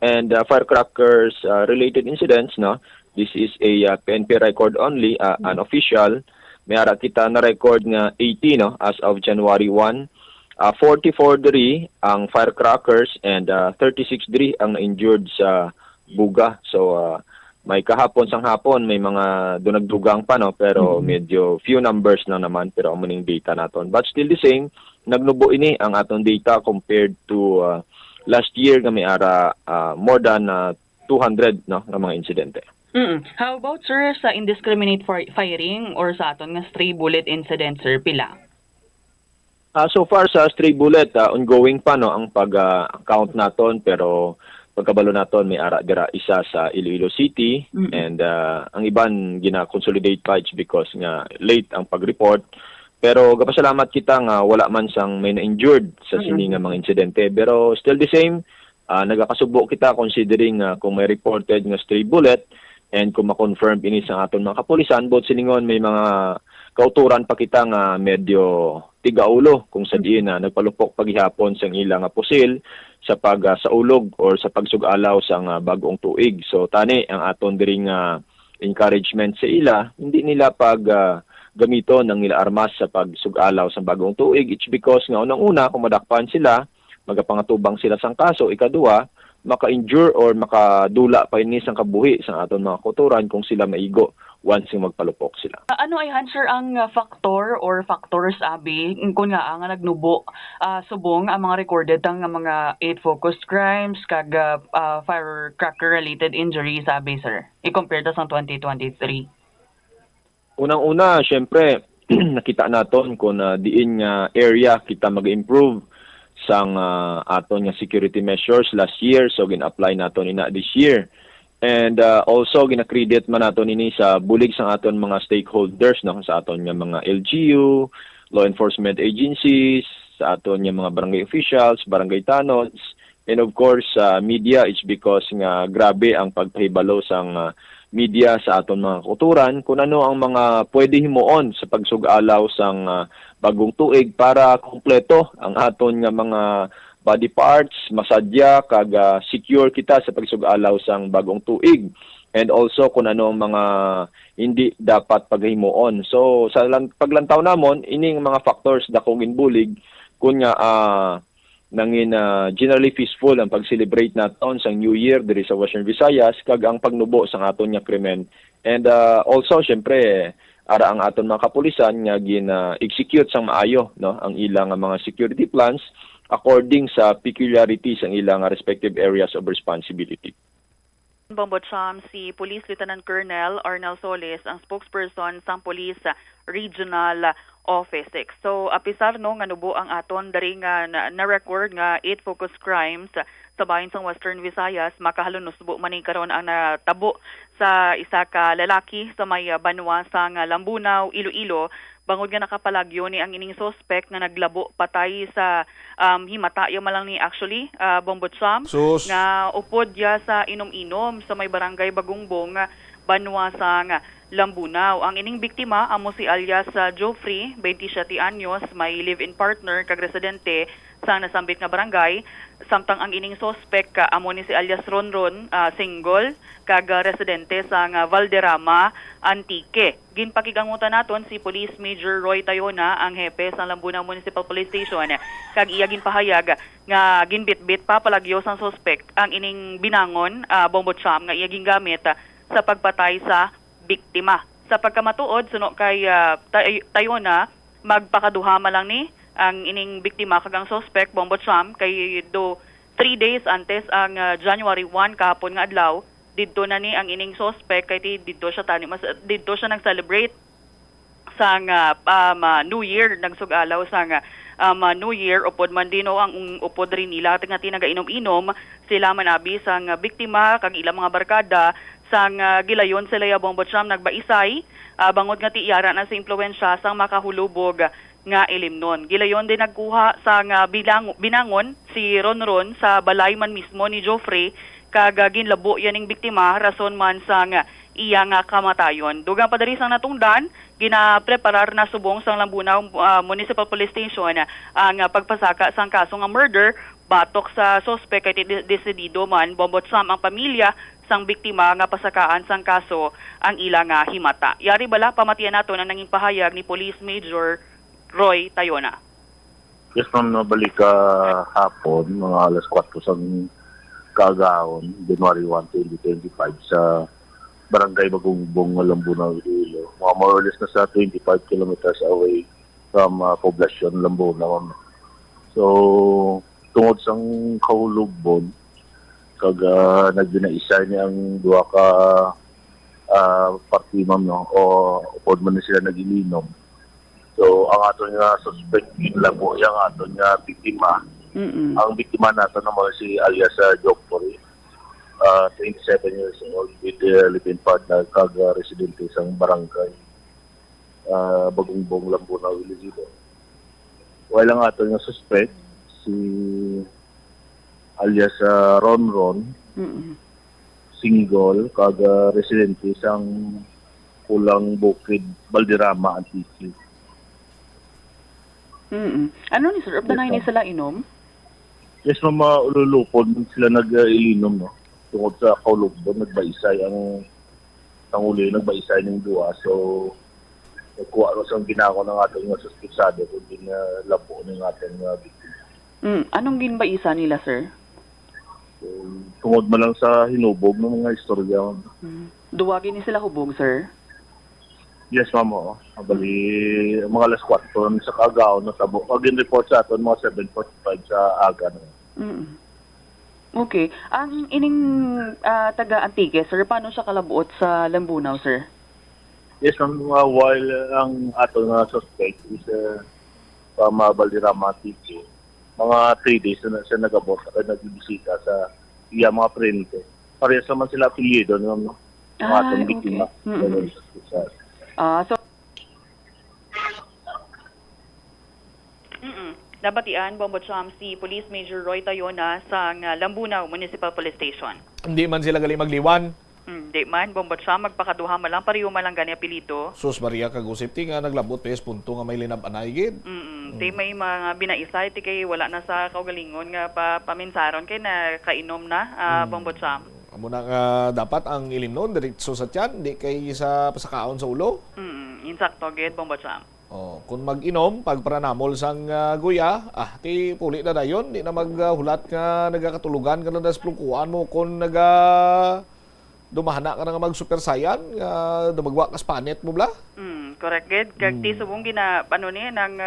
and firecrackers-related incidents, no, this is a PNP record only, unofficial. May ara kita na record nga 80 no as of January 1. 44 diri ang firecrackers and 36 diri ang na-injured sa buga. So may kahapon sang hapon may mga dunagdugang pa no pero medyo few numbers na naman pero amo ning data naton. But still the same, nagnubo ini ang aton data compared to last year nga may ara more than 200 no nga mga insidente. How about, sir, sa indiscriminate firing or sa aton nga stray bullet incident, sir, pila? So far sa stray bullet, ongoing pa no ang pag-count naton pero pagkabalo naton may ara dira isa sa Iloilo City and ang iban gina-consolidate pa because nga late ang pag-report Pero gapasalamat kita nga wala man sang may na-injured sa sini nga mga insidente. Pero still the same, nagakasubo kita considering kung may reported nga stray bullet and kung ma-confirm ini sa aton mga kapulisan, both siningon may mga kauturan pa kita nga medyo tigaulo kung sa diin na nagpalupok paghihapon sang ilang pusil sa saulog or sa pagsugalaw sang bagong tuig. So tani ang aton diring encouragement sa ila, hindi nila gamito ng nila armas sa pagsugalaw sa bagong tuig. It's because nga unang-una kung madakpan sila, magapangatubang sila sang kaso, ikaduwa, maka-injure or makadula pa ini sang kabuhi sa aton mga kauturan kung sila maigo once yung magpalupok sila. Ano ay answer ang factor or factors abi kung nga ang nagnubo subong ang mga recorded ang mga 8 focused crimes kag firecracker related injuries abi sir i-compare ta sa 2023? Unang-una, syempre nakita naton kung diin nga area kita mag-improve sang aton nga security measures last year, so gin-apply naton ina this year. And also gina-credit man naton ini sa bulig sang aton mga stakeholders no, sa aton nga mga LGU, law enforcement agencies, sa aton nga mga barangay officials, barangay tanods, and of course media. It's because nga grabe ang pagpahibalo sang media sa aton mga kauturan kung ano ang mga pwede himuon sa pagsugalaw sang bagong tuig para kumpleto ang aton nga mga body parts, masadya, kag secure kita sa pagsugalaw sang bagong tuig. And also kung ano ang mga hindi dapat paghimuon. So sa paglantaw namon, ining mga factors dakong ginbulig kung nga nangin generally peaceful ang pag-celebrate naton sang New Year diri sa Western Visayas kag ang pagnubo sang aton nga krimen. And also syempre ara ang aton mga kapulisan nga gina-execute sang maayo no ang ilang mga security plans according sa peculiarities ang ilang respective areas of responsibility. Bombotsam si Police Lieutenant Colonel Arnel Solis ang spokesperson sang Police Regional Office 6. So apisar no nga nubo ang aton dari nga na-record nga 8 focused crimes sa bahin sang Western Visayas, makahalon subo man karon ang natabo sa isa ka lalaki sa may banwa sang Lambunaw, Iloilo. Bangod nga nakapalagyo ni ang ining suspect na naglabo patay sa himata yung malang ni actually Bombotsam nga upod ya sa inom-inom sa may barangay Bagungbong banwa sang Lambunaw. Ang ining biktima amo si alias Geoffrey, 27 anyos, may live-in partner kag residente sa nasambit nga barangay. Samtang ang ining suspect amo ni si alias Ronron, single kag residente sa Valderrama, Antique. Ginpakigangutan naton si Police Major Roy Tayona, ang hepe sa Lambunaw Municipal Police Station, kag iya ginpahayag nga ginbitbit pa palagyo sang suspect ang ining binangon Bombotsam nga iya gingamit sa pagpatay sa biktima. Sa pagkamatuod suno kay Tayona, magpakaduha lang ni ang ining biktima kag ang suspect Bombotsam kay 3 days antes ang January 1 kahapon nga adlaw didto na ni ang ining suspect kay didto siya nag-celebrate sang New Year, nagsugalaw sang New Year upod man dino ang upod rin nila nga tinagainom-inom sila man abi sang biktima kag ilang mga barkada sang gilayon sila ya Bombotsam nagbaisay bangod nga tiyara na sa impluwensya sang makahulubog nga ilimnon. Gilayon din nagkuha sa binangon si Ronron sa balay man mismo ni Geoffrey kag ginlabo yaning biktima rason man sang iya nga kamatayon. Dugang padari sang natungdan, ginapreparar na subong sang Lambunaw Municipal Police Station ang pagpasaka sang kaso nga murder batok sa suspect kay desidido man Bombotsam ang pamilya sang biktima nga pasakaan sang kaso ang ilang himata. Yari bala pamatian nato na nanging pahayag ni Police Major Roy Tayona. Yes, ma'am, nabalik hapon, mga alas 4 sang kagahon, January 1, 2025 sa Barangay Bagungbong, Lambunaw, Iloilo. Mga more or less na sa 25 kilometers away from poblasyon Lambunaw. So, tungod sang kahulugbon, kag nagbinaisay niya ang duha ka party, ma'am, no? O upod man na sila nag-ilinom. So, ang aton nga suspect lang po, yung aton nga biktima. Ang biktima nato naman si alias Geoffrey, 27 years old, with live-in partner kag residente sang barangay Bagungbong Lambunaw Iloilo. Wala nga ito yung suspect, si alias Ron Ron, single, kaga residente isang Pulang Bukid, Balderrama, Antique. Ano ni sir? Updanay ni sila inom? Yes, ululupod sila nag-ilinom, no? Tungkol sa kaulugdon, nagbaisay ang uli, nagbaisay ng duwa. So, nagkuha sa ginako ng ating mga suspitsado kundi na labo ng ating biktima. Anong ginbaisa nila, sir? So, tungod man lang sa hinubog ng mga istorya. Duwagin ni sila hubog, sir? Yes, ma'am. Bali, mga alas 4 sa kagaon na tabo. Pag-in-report sa atin, mga 7:45 sa aga. Okay. Ang ining taga-Antique, sir, paano siya kalabuot sa Lambunaw, sir? Yes, ma'am. While ang ato na suspect is Balderrama Antique, mga 3 days na siya nag-abot at nagbibisita sa mga prente. Parehas naman sila apelyido ng atong biktima. So, nabatian, Bombocham, si Police Major Roy Tayona sa Lambunaw Municipal Police Station. Hindi man sila galing magliwan. Di man, Bombocham, magpakaduha malang pariyo malang gani apelyido. Sus Maria kagusip ti nga naglabot pes punto nga may linab anay gid. Di may mga binaisay ti kay wala na sa kaugalingon nga paminsaron kay na kainom na, Bombocham. Amo na nga dapat ang ilim noon diretso sa tiyan, di kay sa pasakaon sa ulo. Insakto gid, Bombocham. Kung mag-inom, pagparanamol sang guya, ti puli na dayon, di na maghulat nga nagakatulugan ka na das plungkuan mo kung dumahana ka na nga mag-super saiyan, dumagwa ka Spanet mo bla? Correct, gid. Kag ti subong gina nang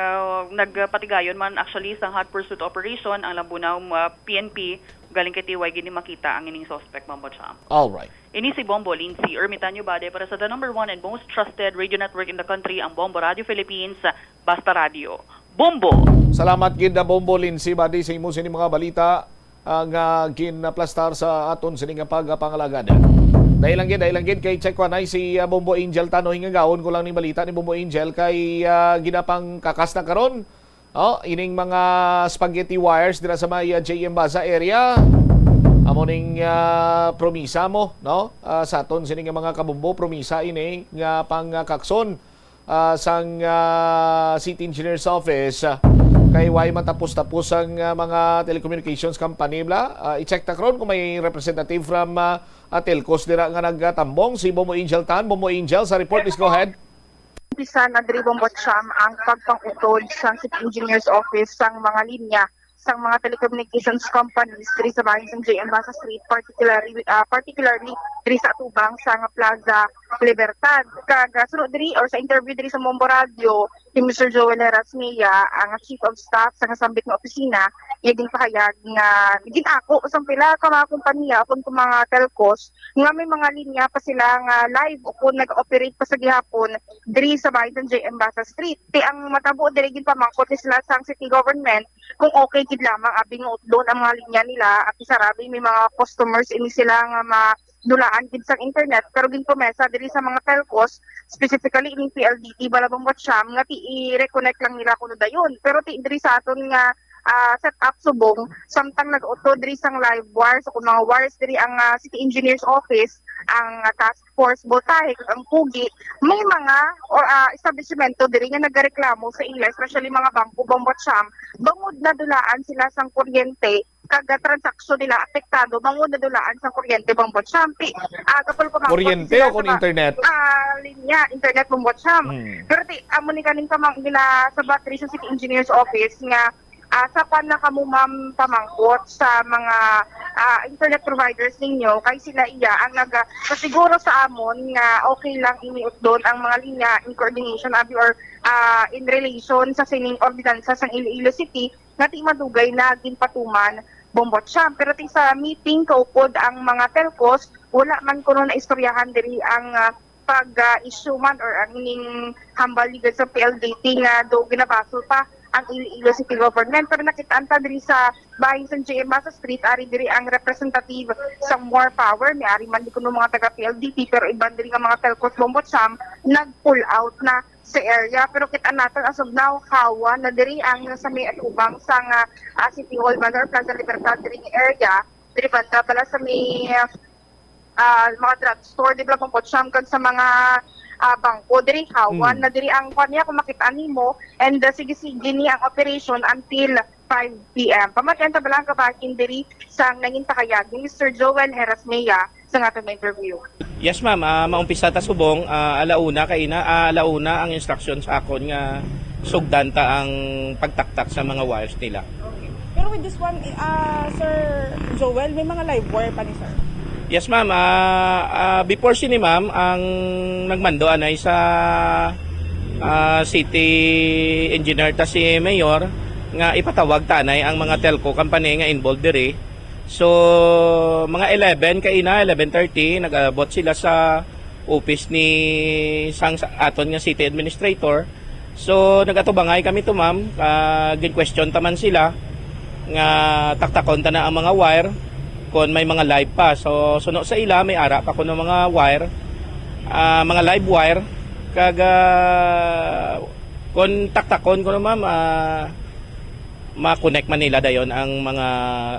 nagpatigayon man actually sa hot pursuit operation ang Lambunaw PNP galing kay TY gini makita ang ining suspect, Bombocham. All right. Ini si Bombo Lindsay Ermitanyo Bade para sa the number 1 and most trusted radio network in the country, ang Bombo Radio Philippines, Basta Radio. Bombo! Salamat gid na Bombo Lindsay Bade sa imo sini mga balita nga ginaplastar sa aton sini nga pagpangalagad. Dahil lang gid kay check wanay si Bombo Angel tanoy nga gawon ko lang ni balita ni Bombo Angel kay ginapang kakas na karon. Ining mga spaghetti wires dira sa may JM Baza area. Amo ning promisa mo, no? Sa aton sini nga mga kabumbo promisa ini nga pang kakson sang City Engineer's Office kay way matapos-tapos ang mga telecommunications company bla. I-check ta karon kung may representative from Telcos dira nga nagtambong si Bombo Angel Tan. Bombo Angel sa report, please go ahead. Umpisa na diri Bombocham ang pagpangutod sa City Engineer's Office sang mga linya sang mga telecommunications companies diri sa bahin sang JM Basa Street, particularly diri sa atubang sa Plaza Libertad. Kag sunod diri or sa interview diri sa Bombo Radio, si Mr. Joel Erasmia, ang Chief of Staff sa nasambit nga opisina, ding pahayag nga ginako sa pila ka mga kompanya upon ko mga telcos nga may mga linya pa sila nga live o kung nag-operate pa sa gihapon diri sa bahin sang JM Basa Street. Ti ang matabo diri gid pamangkot sila sang city government kung okay gid lamang abing doon ang mga linya nila at isarabi may mga customers ini sila nga madulaan gid sang internet pero gin promesa diri sa mga telcos specifically in PLDT Balabang Watcham nga ti i-reconnect lang nila kuno dayon pero ti diri sa aton nga set up subong samtang nag-auto diri sang live wires o kung mga wires diri ang City Engineer's Office ang task force botahe ang pugi may mga establishmento diri nga nagareklamo sa ila especially mga bangko Bombocham bangod na dulaan sila sang kuryente kaga transaksyon nila apektado bangod na dulaan sang kuryente Bombocham kapal ko kuryente o kung internet linya internet Bombocham pero ti amo ni kaning kamang nila sa battery sa City Engineer's Office nga sapan na kamo ma'am pamangkot sa mga internet providers ninyo kay sila iya ang nagasiguro sa amon nga okay lang iniut doon ang mga linya in coordination abi or in relation sa sining ordinansa sang Iloilo City nga ti madugay na ginpatuman Bombocham pero ti sa meeting kaupod ang mga telcos wala man kuno na istoryahan diri ang pag-issue man or ang ining hambal legal sa PLDT nga do ginabasol pa ang Iloilo City Government pero nakitaan ta diri sa bahin sa JM Basa Street ari diri ang representative sa More Power may ari man di kuno mga taga PLDT pero iban diri nga mga telcos Bombocham nag-pull out na sa area. Pero kita natin as of now, hawa na diri ang sa may atubang sa City Hall Manor Plaza Libertad diri nga area. Diri banda pala sa may mga drugstore, di ba po siyam kag sa mga bangko diri hawan na diri ang kanya kung makita nimo and sige-sige ni ang operation until 5 p.m. Pamatyan ta balang kabakin diri sa nangin takayag ni Mr. Joel Herasmea sa ating interview. Yes ma'am, maumpisa ta subong alauna ang instruction sa akon nga sugdan ta ang pagtaktak sa mga wires nila. Okay. Pero with this one, Sir Joel, may mga live wire pa ni sir? Yes ma'am, before si ni ma'am ang nagmando anay sa city engineer ta si mayor nga ipatawag tanay ang mga telco company nga involved diri. So mga 11:30 nag-abot sila sa office ni sang aton nga city administrator. So nagatubangay kami to ma'am, gin-question taman sila nga taktakon ta na ang mga wire kung may mga live pa. So suno sa ila may ara pa ko ng mga wire, mga live wire kag kung taktakon ko na ma'am ma-connect man nila dayon ang mga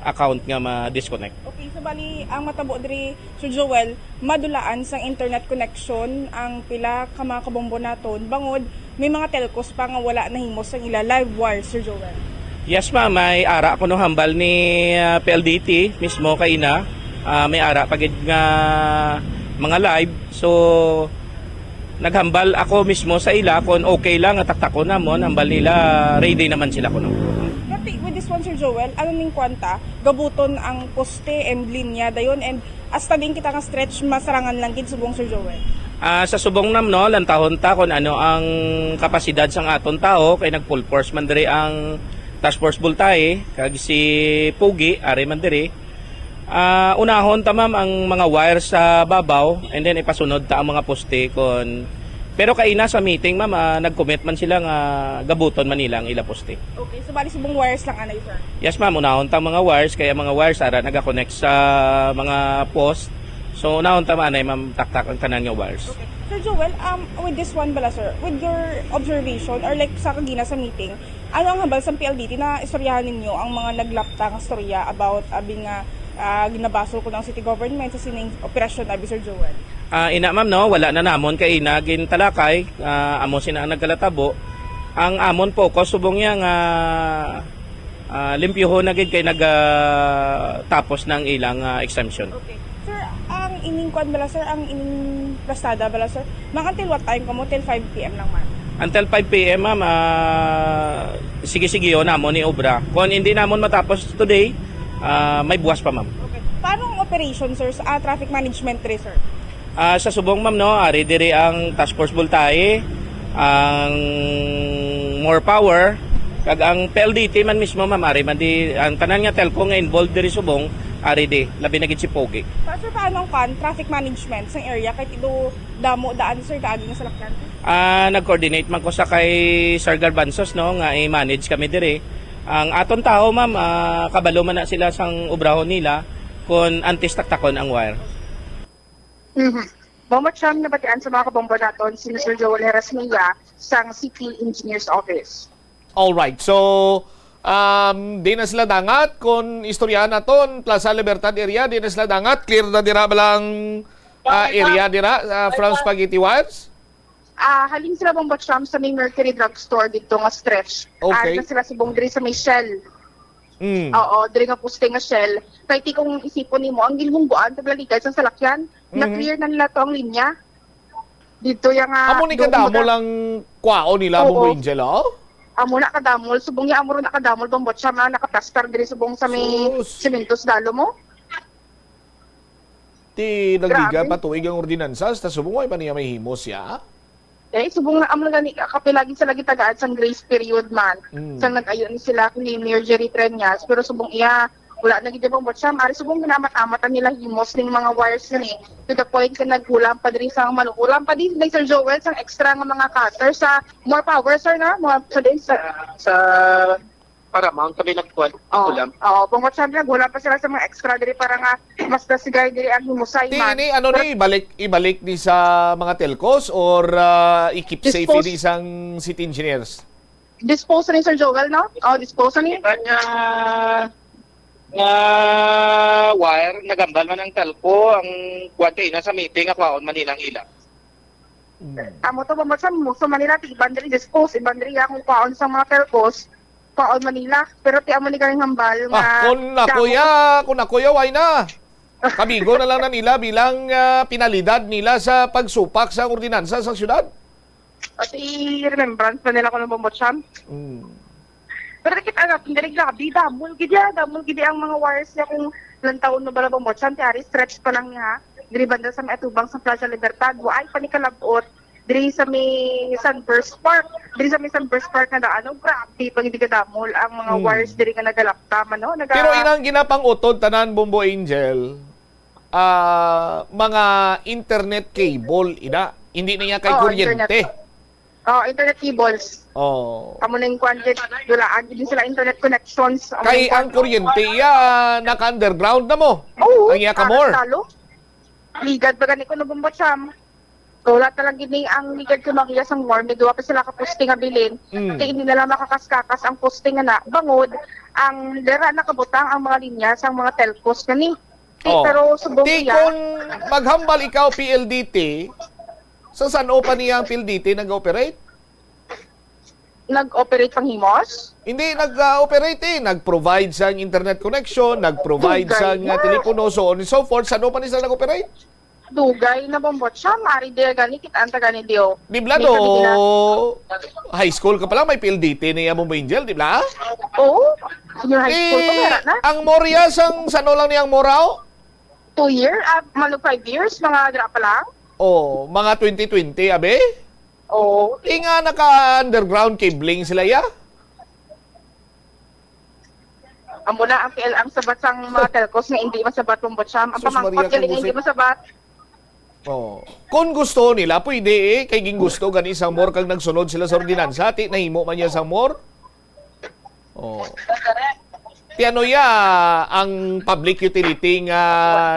account nga ma-disconnect. Okay, so bali ang matabo diri Sir Joel, madulaan sang internet connection ang pila ka mga kabombo naton bangod may mga telcos pa nga wala nahimos sang ila live wire Sir Joel. Yes ma'am, may ara ko no hambal ni PLDT mismo kay ina. May ara pagid nga mga live. So naghambal ako mismo sa ila kung okay lang at taktak ko namon hambal nila ready naman sila kuno. With this one Sir Joel, ano ning kwanta gabuton ang poste and linya dayon and hasta din kita nga stretch masarangan lang gid subong Sir Joel. Sa subong nam no lantahon ta kung ano ang kapasidad sang aton tao kay nag full force man diri ang task force bultahe kag si Pugi are man diri. Unahon ta ma'am ang mga wire sa babaw and then ipasunod ta ang mga poste kon pero kay na sa meeting ma'am nag-commit man sila nga gabuton man nila ang ila poste. Okay, so bali subong wires lang anay sir. Yes ma'am, unahon ta mga wires kaya mga wires ara naga-connect sa mga post. So unahon ta anay ma'am taktak ang tanan nga wires. Okay. Sir Joel, with this one bala sir, with your observation or like sa kagina sa meeting, ano ang hambal sa PLDT na istoryahan ninyo ang mga naglapta nga storya about abing ginabasol ko ng city government sa sining operasyon abi Sir Joel? Ina ma'am no, wala na namon kay ina gintalakay, amo sina ang nagkalatabo. Ang amon po ko subong yang limpyohon na gid kay tapos ng ilang exemption. Okay. Sir, ang ining kwan bala sir, ang ining plastada bala sir, until what time kamo till 5 PM lang man? Until 5 PM ma'am, sige-sige yun namon ni obra. Kung hindi namon matapos today, may buwas pa ma'am. Okay. Paano ang operation sir sa traffic management tre sir? Sa subong ma'am no, ari diri ang task force bultahe, ang more power, kag ang PLDT man mismo ma'am, ari man di ang tanan nga telco nga involved diri subong, ari di labi na gid si Pogi. Sir, paano ang traffic management sa area kahit ito damo daan sir kaagi nga salakyan? Nag-coordinate man ko sa kay Sir Garbanzos no nga i-manage kami diri. Ang aton tao ma'am, kabalo man na sila sang obrahon nila kung antes taktakon ang wire. Bomba siyam na batian sa mga kabombo naton si Mr. Joel Herasmea sang City Engineer's Office. Alright, so di na sila dangat kung istoryahan naton Plaza Libertad area, di na sila dangat, clear na dira balang area dira from spaghetti wires? Halin sila bomba siyam sa may Mercury Drugstore dito nga stretch. Okay. Na sila subong diri sa may Shell. Oo, diri nga poste nga Shell. Kaya ti kung isipon nimo ang gilhungguan sa balikan sa salakyan, na-clear na nila to ang linya. Dito yung amo ni kadamo lang kwao nila mo Angel, amo na kadamol, subong ya amo na kadamol bombot siya man nakatastar diri subong sa may sementos dalo mo. Ti nagdiga patuig ang ordinansas ta subong ay pa niya may himos ya. Subong na amo gani kapilagi sa lagi tagaan sang grace period man. Sang nag-ayon sila kini Mayor Jerry Treñas pero subong iya wala na gid bombot siya, ari subong ginamat-amatan nila himos ning mga wires ni to the point ka nagkulang pa diri sang manukulang pa din Sir Joel sang extra nga mga cutter sa more power sir na mo sa din sa Paramount kami nagkuhan. Ulam. Oo, bungod sa nagwala pa sila sa mga extra diri para nga mas dasigay diri ang himusay Di, man. ni, ano ni, ibalik ni sa mga telcos or i-keep safe Dispose- ni isang city engineers? Dispose ni Sir Joel, no? Dispose ni. Kanya nga wire, nagambal man ang telco, ang kuwante na sa meeting, akwaon man nilang ilang. Amo to bungod sa muso Manila, iban diri dispose, iban diri akong kaon sa mga telcos, kaon Manila. Pero ti amo ni galing hambal nga. Kung nakuya, why na? Kabigo na lang na nila bilang pinalidad nila sa pagsupak sa ordinansa sa syudad. At i-remembrance pa nila ko ng Bombotsam. Pero kita natin, dali grabe, damol gidi ang mga wires niya kung ilang taon na bala Bombotsam, tiari, stretch pa lang niya, diri banda sa may atubang sa Plaza Libertad, ay panikalabot, diri sa may Sunburst Park, na daan, grabe, pag hindi ka damol, ang mga wires diri ka nagalaptam, ano? Pero inang ginapang utod, tanan, Bombo Angel, mga internet cable, hindi na niya kay kuryente. Internet cables. Amo na yung kwanjit, dulaan din sila internet connections. Kay ang kuryente, naka-underground na mo. Oo, ang iya ka more. Ligad ba ganito na Bombotsam? Wala talaga gini ang ligad ko makiyas ang more. May gawa pa sila ka-posting nga bilin. Kaya hindi na lang makakas-kakas ang posting na bangod. Ang dera nakabutang ang mga linya sa mga telcos gani. Pero subong Di niya. kung maghambal ikaw PLDT, sa saan pa niya ang PLDT nag-operate? Nag-operate pang himos? Hindi nag-operate nag-provide sa internet connection, nag-provide sa telepono, so on and so forth. Saan pa niya nag-operate? Dugay na Bombotsam, ari di gani kitanta gani dio. Di ba do? High school ka pa lang, may PLDT niya Bombo Angel, di ba? Oo. Senior high school pa meron na. Ang Moria, saan lang niyang Morao? 2 years, 5 years, mga dra pa lang. Mga 2020, abe? Nga naka-underground cabling sila, ya? Amo na ang sabat sang mga telcos nga hindi masabat Bombotsam. Ang pamangkot galing hindi masabat. Kung gusto nila, pwede kay ging gusto gani isang more kag nagsunod sila sa ordinansa, nahimo man niya sang more. Tiano ang public utility nga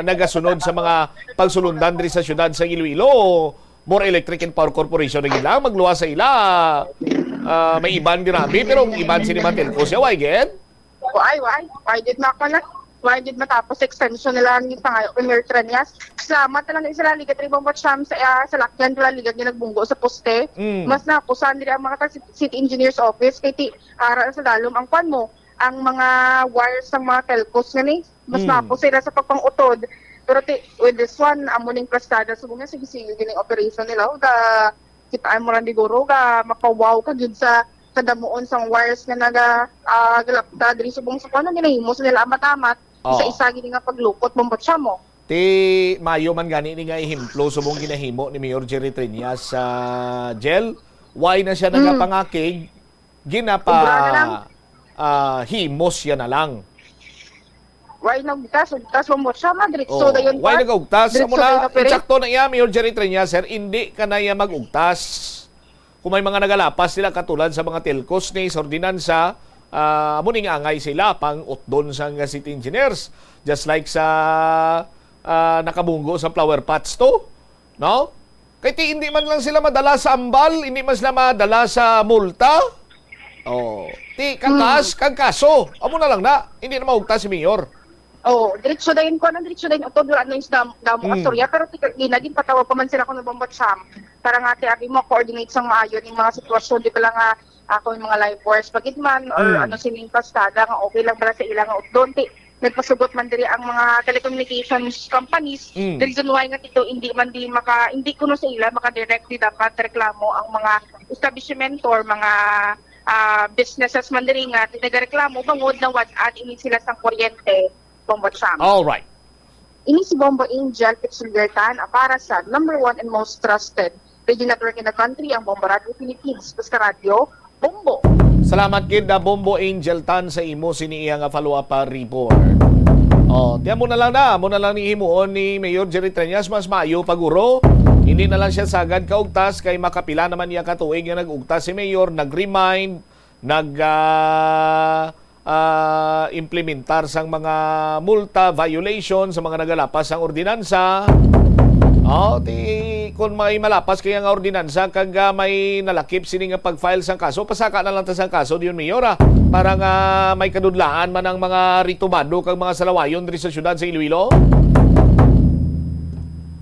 nagasunod sa mga pagsulundan diri sa syudad sa Iloilo. More Electric and Power Corporation na gila, magluwa sa ila. May iban dirami, pero iban sinima telco siya, why get? Why did matapos extension nila ng pangayo Premier Trenias. Salamat na lang sila ligat rin Bombotsam sa lakyan nila ligat niya nagbunggo sa poste. Mas nakusan nila ang mga city engineer's office kay ara sa dalom ang kwan mo. Ang mga wires ng mga telcos nga ni, mas napos sila sa pagpangutod. Pero with this one, amuning plastada, subong nga sige yung operation nila. Kitaan mo lang diguro, makawaw ka dun sa damuon sa wires nga galapta diri subong sa kano ginahimos nila amat-amat. Isa-isa gini nga paglukot Bombotsam mo. Mayo man gani ni nga ihimplo subong ginahimo ni Mayor Jerry Triñas sa jail. Why na siya nagapangakig? Himos yan na lang. Why nagugtas Bombotsam diretso dayon pa. Why nagugtas? Insakto na iya Mayor Jerry Triñas, sir, hindi ka na iya magugtas. Kung may mga nagalapas sila katulad sa mga telcos ni sa ordinansa, muning angay sila pang utdon sa city engineers. Just like sa nakabunggo sa flower pots to. No? Kaya hindi man lang sila madala sa ambal, hindi man sila madala sa multa. Kagkaso. Amo na lang na. Hindi na maugtas si Mayor. Diretso dayon ko nang diretso dayon utod wala nang damo Astoria pero ginagin patawa pa man sila ko ng Bombotsam para nga ti mo coordinate sang maayo ning mga sitwasyon di pala nga ako yung mga live wires pagitman or sining pastada nga okay lang pala sa ilang utdon nagpasugot man diri ang mga telecommunications companies the reason why nga ito hindi kuno sa ila maka-directly dapat reklamo ang mga establishment or mga businesses man diri nga nagareklamo bangod na wad-ad ini sila sang kuryente Bombotsam. All right. Ini si Bombo Angel Pitsulgertan para sa #1 and most trusted radio network in the country, ang Bombo Radio Philippines. Basta Radio, Bombo. Salamat kid na Bombo Angel Tan sa imo siniya nga follow-up report. Tiyan mo na lang ni himuon ni Mayor Jerry Triñas mas maayo paguro. Hindi na lang siya sagad kaugtas kay makapila naman niya katuig nga nag-ugtas si Mayor, nag-remind, implementar sang mga multa violation sa mga nagalapas ang ordinansa. Kung may malapas kaya nga ordinansa kag may nalakip sini nga pag-file sang kaso, pasaka na lang ta sang kaso diyon Mayor para nga may kadudlaan man ang mga ritumado kag mga salawayon diri sa syudad sa Iloilo.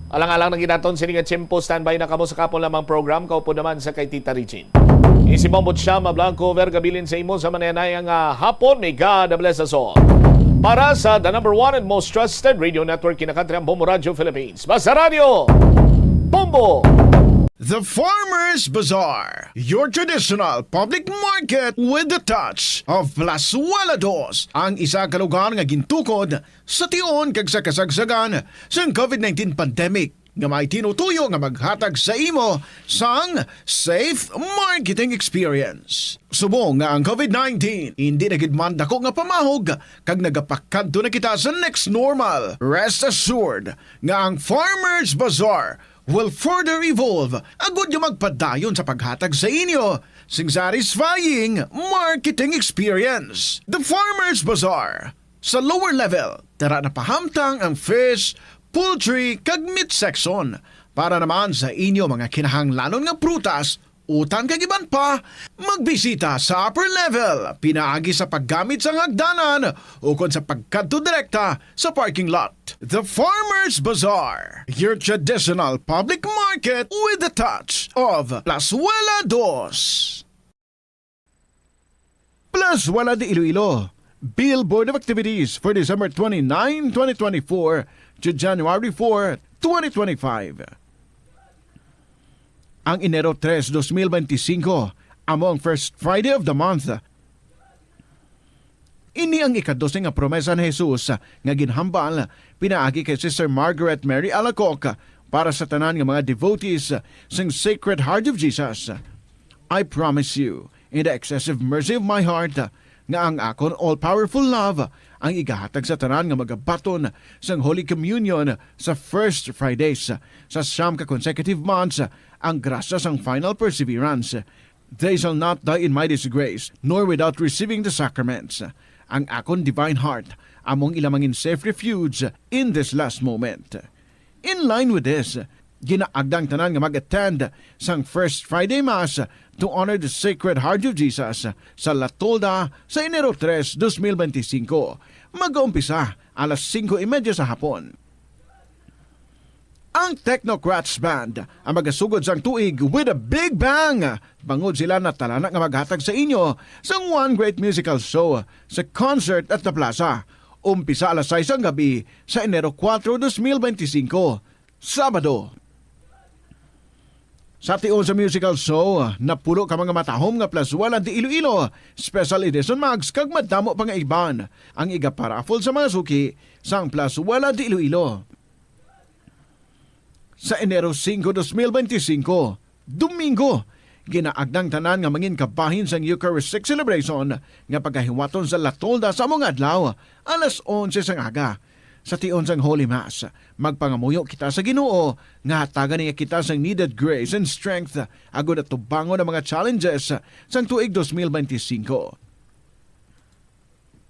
Alang-alang na ginaton sini nga tiyempo, standby na kamo sa kapon lamang program, kaupo naman sa kay Tita Regine. Isibombot siya, Mablanco, vergabilin sa imo sa mananay ang hapon. May God bless us all. Para sa the number one and most trusted radio network kinakantri ang Bombo Radio Philippines. Basta Radio, Bombo! The Farmers Bazaar, your traditional public market with the touch of Plazuela Dos, ang isa ka lugar nga gintukod sa tion kag sa kasagsagan sa COVID-19 pandemic nga may tinutuyo nga maghatag sa imo sang safe marketing experience. Subong nga ang COVID-19 hindi na gid man dako nga pamahog kag nagapakadto na kita sa next normal. Rest assured nga ang Farmers Bazaar will further evolve agud yung magpadayon sa paghatag sa inyo sing satisfying marketing experience. The Farmers Bazaar. Sa lower level, tara na pahamtang ang fish, poultry, kag meat section para naman sa inyo mga kinahanglanon nga prutas, utan kag iban pa, magbisita sa upper level, pinaagi sa paggamit sa hagdanan o kon sa pagkadto direkta sa parking lot. The Farmers Bazaar, your traditional public market with the touch of Plazuela Dos. Plazuela de Iloilo, Billboard of Activities for December 29, 2024 to January 4, 2025. Ang Enero 3, 2025, among first Friday of the month. Ini ang ikadosing nga promesa ni Jesus nga ginhambal pinaagi kay Sister Margaret Mary Alacoc para sa tanan nga mga devotees sang Sacred Heart of Jesus. I promise you, in the excessive mercy of my heart, nga ang akon all-powerful love ang igahatag sa tanan nga magabaton sang Holy Communion sa first Fridays sa siyam ka consecutive months ang grasya sang final perseverance. They shall not die in my disgrace, nor without receiving the sacraments. Ang akon divine heart among ilamangin safe refuge in this last moment. In line with this, ginaagdang tanan nga mag-attend sang First Friday Mass to honor the Sacred Heart of Jesus sa La Tolda sa Enero 3, 2025. Mag-uumpisa alas 5:30 sa hapon. Ang Technocrats Band ang magasugod sang tuig with a big bang. Bangod sila na talana nga maghatag sa inyo sang one great musical show sa concert at the plaza. Umpisa alas 6 ang gabi sa Enero 4, 2025, Sabado. Sa tion sa musical show, napulo ka mga matahom nga Plazuela de Iloilo, special edition mags kag madamo pa nga iban ang igaparafol sa mga suki sang Plazuela de Iloilo. Sa Enero 5, 2025, Domingo, ginaagdang tanan nga mangin kabahin sang Eucharistic celebration nga pagkahiwaton sa La Tolda sa mga adlaw, alas 11 sang aga. Sa tion sang Holy Mass, magpangamuyo kita sa Ginoo nga hatagan niya kita sang needed grace and strength agud at tubangon ang mga challenges sang tuig 2025.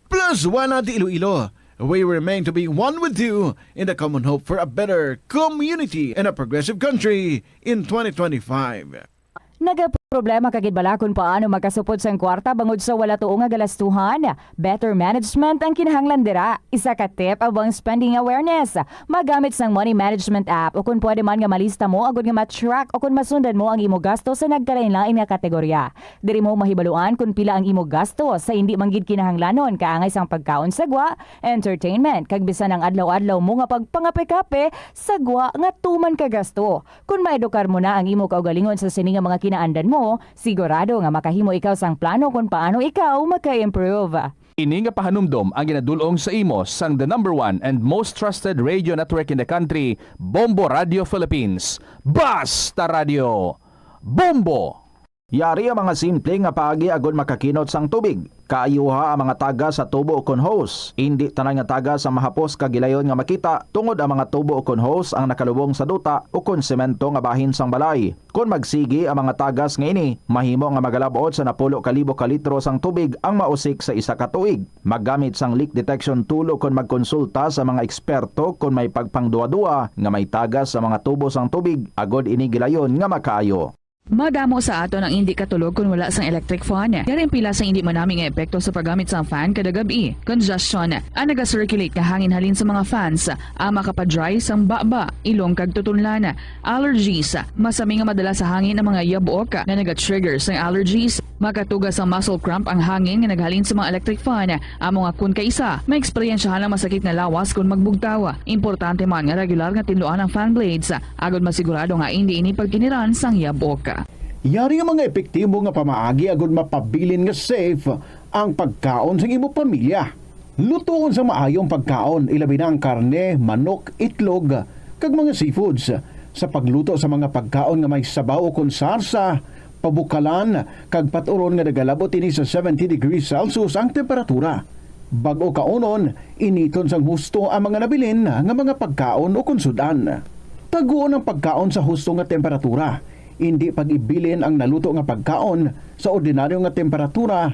Plazuela de Iloilo, we remain to be one with you in the common hope for a better community and a progressive country in 2025. Nagaproblema kagid bala kung paano makasupod sang kwarta bangod sa wala tuong nga galastuhan. Better management ang kinahanglan dira. Isa ka tip abang spending awareness. Magamit sang money management app o kung pwede man nga malista mo agud nga ma-track o kung masundan mo ang imo gasto sa nagkalain-lain nga kategorya. Diri mo mahibaluan kung pila ang imo gasto sa hindi manggid kinahanglanon kaangay sang pagkaon sagwa, entertainment kag bisan ang adlaw-adlaw mo nga pagpangape-kape sagwa nga tuman ka gasto. Kung maedukar mo na ang imo kaugalingon sa sini nga mga kinaandan mo, sigurado nga makahimo ikaw sang plano kung paano ikaw maka-improve. Ini nga pahanumdom ang ginadulong sa imo sang the number one and most trusted radio network in the country, Bombo Radio Philippines. Basta Radio! Bombo! Yari ang mga simple nga paagi agud makakinot sang tubig. Kaayuha ang mga taga sa tubo ukon hose. Hindi tanan nga taga sa mahapos kagilayon nga makita tungod ang mga tubo ukon hose ang nakalubong sa duta ukon semento nga bahin sang balay. Kung magsigi ang mga tagas nga ini, mahimo nga magalabot sa 10,000 ka litro sang tubig ang mausik sa isa ka tuig. Maggamit sang leak detection tool ukon magkonsulta sa mga eksperto kung may pagpangduwa-duwa nga may tagas sa mga tubo sang tubig agod ini gilayon nga makaayo. Madamo sa aton ang hindi katulog kung wala sang electric fan. Yaring pila sa hindi manaming epekto sa paggamit sang fan kada gabi. Congestion ang naga-circulate nga hangin halin sa mga fans, ang makapadry sang baba, ilong kag tutunlan. Allergies, masami nga madala sa hangin ang mga yabuok na naga-trigger sang allergies. Makatugas ang muscle cramp ang hangin nga naghalin sa mga electric fan. Amo nga kun kaisa, may eksperyensyahan ang masakit nga lawas kung magbugtaw. Importante man nga regular nga tinluan ang fan blades agod masigurado nga hindi ini pagkiniran sang yabuok. Yari ang mga epektibo nga pamaagi agud mapabilin nga safe ang pagkaon sa imo pamilya. Lutoon sa maayong pagkaon, ilabi na ang karne, manok, itlog, kag mga seafoods. Sa pagluto sa mga pagkaon nga may sabaw o sarsa, pabukalan, kag paturon nga nagalabot ini sa 70 degrees Celsius ang temperatura. Bago kaunon, initon sang husto ang mga nabilin nga mga pagkaon o konsudan. Taguon ang pagkaon sa husto nga temperatura. Hindi pag-ibilin ang naluto nga pagkaon sa ordinaryo nga temperatura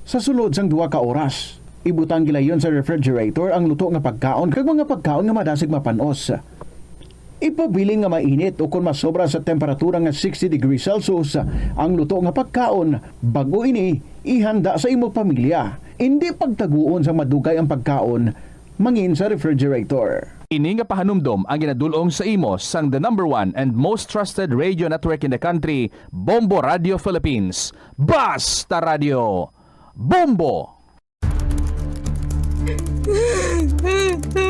sa sulod sang 2 ka oras. Ibutang gilayon sa refrigerator ang luto nga pagkaon kag mga pagkaon nga madasig mapanos. Ipabiling nga mainit o kung masobra sa temperatura nga 60 degrees Celsius ang luto nga pagkaon bago ini ihanda sa imo pamilya. Hindi pagtaguon sa madugay ang pagkaon mangin sa refrigerator. Ini nga pahanumdom ang ginadulong sa imo sang the #1 and most trusted radio network in the country, Bombo Radio Philippines. Basta Radio! Bombo!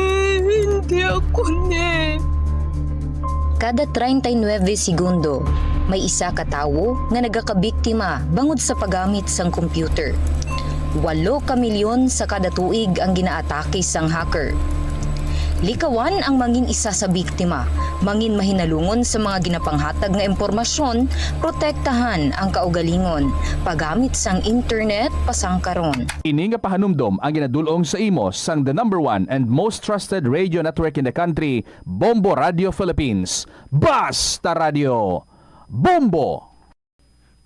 Hindi ako ne. Kada 39 segundo, may isa ka tawo nga nagakabiktima bangod sa paggamit sang computer. 8 ka milyon sa kada tuig ang ginaatake sang hacker. Likawan ang mangin isa sa biktima, mangin mahinalungon sa mga ginapanghatag nga impormasyon, protektahan ang kaugalingon, paggamit sang internet pasangkaron. Ini nga pahanumdom ang ginadulong sa imo sang the #1 and most trusted radio network in the country, Bombo Radio Philippines. Basta Radio! Bombo!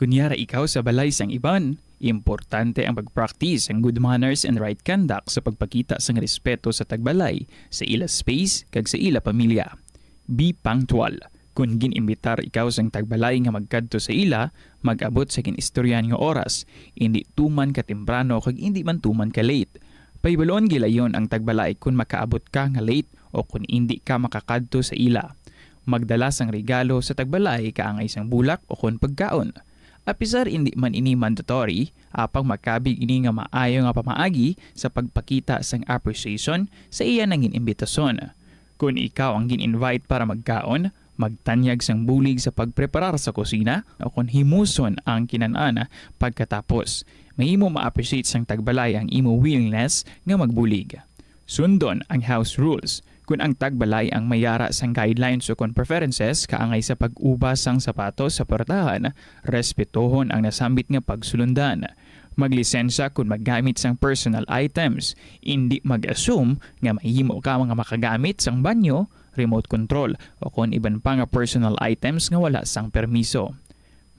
Kunyara ikaw sa balay sang iban, importante ang pag-practice ang good manners and right conduct sa pagpakita sang respeto sa tagbalay, sa ila space, kag sa ila pamilya. Be punctual. Kung ginimbitar ikaw sang tagbalay nga magkadto sa ila, mag-abot sa kinistoryan nga oras, hindi tuman ka temprano kag hindi man tuman ka late. Paibalon gilayon ang tagbalay kung makaabot ka nga late o kung hindi ka makakadto sa ila. Magdala sang regalo sa tagbalay kaangay sang bulak o kung pagkaon. Apisar hindi man ini mandatory, apang makabig ini nga maayo nga pamaagi sa pagpakita sang appreciation sa iya nangin imbitasyon. Kung ikaw ang gin-invite para magkaon, magtanyag sang bulig sa pagpreparar sa kusina o kung himuson ang kinanana pagkatapos, mahimo ma-appreciate sang tagbalay ang imo willingness nga magbulig. Sundon ang house rules. Kung ang tagbalay ang mayara sang guidelines o kung preferences kaangay sa pag-ubas sang sapatos sa portahan, respetuhon ang nasambit nga pagsulundan. Maglisensya kung maggamit sang personal items, hindi mag-assume nga mahimo ka mga makagamit sang banyo, remote control o kung iban pa nga personal items nga wala sang permiso.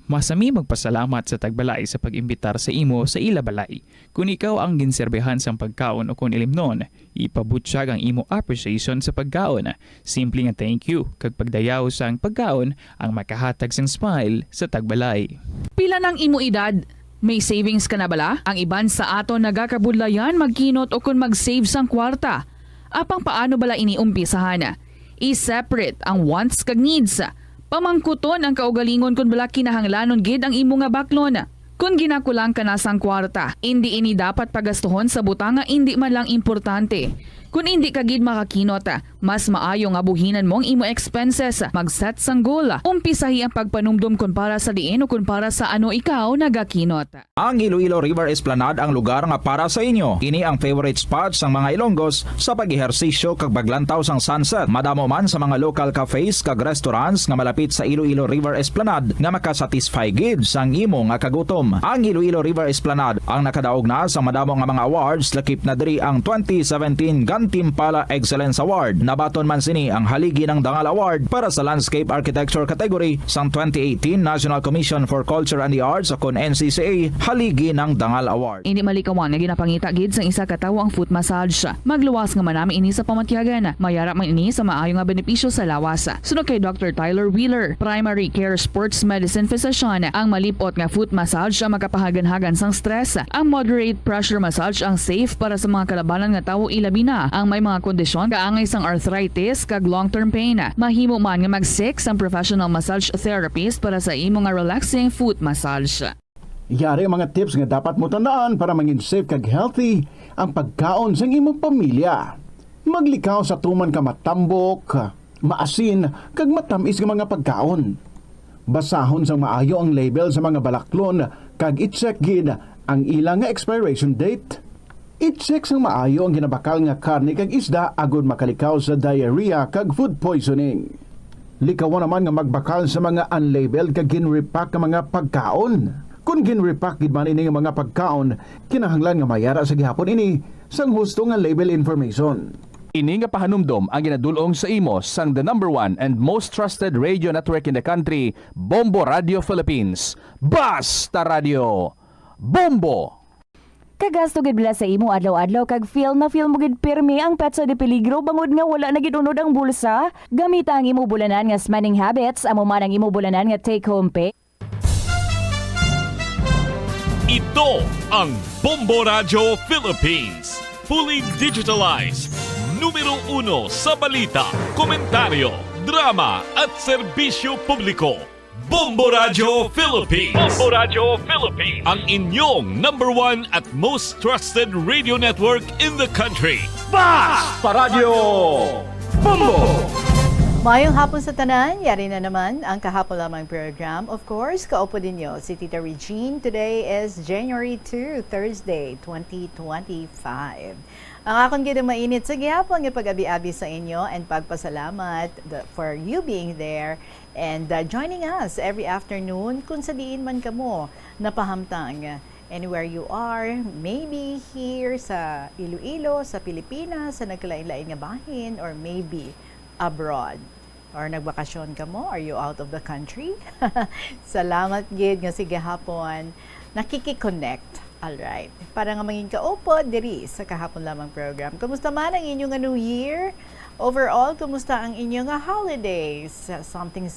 Masami magpasalamat sa tagbalay sa pag-imbitar sa imo sa ila balay. Kung ikaw ang ginserbehan sang pagkaon o kung ilimnon, ipabutyag ang imo appreciation sa pagkaon. Simple nga thank you kag pagdayaw sang pagkaon ang makahatag sang smile sa tagbalay. Pila ng imo edad? May savings ka na bala? Ang iban sa ato nagakabudlayan magkinot o kung mag-save sang kwarta. Apang paano bala iniumpisahan? I-separate ang wants kag needs. Pamangkuton ang kaugalingon kung bala kinahanglanon gid ang imo nga baklon. Kung ginakulang ka na sang kwarta, hindi ini dapat pagastuhon sa butang nga hindi man lang importante. Kung hindi ka gid makakinot, mas maayo nga buhinan mong imo expenses, mag-set sang goal, umpisahi ang pagpanumdum kung para sa diin o kung para sa ano ikaw nagakinot. Ang Iloilo River Esplanade ang lugar nga para sa inyo. Ini ang favorite spot sang mga Ilonggos sa pag-ehersisyo kag paglantaw sang sunset. Madamo man sa mga local cafes kag restaurants nga malapit sa Iloilo River Esplanade nga makasatisfy gid sang imo nga kagutom. Ang Iloilo River Esplanade ang nakadaog na sa madamo nga mga awards, lakip na diri ang 2017 Gantimpala Excellence Award. Nabaton man sini ang haligi ng Dangal Award para sa Landscape Architecture category sang 2018 National Commission for Culture and the Arts o NCCA haligi ng Dangal Award. Hindi malikawan nga ginapangita gid sa isa ka tawo ang foot massage. Magluwas nga manami ini sa pamatyagan. Mayara man ini sa maayo nga benepisyo sa lawas. Sunod kay Dr. Tyler Wheeler, Primary Care Sports Medicine Physician, ang malipot nga foot massage ang makapahagan-hagan sang stress. Ang moderate pressure massage ang safe para sa mga kalabanan nga tawo ilabi na ang may mga kondisyon kaangay sang arthritis kag long-term pain. Mahimo man nga mag-seek sang professional massage therapist para sa imo nga relaxing foot massage. Yari ang mga tips nga dapat mo tandaan para mangin safe kag healthy ang pagkaon sa imong pamilya. Maglikaw sa tuman ka matambok, maasin, kag matamis nga mga pagkaon. Basahon sa maayo ang label sa mga balaklon kag i-check gid ang ilang nga expiration date. I-check sang maayo ang ginabakal nga karne kag isda agud makalikaw sa diarrhea kag food poisoning. Likawan naman nga magbakal sa mga unlabeled kag ginrepack nga mga pagkaon. Kung ginrepack gid man ini nga mga pagkaon, kinahanglan nga mayara sa gihapon ini sang husto nga label information. Ini nga pahanumdom ang ginadulong sa imo sang the #1 and most trusted radio network in the country, Bombo Radio Philippines. Basta Radio! Bombo! Kagasto gid bila sa imo adlaw-adlaw kag feel mo gid pirmi ang petsa de peligro bangod nga wala na gid unod ang bulsa. Gamita ang imo bulanan nga spending habits, amo man ang imo bulanan nga take home pay. Ito ang Bombo Radio Philippines. Fully digitalized. Numero 1 sa balita, komentaryo, drama at serbisyo publiko. Bombo Radio Philippines. Bombo Radio Philippines. Ang inyong #1 at most trusted radio network in the country. Basta Radio! Bombo! Mayong hapon sa tanan, yari na naman ang kahapon lamang program. Of course, kaupo din nyo si Tita Regine. Today is January 2, Thursday, 2025. Ang akong gina mainit sa gihapon ng pag-abi-abi sa inyo and pagpasalamat for you being there and joining us every afternoon kung sa diin man kamo napahamtang. Anywhere you are, maybe here sa Iloilo, sa Pilipinas, sa nagkalain-lain nga bahin, or maybe abroad. Or nagbakasyon ka mo? Are you out of the country? Salamat gid nga sige hapon nakiki-connect. Alright. Para nga mangin kaupo diri sa kahapon lamang program. Kumusta man ang inyong New Year? Overall, kumusta ang inyong holidays? Something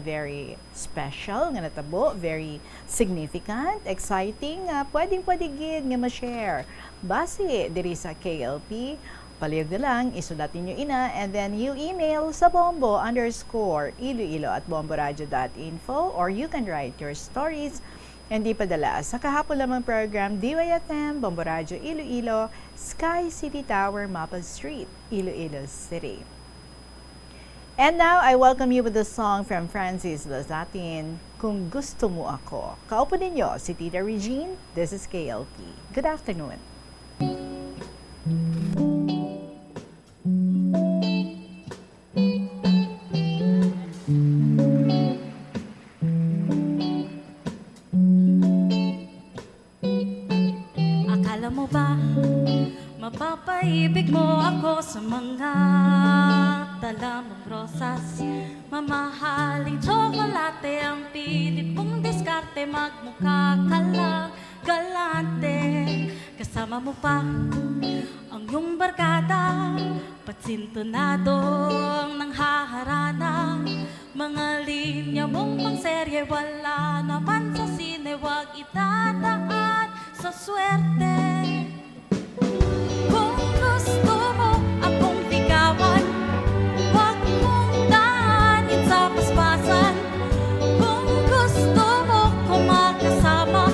very special nga natabo, very significant, exciting, pwede gid nga ma-share. Base diri sa KLP, palihog na lang, isulatin nyo ina, and then you email sa bombo_iloilo@bomboradio.info, or you can write your stories and di padala sa kahapon lamang program DYFM, Bombo Radio Iloilo, Sky City Tower, Maple Street, Iloilo City. And now, I welcome you with a song from Francis Lazatin, Kung Gusto Mo Ako. Kaupo ninyo si Tita Regine, this is KLP. Good afternoon. Mapapaibig mo ako sa mga dala mong rosas. Mamahaling tsokolate ang pilit mong diskarte. Magmukha ka lang galante. Kasama mo pa ang iyong barkada. Patsintonadong nang haharana. Mga linya mong pangserye wala naman sa sine. Huwag itadaan sa swerte. Kung gusto mo akong ligawan, huwag mong daanin sa paspasan. Kung gusto mo ko makasama,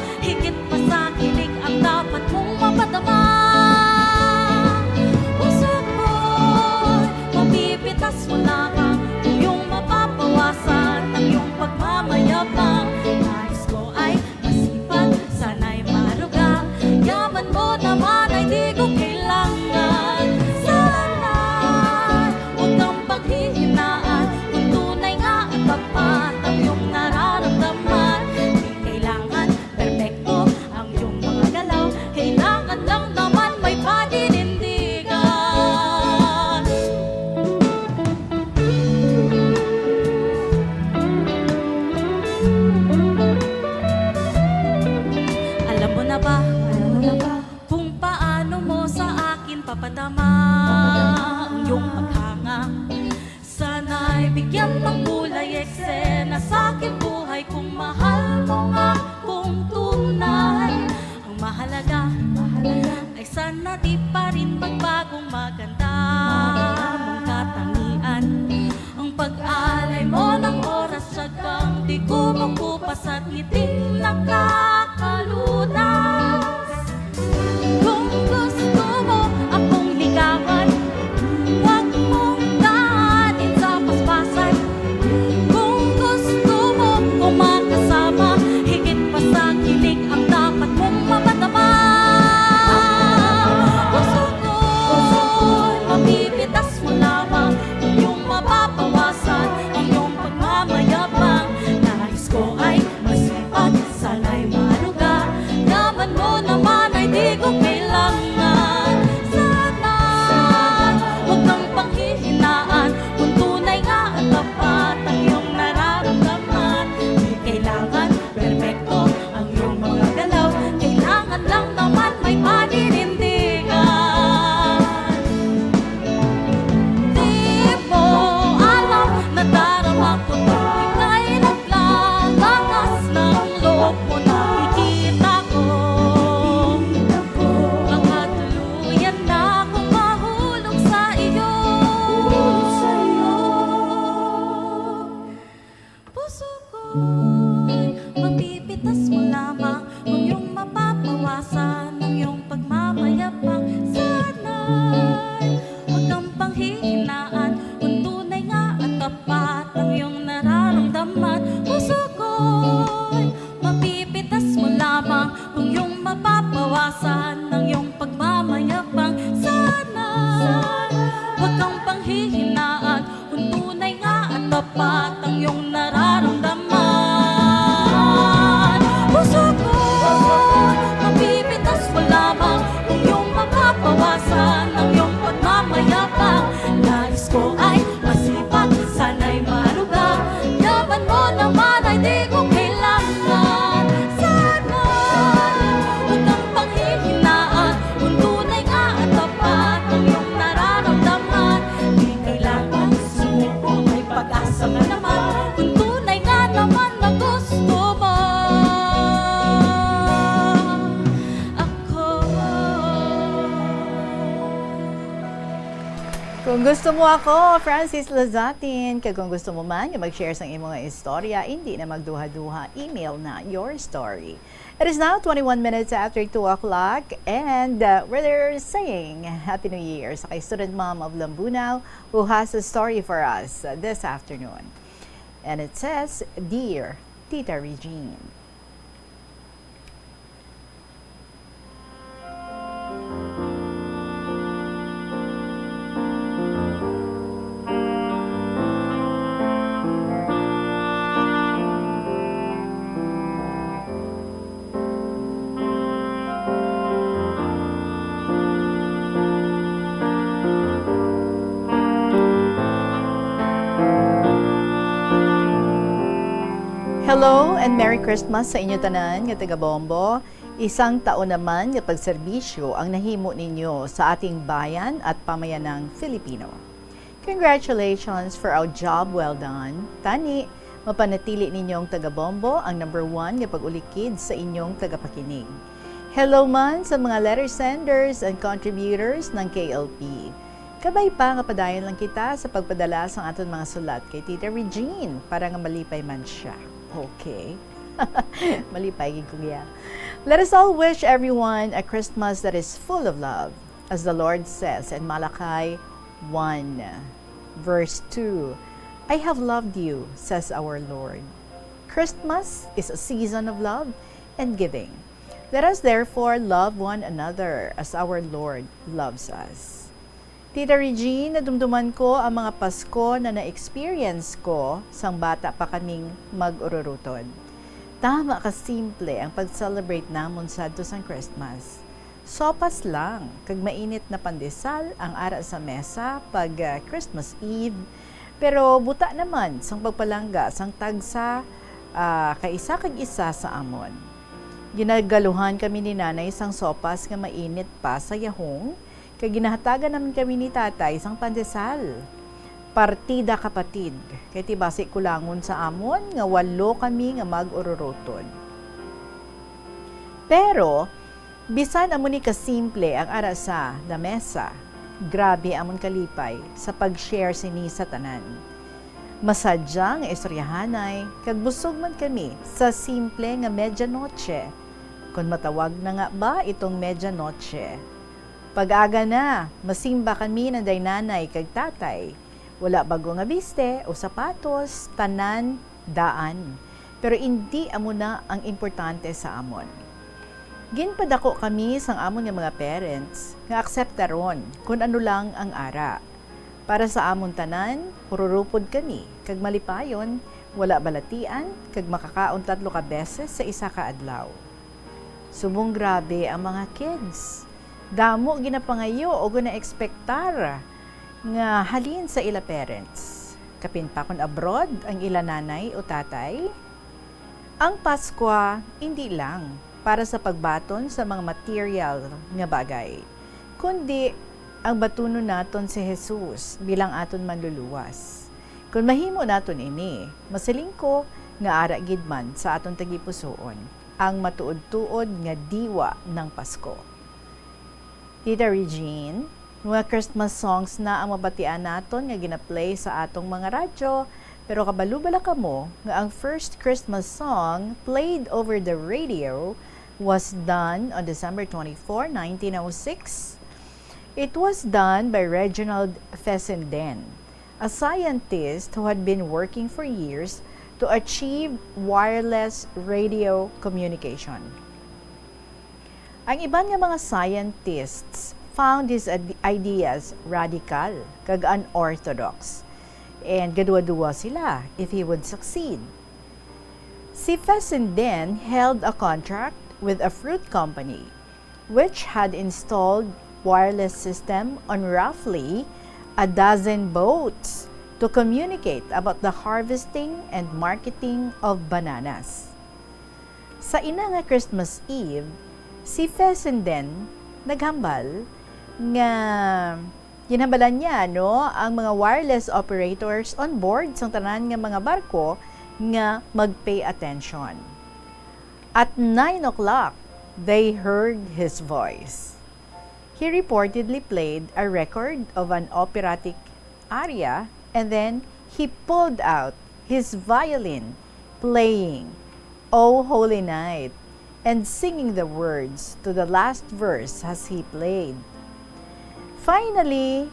mapadama ang iyong paghanga. Sana'y bigyan ng kulay eksena sa aking buhay kung mahal mo nga kung tunay. Ang mahalaga ay sana di pa rin magbagong maganda mong katangian. Ang pag-alay mo ng oras sadyang di kumukupas at ngiting nakakalunas. Kung gusto mo akong ligawan, huwag mong daanin sa paspasan. Kung gusto mo kumakasama, higit pa sa kilig ang dapat mong mamadama. Puso ko'y mapipitas mo lamang kung iyong mapapawasan ang iyong pagmamayabang. Nais ko ay masipag, sana'y maluga, yaman mo naman ay di ko kailangan. Sana huwag kang panghihinaan kung tunay nga at tapat ang iyong nararamdaman. Di kailangan perpekto ang iyong mga galaw, kailangan lang naman may paninindigan. Di mo alam na darama ko tuwing ay naglalangas ng loob mo. Nakikita ko baka tuluyan na akong mahulog sa iyo. Puso ko'y mapipitas mo lamang kung iyong mapapawasan ang iyong pagmamayabang. Sana'y huwag kang panghihinaan kung tunay nga at tapat ang iyong nararamdaman. Puso ko'y mapipitas mo lamang kung iyong mapapawasan ang iyong pagmamayabang. Sana'y huwag kang panghihinaan kung tunay nga at tapat ang iyong nararamdaman. Puso ko'y mapipitas mo lamang kung iyong mapapawasan ang iyong pagmamayabang. Nais ko ay masipag, sana'y maluga, yaman mo naman ay di ko kailangan. Sana huwag kang panghihinaan kung tunay nga at tapat ang iyong nararamdaman. Di kailangan sumuko, may pag-asa ka naman kung tunay nga naman na gusto mo ako. Kung gusto mo ako, Francis Lazatin. Kung gusto mo man yung mag-share sa iyong mga istorya, hindi na magduha-duha, email na your story. It is now 21 minutes after 2 o'clock and we're saying Happy New Year sa kay student mom of Lambunao who has a story for us this afternoon. And it says, Dear Tita Regine. Hello and Merry Christmas sa inyo tanan nga taga-Bombo. Isang taon naman nga pagserbisyo ang nahimo ninyo sa ating bayan at pamayanang Filipino. Congratulations for our job well done. Tani, mapanatili ninyong taga-Bombo ang number 1 nga pag-ulikid sa inyong tagapakinig. Hello man sa mga letter senders and contributors ng KLP. Kabay pa nga padayon lang kita sa pagpadala sa aton mga sulat kay Tita Regine para nga malipay man siya. Okay. Malipay gid kuya. Let us all wish everyone a Christmas that is full of love. As the Lord says in Malachi 1 verse 2, I have loved you, says our Lord. Christmas is a season of love and giving. Let us therefore love one another as our Lord loves us. Tita Regine, nadumduman ko ang mga Pasko na na-experience ko sang bata pa kaming mag-ururutod. Tama ka simple ang pag-celebrate namon sadto sang Christmas. Sopas lang, kag mainit na pandesal ang ara sa mesa pag Christmas Eve. Pero buta naman sang pagpalangga sang tagsa kaisa kag isa sa amon. Ginagaluhan kami ni nanay sang sopas nga mainit pa sa yahong, Kay ginahatagan naman kami ni tatay isang pandesal. Partida kapatid. Kay tibasi kulangon sa amon nga 8 kami nga mag-ururotod. Pero bisan amon ni kasimple ang arasa na mesa, grabe amon kalipay sa pag-share sini sa tanan. Masadya nga istoryahanay, kag busog man kami sa simple nga medianoche. Kung matawag na nga ba itong medianoche. Pag-aga na, masimba kami ng daynanay kag tatay. Wala bago nga biste o sapatos, tanan, daan. Pero hindi amo na ang importante sa amon. Ginpadako kami sang amon nga mga parents nga akseptaron kung ano lang ang ara. Para sa amon tanan, pururupod kami, kag malipayon, wala balatian, kag makakaon 3 ka beses sa isa ka adlaw. Subong grabe ang mga kids. Damo ginapangayo o gina-ekspektar nga halin sa ila parents. Kapin pa kun abroad ang ila nanay o tatay. Ang Pasko, hindi lang para sa pagbaton sa mga material nga bagay, kundi ang batunon naton si Jesus bilang aton manluluwas. Kung mahimo naton ini, masiling ko nga ara gid man sa aton tagipusoon ang matuod-tuod nga diwa ng Pasko. Tita Regine, mga Christmas songs na ang mabatian naton nga gina-play sa atong mga radyo, pero kabalubala kamo nga ang first Christmas song played over the radio was done on December 24, 1906. It was done by Reginald Fessenden, a scientist who had been working for years to achieve wireless radio communication. Ang iban nga mga scientists found his ideas radical, kag unorthodox, and gadwa-duwa sila if he would succeed. Si Fessenden held a contract with a fruit company which had installed wireless system on roughly 12 boats to communicate about the harvesting and marketing of bananas. Sa ina nga Christmas Eve, si Fessenden naghambal nga ginhambalan niya ang mga wireless operators on board sa tanan nga mga barko nga mag-pay attention. At 9 o'clock, they heard his voice. He reportedly played a record of an operatic aria, and then he pulled out his violin, playing "O Holy Night" and singing the words to the last verse as he played. Finally,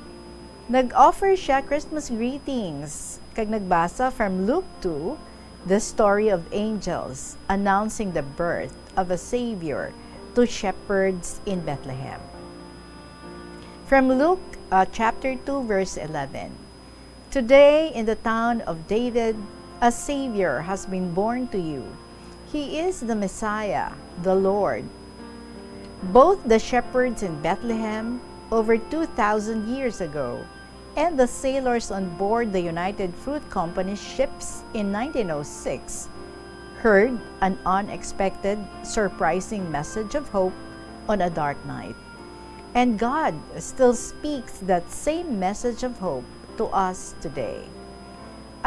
nag-offer siya Christmas greetings, kag nagbasa from Luke 2, the story of angels announcing the birth of a Savior to shepherds in Bethlehem. From Luke chapter 2, verse 11. Today in the town of David, a Savior has been born to you. He is the Messiah, the Lord. Both the shepherds in Bethlehem over 2,000 years ago and the sailors on board the United Fruit Company's ships in 1906 heard an unexpected, surprising message of hope on a dark night. And God still speaks that same message of hope to us today.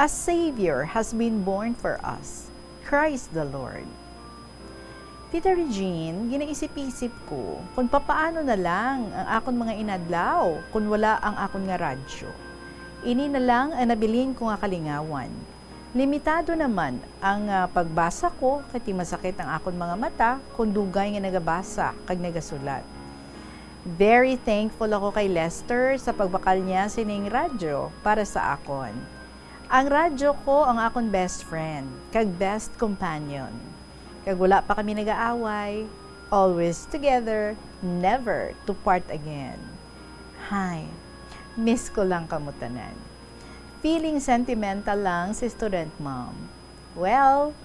A Savior has been born for us, Christ the Lord. Tita Regine, ginaisip-isip ko kung papaano na lang ang akon mga inadlaw kung wala ang akon nga radyo. Ini na lang ang nabilin ko nga kalingawan. Limitado naman ang pagbasa ko kati masakit ang akon mga mata kung dugay nga nagabasa kag nagasulat. Very thankful ako kay Lester sa pagbakal niya sining radyo para sa akon. Ang radyo ko ang akon best friend, kag best companion. Kag wala pa kami nag-aaway, always together, never to part again. Hi, miss ko lang kamutanan. Feeling sentimental lang si student mom. Well,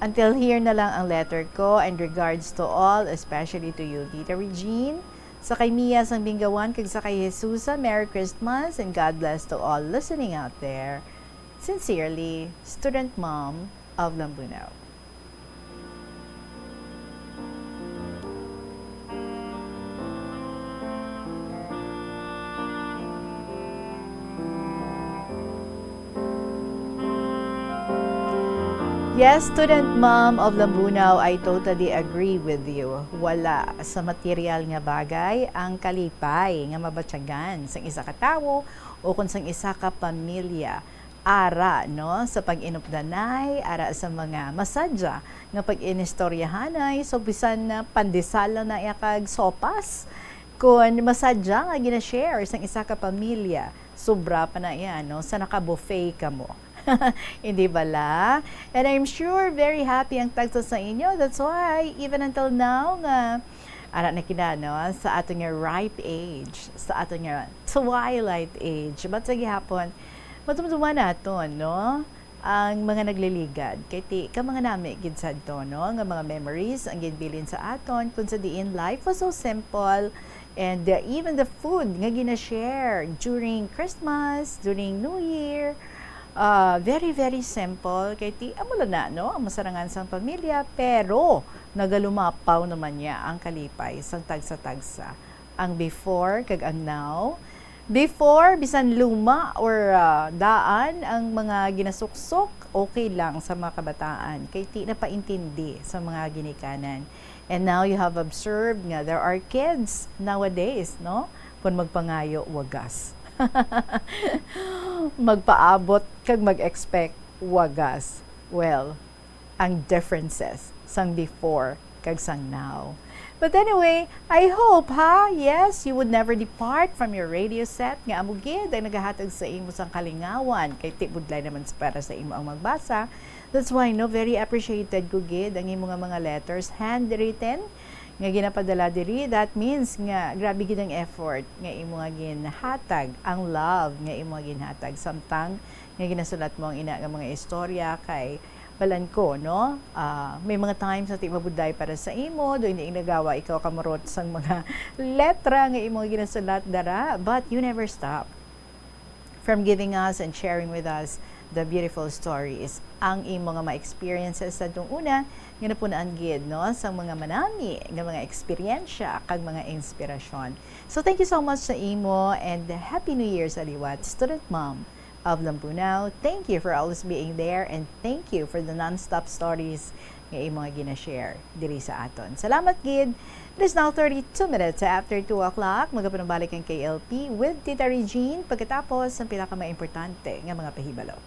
until here na lang ang letter ko and regards to all, especially to you, Tita Regine. Sa kay Mia sang Binggawan, kag sa kay Jesusa, Merry Christmas and God bless to all listening out there. Sincerely, Student Mom of Lambunaw. Yes, student mom of Lambunaw, I totally agree with you. Wala sa material nga bagay ang kalipay nga mabatyagan sang isa ka tawo o kung sang isa ka pamilya. Ara no sa pag-inupdanay, ara sa mga masadya nga pag-inistoryahanay, so bisan na pandesala na yakag sopas kung masadya nga gina-share sang isa ka pamilya, sobra pa na yan no sa naka-buffet ka mo. Hindi bala? And I'm sure very happy ang tagsa sa inyo. That's why even until now nga anak na kinano sa ato nga ripe age, sa ato nga twilight age. But sa gihapon, matumduman naton, no? Ang mga nagliligad. Kaya ti, ka mga nami, ginsad to, no? Nga mga memories, ang ginbilin sa aton, kung sa diin life was so simple, and even the food nga gina-share during Christmas, during New Year, very, very simple. Kaya ti, amula na, no? Ang masarangan sa pamilya, pero nagalumapaw naman niya ang kalipay sang tagsa-tagsa. Ang before, kag ang now. Before, bisan luma or daan, ang mga ginasuksok, okay lang sa mga kabataan. Kaya ti napaintindi sa mga ginikanan. And now you have observed nga, there are kids nowadays, no? Kung magpangayo, wagas. Magpaabot kag mag-expect wagas. Well, ang differences sang before kag sang now. But anyway, I hope yes, you would never depart from your radio set nga amugid ay nagahatag sa imo sang kalingawan kay tibudlay naman para sa imo ang magbasa. That's why no very appreciated ko gid ang imo nga mga letters handwritten nga ginapadala diri. That means nga grabe gid ang effort nga imo nga ginhatag, ang love nga imo nga ginhatag samtang nga ginasulat mo ang ina nga mga istorya kay balan ko, no? May mga times na mabuday para sa imo, do hindi nagawa ikaw kamurot sang mga letra nga imo nga ginasulat dara, but you never stop from giving us and sharing with us the beautiful stories. Ang imo nga ma-experiences sa itong una, nga napunaan gid, no? Sa mga manami, nga mga eksperyensya, kag mga inspirasyon. So thank you so much sa imo and Happy New Year sa liwat, student mom of Lambunaw. Thank you for always being there and thank you for the non-stop stories nga imo nga gina-share diri sa aton. Salamat gid. It is now 32 minutes after 2 o'clock. Magapanabalik ang KLP with Tita Regine pagkatapos ang pinaka-importante nga mga pahibalo.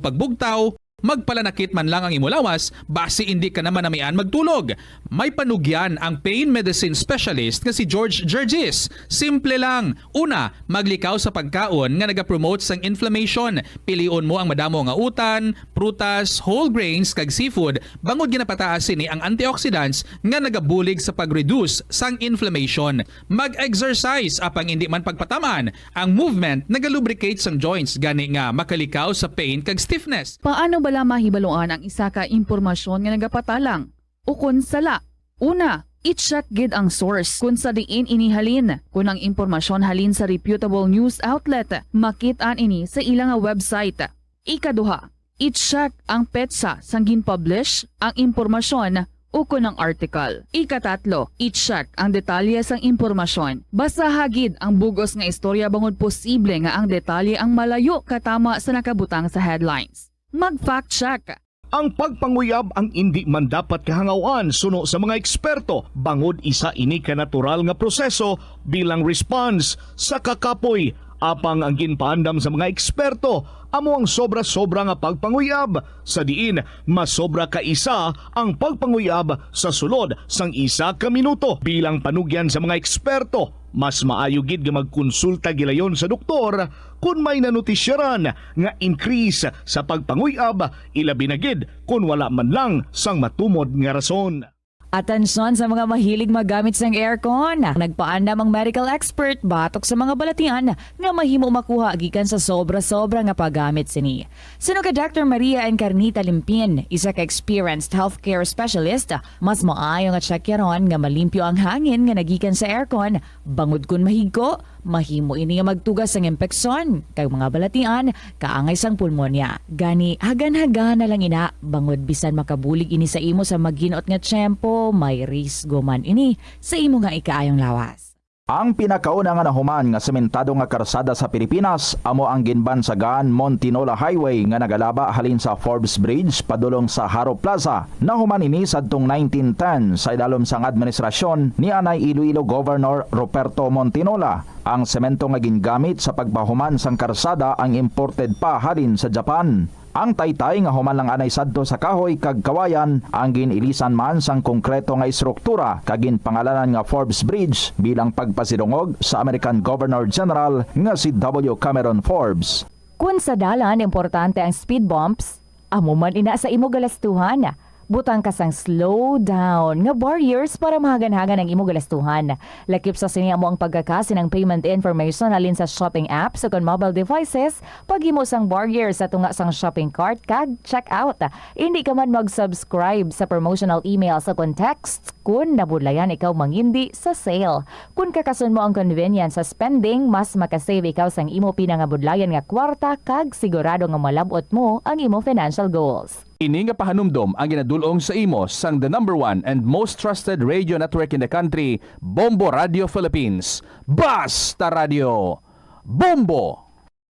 Pagbugtaw, magpalanakit man lang ang imulawas, base hindi ka naman namian magtulog. May panugyan ang pain medicine specialist nga si George Gergis. Simple lang. Una, maglikaw sa pagkaon nga nagapromote sang inflammation. Pilion mo ang madamo nga utan, prutas, whole grains kag seafood. Bangod ginapataas ni ang antioxidants nga nagabulig sa pag-reduce sang inflammation. Mag-exercise apang hindi man pagpataman. Ang movement nagalubricate sang joints gani nga makalikaw sa pain kag stiffness. Paano bala mahibaluan ang isa ka impormasyon nga nagapatalang? Ukon sala. Una, i-check gid ang source kung sa diin inihalin. Kung ang impormasyon halin sa reputable news outlet, makit-an ini sa ilang website. Ikaduha, i-check ang petsa sang gin-publish ang impormasyon ukon ng article. Ikatatlo, i-check ang detalye sang impormasyon. Basta hagid ang bugos nga istorya bangod posible nga ang detalye ang malayo katama sa nakabutang sa headlines. Mag-fact check. Ang pagpanguyab ang hindi man dapat kahangawan suno sa mga eksperto bangod isa ini ka natural nga proseso bilang response sa kakapoy. Apang ang ginpaandam sa mga eksperto amo ang sobra-sobra nga pagpanguyab sa diin masobra ka isa ang pagpanguyab sa sulod sang isa ka minuto. Bilang panugyan sa mga eksperto, mas maayo gid nga magkonsulta gilayon sa doktor kung may nanutisyaran nga increase sa pagpanguyab, ilabi na gid kung wala man lang sang matumod nga rason. Atensyon sa mga mahilig magamit ng aircon. Nagpaandam ang medical expert batok sa mga balatian nga mahimo makuha gikan sa sobra-sobra nga paggamit sini. Sino ka Dr. Maria Encarnita Limpin, isa ka experienced healthcare specialist, mas maayo nga checkyaron nga malimpyo ang hangin nga nagikan sa aircon bangod kun mahigko, mahimo ini nga magtugas sang impeksyon kay mga balatian kaangay sang pulmonya. Gani hagan-hagan na lang ina bangod bisan makabulig ini sa imo sa magginot nga tiyempo, may risgo man ini sa imo nga ikaayong lawas. Ang pinakauna nga nahuman nga sementado nga karsada sa Pilipinas amo ang ginbansagan Montinola Highway nga nagalaba halin sa Forbes Bridge padulong sa Haro Plaza. Nahuman ini sadtong 1910 sa idalom sang administrasyon ni anay Iloilo Governor Ruperto Montinola. Ang semento nga gingamit sa pagpahuman sang karsada ang imported pa halin sa Japan. Ang taytay nga human lang anay sadto sa kahoy kag kawayan ang ginilisan man sang konkreto nga istruktura kag ginpangalanan nga Forbes Bridge bilang pagpasidungog sa American Governor General nga si W. Cameron Forbes. Kung sa dalan importante ang speed bumps, amo man ina sa imo galastuhan. Butang kasang slow down nga barriers para mahagan-hagan ang imo galastuhan. Lakip sa siniya mo ang pagkakasi ng payment information alin sa shopping apps o kon mobile devices, paghimo sang barriers sa tunga sang shopping cart kag check out. Hindi ka man mag-subscribe sa promotional email sa context kung nabudlayan ikaw mangindi sa sale. Kung kakasun mo ang convenience sa spending, mas makasave ikaw sang imo pinangabudlayan nga kwarta kag sigurado nga malabot mo ang imo financial goals. Ini nga pahanumdom ang ginadulong sa imo sang the number 1 and most trusted radio network in the country, Bombo Radio Philippines. Basta Radio! Bombo!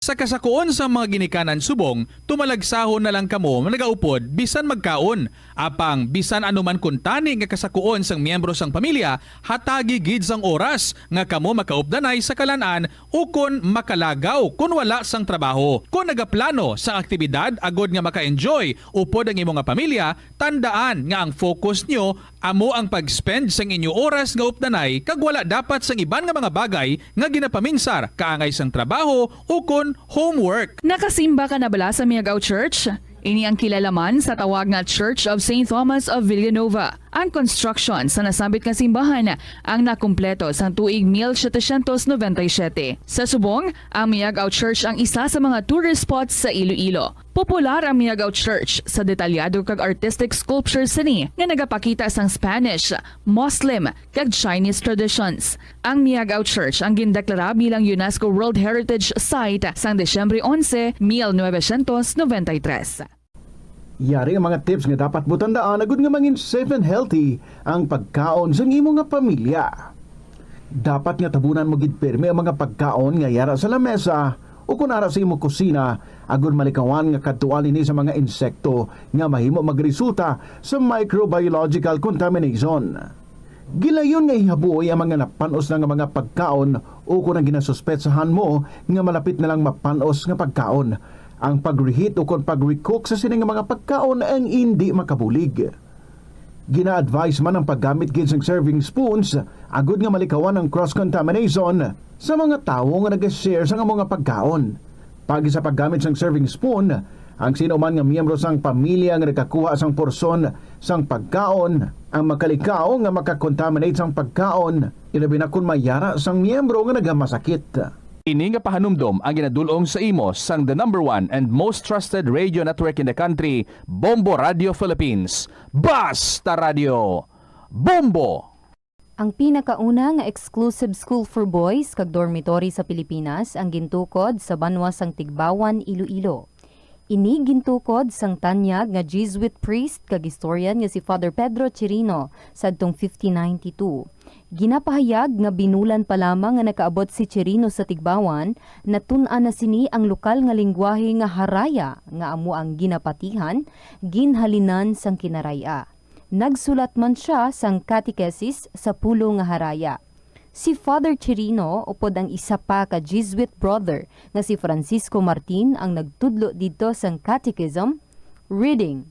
Sa kasakuon sa mga ginikanan subong, tumalagsahon na lang kamo nagaupod bisan magkaon. Apang bisan anuman kuntani nga kasakuon sang miyembro sang pamilya, hatagi gid sang oras nga kamo makaupdanay sa kalan-an o kon makalagaw kun wala sang trabaho. Kung nagaplano sa aktibidad agod nga maka-enjoy upod ang imo nga pamilya, tandaan nga ang focus nyo amo ang pag-spend sang inyo oras nga updanay kag wala dapat sang iban nga mga bagay nga ginapaminsar kaangay sang trabaho o kon homework. Nakasimba ka na bala sa Miagaw Church? Ini ang kilalaman sa tawag nga Church of St. Thomas of Villanueva. Ang construction sa nasabit nga simbahan ang nakumpleto sa tuig 1797. Sa subong, ang Miagaw Church ang isa sa mga tourist spots sa Iloilo. Popular ang Miagaw Church sa detalyado kag artistic sculptures sini nga nagapakita sang Spanish, Muslim kag Chinese traditions. Ang Miagaw Church ang gindeklara bilang UNESCO World Heritage Site sang Desyembre 11, 1993. Yari ang mga tips nga dapat mo tandaan agud nga mangin safe and healthy ang pagkaon sa imo nga pamilya. Dapat nga tabunan mo gid pirmi ang mga pagkaon nga yara sa lamesa o kung ara sa imo kusina agud malikawan nga kadtuan ini sa mga insekto nga mahimo magresulta sa microbiological contamination. Gilayon nga ihabuoy ang mga napanos na nga mga pagkaon o kung ang ginasuspetsahan mo nga malapit na lang mapanos nga pagkaon. Ang pag-reheat o kung pag-recook sa sining mga pagkaon ang hindi makabulig. Gina-advise man ang paggamit gid ng serving spoons agud nga malikawan ang cross-contamination sa mga tawo nga nag-share sa mga pagkaon. Pag sa paggamit ng serving spoon, ang sino man nga miyembro sang pamilya nga nagkakuha sang porsyon sang pagkaon ang makalikaw nga makakontaminate sang pagkaon, ilabi na kung mayara sang miyembro nga nagamasakit. Ini nga pahanumdom ang ginadulong sa imo sang the number 1 and most trusted radio network in the country, Bombo Radio Philippines. Basta Radio! Bombo! Ang pinakauna nga exclusive school for boys kag dormitory sa Pilipinas ang gintukod sa banwa sang Tigbawan, Iloilo. Ini gintukod sang tanyag nga Jesuit priest kag historian nga si Father Pedro Chirino sadtong 1592. Ginapahayag nga binulan pa lamang nga nakaabot si Chirino sa Tigbawan, natun-an na sini ang lokal nga lingwahe nga Haraya nga amo ang ginapatihan, ginhalinan sang Kinaraya. Nagsulat man siya sang catechesis sa pulo nga Haraya. Si Father Chirino upod ang isa pa ka Jesuit brother nga si Francisco Martin ang nagtudlo dito sang catechism, reading,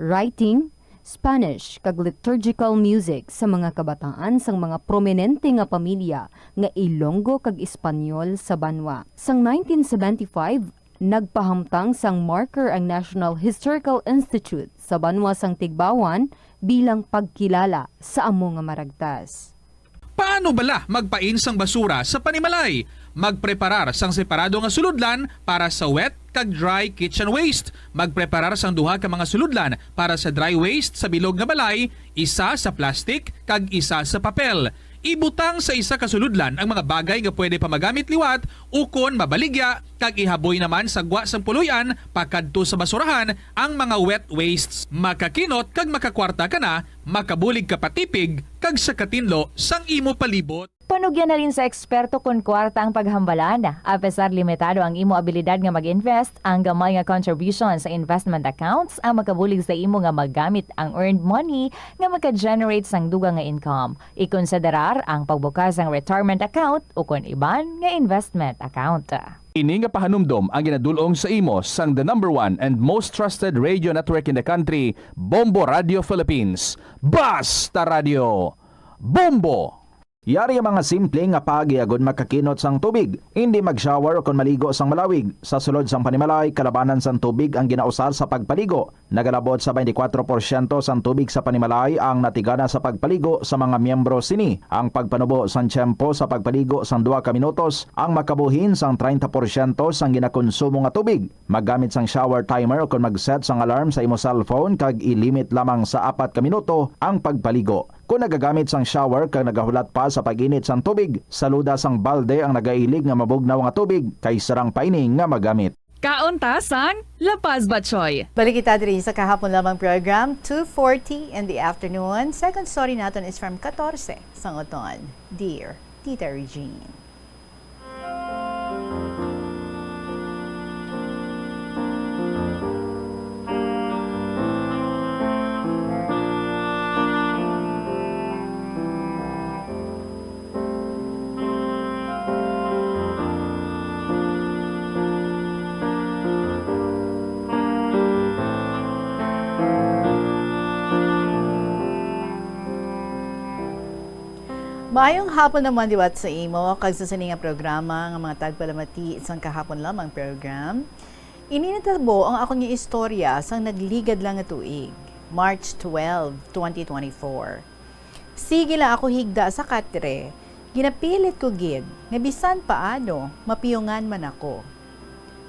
writing, Spanish kag liturgical music sa mga kabataan sang mga prominente nga pamilya nga Ilonggo kag Espanyol sa banwa. Sang 1975, nagpahamtang sang marker ang National Historical Institute sa banwa sang Tigbawan bilang pagkilala sa amo nga maragtas. Paano bala magpain sang basura sa panimalay? Magpreparar sang separado nga suludlan para sa wet kag dry kitchen waste. Magpreparar sang duha ka mga suludlan para sa dry waste sa bilog nga balay, isa sa plastic kag isa sa papel. Ibutang sa isa ka suludlan ang mga bagay nga pwede pa magamit liwat ukon mabaligya kag ihaboy naman sa gwa sang puluyan pakadto sa basurahan ang mga wet wastes. Makakinot kag makakwarta ka na, makabulig ka patipig kag sa katinlo sang imo palibot. Panugyan na rin sa eksperto kun kwarta ang paghambalan. Apesar limitado ang imo abilidad nga mag-invest, ang gamay nga contribution sa investment accounts ang makabulig sa imo nga maggamit ang earned money nga maka-generate sang dugang nga income. Ikonsiderar ang pagbukas ng retirement account o kun iban nga investment account. Ini nga pahanumdom ang ginadulong sa imo sang the number one and most trusted radio network in the country, Bombo Radio Philippines. Basta Radio! Bombo! Yari ang mga simple nga pagiagod makakinot sang tubig. Hindi mag-shower o kung maligo sang malawig. Sa sulod sang panimalay, kalabanan sang tubig ang ginausar sa pagpaligo. Nagalabot sa 24% sang tubig sa panimalay ang natigana sa pagpaligo sa mga miyembro sini. Ang pagpanubo sang tiyempo sa pagpaligo sang 2 ka minutos ang makabuhin sang 30% sang ginakonsumo nga tubig. Maggamit sang shower timer o kung mag-set sang alarm sa imo cellphone kag ilimit lamang sa 4 ka minuto ang pagpaligo. Kung nagagamit sang shower kag nagahulat pa sa pag-init sang tubig, saluda sang balde ang nagailig nga mabugnaw nga tubig kay sarang paining nga magamit. Kauntasan, Lapaz Batchoy. Balik kita diri sa kahapon lamang program, 2:40 in the afternoon. Second story natin is from 14 Sangoton. Dear Tita Regine. Maayong hapon naman diwat sa imo, kag sa sininga programa ng mga tagpalamati isang kahapon lamang program. Ininitabo ang akong istorya sang nagligad lang nga tuig, March 12, 2024. Sige lang ako higda sa katre, ginapilit ko gid, nga bisan paano, mapiyungan man ako.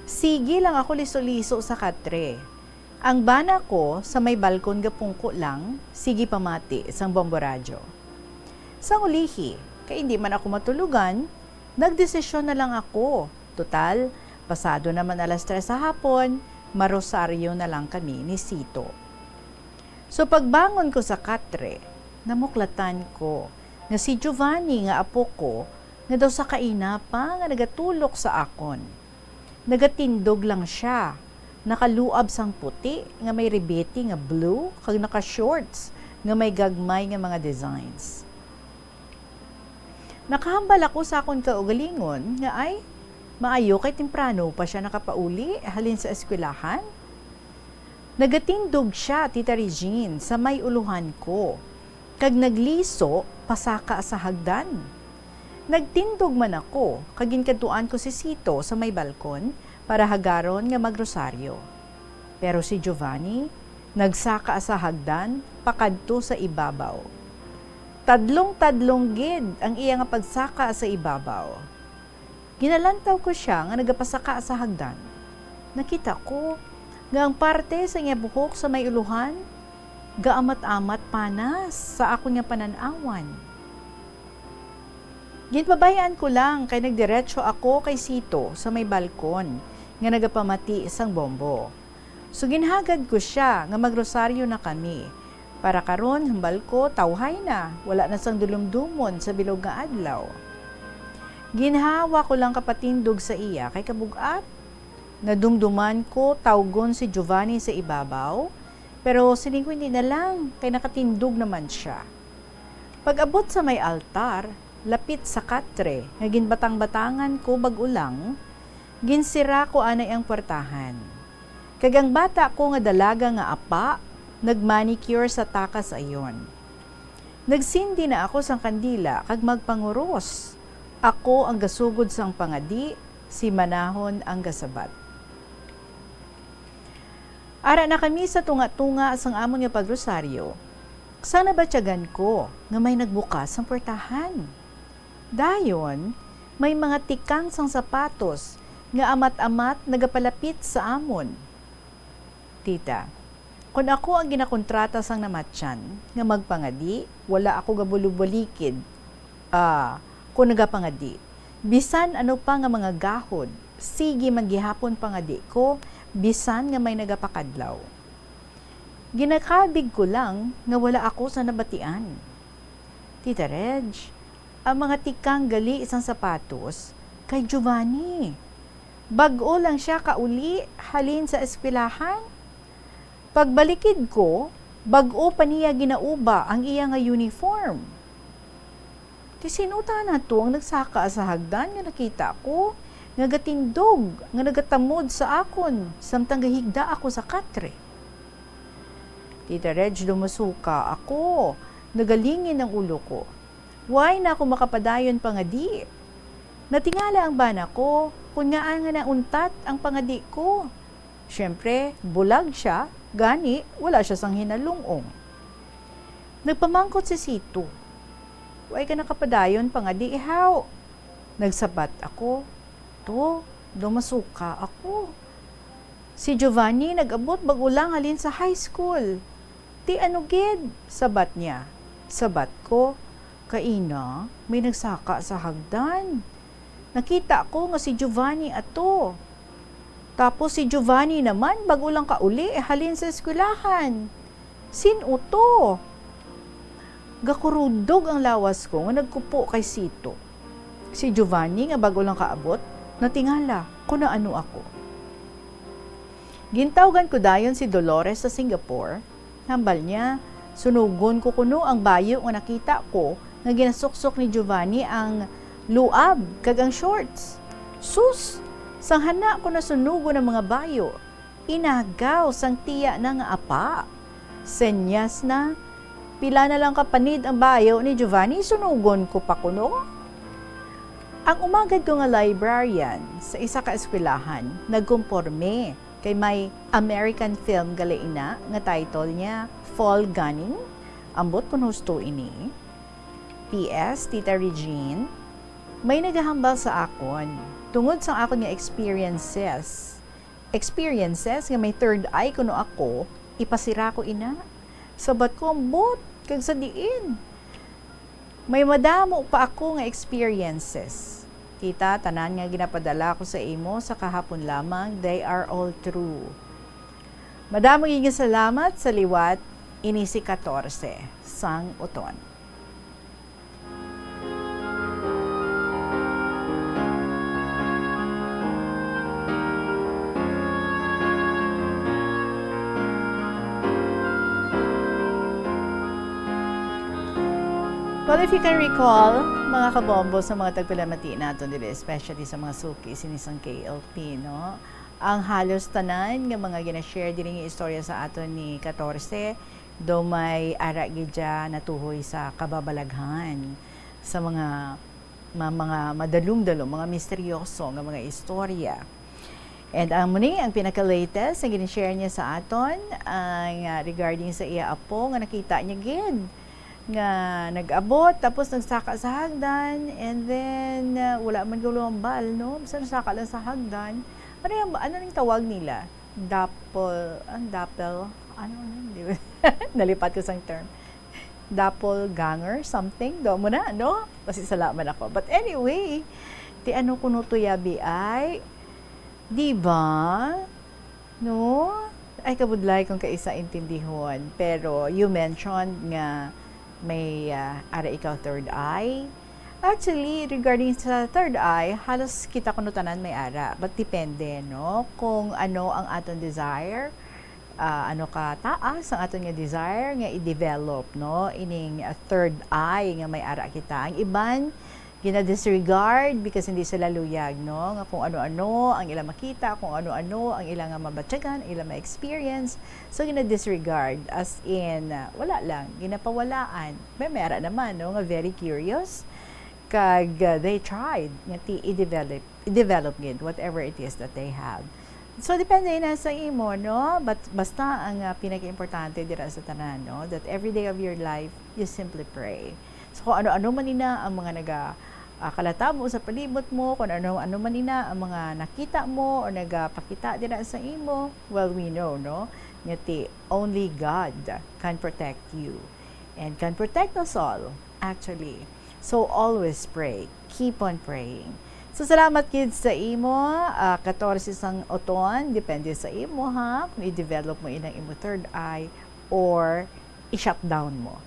Sige lang ako liso-liso sa katre. Ang bana ko sa may balkon gapungko lang, sige pamati sang bomboradyo. Sang ulihi, kaya hindi man ako matulugan, nagdesisyon na lang ako. Total, pasado naman 3:00 sa hapon, marosaryo na lang kami ni Sito. So pagbangon ko sa katre, namuklatan ko nga si Giovanni nga apo ko nga daw sa kaina pa nga nagatulok sa akon. Nagatindog lang siya, nakaluab sang puti nga may ribeti nga blue kag naka-shorts nga may gagmay nga mga designs. Nakahambal ako sa akong kaugalingon nga ay maayo kay temprano pa siya nakapauli halin sa eskwelahan. Nagatindog siya, Tita Regine, sa may uluhan ko. Kag nagliso, pasaka sa hagdan. Nagtindog man ako, kag ginkaduan ko si Sito sa may balkon para hagaron nga magrosaryo. Pero si Giovanni, nagsaka sa hagdan, pakadto sa ibabaw. Tadlong gid ang iya nga pagsaka sa ibabaw. Ginalantaw ko siya nga nagapasaka sa hagdan. Nakita ko nga ang parte sa iya buhok sa may uluhan gaamat-amat panas sa ako nga pananawan. Ginpabayaan ko lang kay nagdiretso ako kay Sito sa may balkon nga nagapamati sang bombo. So ginhagad ko siya nga magrosaryo na kami. Para karon hambal ko tawhay na, wala na sang dulumdumon sa bilog nga adlaw. Ginhawa ko lang kapatindog sa iya kay kabugat. Nadumduman ko tawgon si Giovanni sa ibabaw, pero siningkwindi na lang kay nakatindog naman siya. Pag-abot sa may altar, lapit sa katre, nga ginbatang-batangan ko bagulang, ginsira ko anay ang puwertahan. Kagang bata ko nga dalaga nga apa, nagmanicure sa takas ayon. Nagsindi na ako sang kandila kag magpanguros. Ako ang gasugod sang pangadi, si Manahon ang gasabat. Ara na kami sa tunga-tunga sang amon nga pagrosaryo. Sana ba tiyagan ko nga may nagbukas sang puwertahan? Dayon, may mga tikang sang sapatos nga amat-amat nagapalapit sa amon. Tita, kung ako ang ginakontrata sang namatyan, nga magpangadi, wala ako gabulubalikid. Kung nagapangadi, bisan ano pa nga mga gahod, sige maghihapon pangadi ko, bisan nga may nagapakadlaw. Ginakabig ko lang nga wala ako sa nabatian. Tita Reg, ang mga tikang gali isang sapatos kay Giovanni. Bag-o lang siya kauli halin sa eskwelahan. Pagbalikid ko, bag-o pa niya ginauba ang iya nga uniform. Ti sinuta na to ang nagsaka sa hagdan nga nakita ko, nga gatindog, nga nagatamod sa akon, samtang gahigda ako sa katre. Tita Reg, dumasuka ako, nagalingin ang ulo ko. Why na ako makapadayon pa nga di? Natingala ang bana ko, kung nga na untat ang pangadi ko. Siyempre, bulag siya, gani, wala siya sang hinalungong. Nagpamangkot si Sito. Why ka nakapadayon pangadi ihaw? Nagsabat ako. To, dumasuka ako. Si Giovanni nag-abot bagulang halin sa high school. Ti ano gid? Sabat niya. Sabat ko, kaina, may nagsaka sa hagdan. Nakita ko nga si Giovanni ato. Tapos si Giovanni naman bagulang kauli halin sa eskwelahan. Sino to? Gakurudog ang lawas ko nga nagkupo kay Sito. Si Giovanni nga bagulang kaabot, natingala kung na ano ako. Gintawgan ko dayon si Dolores sa Singapore. Hambal niya, sunugon ko kuno ang bayo nga nakita ko nga ginasuksok ni Giovanni ang luab kag ang shorts. Sus, sanghana ko na sunugon ang mga bayo. Inagaw sang tiya na nga apa. Senyas na, pila na lang kapanid ang bayo ni Giovanni, sunugon ko pa kuno. Ang umagad ko nga librarian sa isa ka eskwelahan, nagkumporme kay may American film galaina nga title niya Fall Gunning. Ambot kun husto ini. PS, Tita Regine, may naghahambal sa akon tungod sa akon nga experiences. Experiences nga may third eye kuno ako, ipasira ko ina. Sabat ko ambot kag sa diin. May madamo pa ako nga experiences. Tita, tanan nga ginapadala ko sa imo sa kahapon lamang, they are all true. Madamo yung salamat sa liwat, ini si 14, sang uton. Well, if you can recall, mga kabombo sa mga tagpilamati natin dito, especially sa mga suki, sinisang KLP, no? Ang halos tanan nga mga ginashare din yung istorya sa aton ni 14, do may ara gidya natuhoy sa kababalaghan, sa mga madalum-dalum, mga misteryoso nga mga istorya. And ang muni, ang pinaka-latest, ang ginashare niya sa aton, ang regarding sa iya apo, nga nakita niya gid nga nag-abot tapos nagsaka sa hagdan and then wala man gulong bal, no? Basta nagsaka lang sa hagdan. Ano yung tawag nila? Doppel, di ba? Nalipat ko sa term. Doppelganger, something. Do mo na, no? Kasi salaman ako. But anyway, ti ano kuno to yabi ay, di ba? No? Ay kabudlay kung kaisa intindihon. Pero you mentioned nga may ara ikaw third eye. Actually, regarding sa third eye, halos kita kuno tanan may ara. But depende, no? Kung ano ang aton desire, ano ka taas ang aton nga desire nga i-develop, no? Ining third eye nga may ara kita. Ang iban gina-disregard because hindi sila luyag, no? Nga kung ano-ano ang ilang makita, kung ano-ano ang ilang mabatyagan, ilang ma-experience. So, gina-disregard as in, wala lang, ginapawalaan. May mera naman, no? Nga very curious. Kag they tried nga i-develop gid whatever it is that they have. So, depende na sa imo, no? But basta ang pinaka-importante dira sa tanan, no? That every day of your life, you simply pray. So, kung ano-ano man ina ang mga kalata mo sa palibot mo, kung ano-ano man ina ang mga nakita mo o nagapakita dira sa imo, well, we know, no? Ngati, only God can protect you and can protect us all, actually. So, always pray. Keep on praying. So, salamat kids sa imo. 14 sang oton, depende sa imo, ha? Kung i-develop mo inang imo third eye or i-shutdown mo.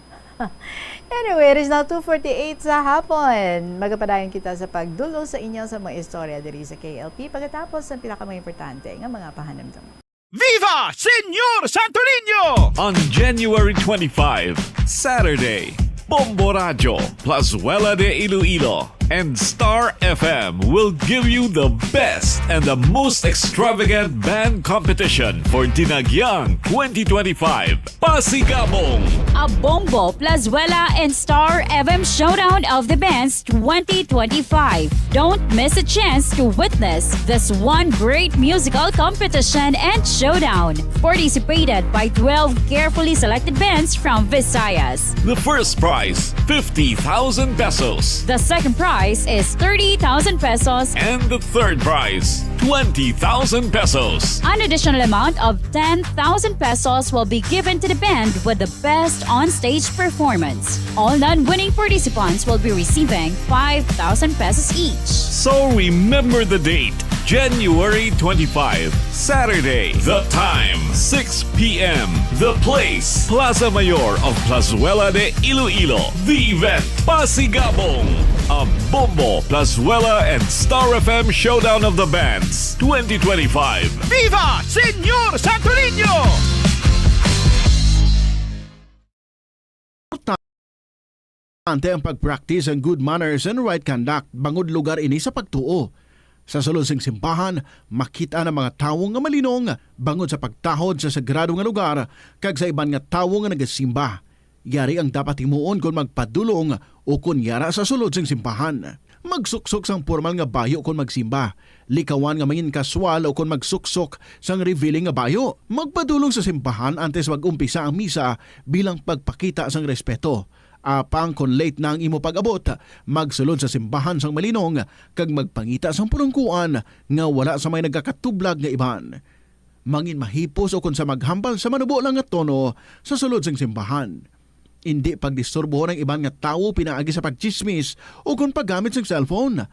Anyway, it is now 2:48 sa hapon. Magapadayon kita sa pagdulo sa inyo sa mga istorya diri sa KLP pagkatapos ng pinakamay importante nga mga pahanamdam. Viva Señor Santo Niño! On January 25, Saturday, Bombo Radio, Plazuela de Iloilo, and Star FM will give you the best and the most extravagant band competition for Dinagyang 2025, Pasigabong. A Bombo, Plazuela, and Star FM Showdown of the Bands 2025. Don't miss a chance to witness this one great musical competition and showdown. Participated by 12 carefully selected bands from Visayas. The first prize, 50,000 pesos. The second prize is 30,000 pesos. And the third prize, 20,000 pesos. An additional amount of 10,000 pesos will be given to the band with the best on-stage performance. All non-winning participants will be receiving 5,000 pesos each. So remember the date, January 25, Saturday. The time, 6 p.m. The place, Plaza Mayor of Plazuela de Iloilo. The event, Pasigabong. A Bombo, Plazuela, and Star FM Showdown of the Bands 2025. Viva Señor Santo Niño! Importante ang pag-practice ang good manners and right conduct bangod lugar ini sa pagtuo. Sa sulod sing simbahan, makita ng mga tawo nga malinong bangod sa pagtahod sa sagrado nga lugar kag sa iban nga tawo nga nagasimba. Yari ang dapat himuon kung magpadulong o kung yara sa sulod sing simbahan. Magsuksok sang formal nga bayo kung magsimba. Likawan nga mangin kaswal o kung magsuksok sang revealing nga bayo. Magpadulong sa simbahan antes mag-umpisa ang misa bilang pagpakita sang respeto. Apang kung late na ang imo pag-abot, magsulod sa simbahan sang malinong kag magpangita sang purungkuan nga wala sa may nagakatublag nga iban. Mangin mahipos o kung sa maghambal sa manubo lang nga tono sa sulod sang simbahan. Hindi pagdisturbo ng iban nga tawo pinaagi sa pagchismis o kung paggamit sang cellphone.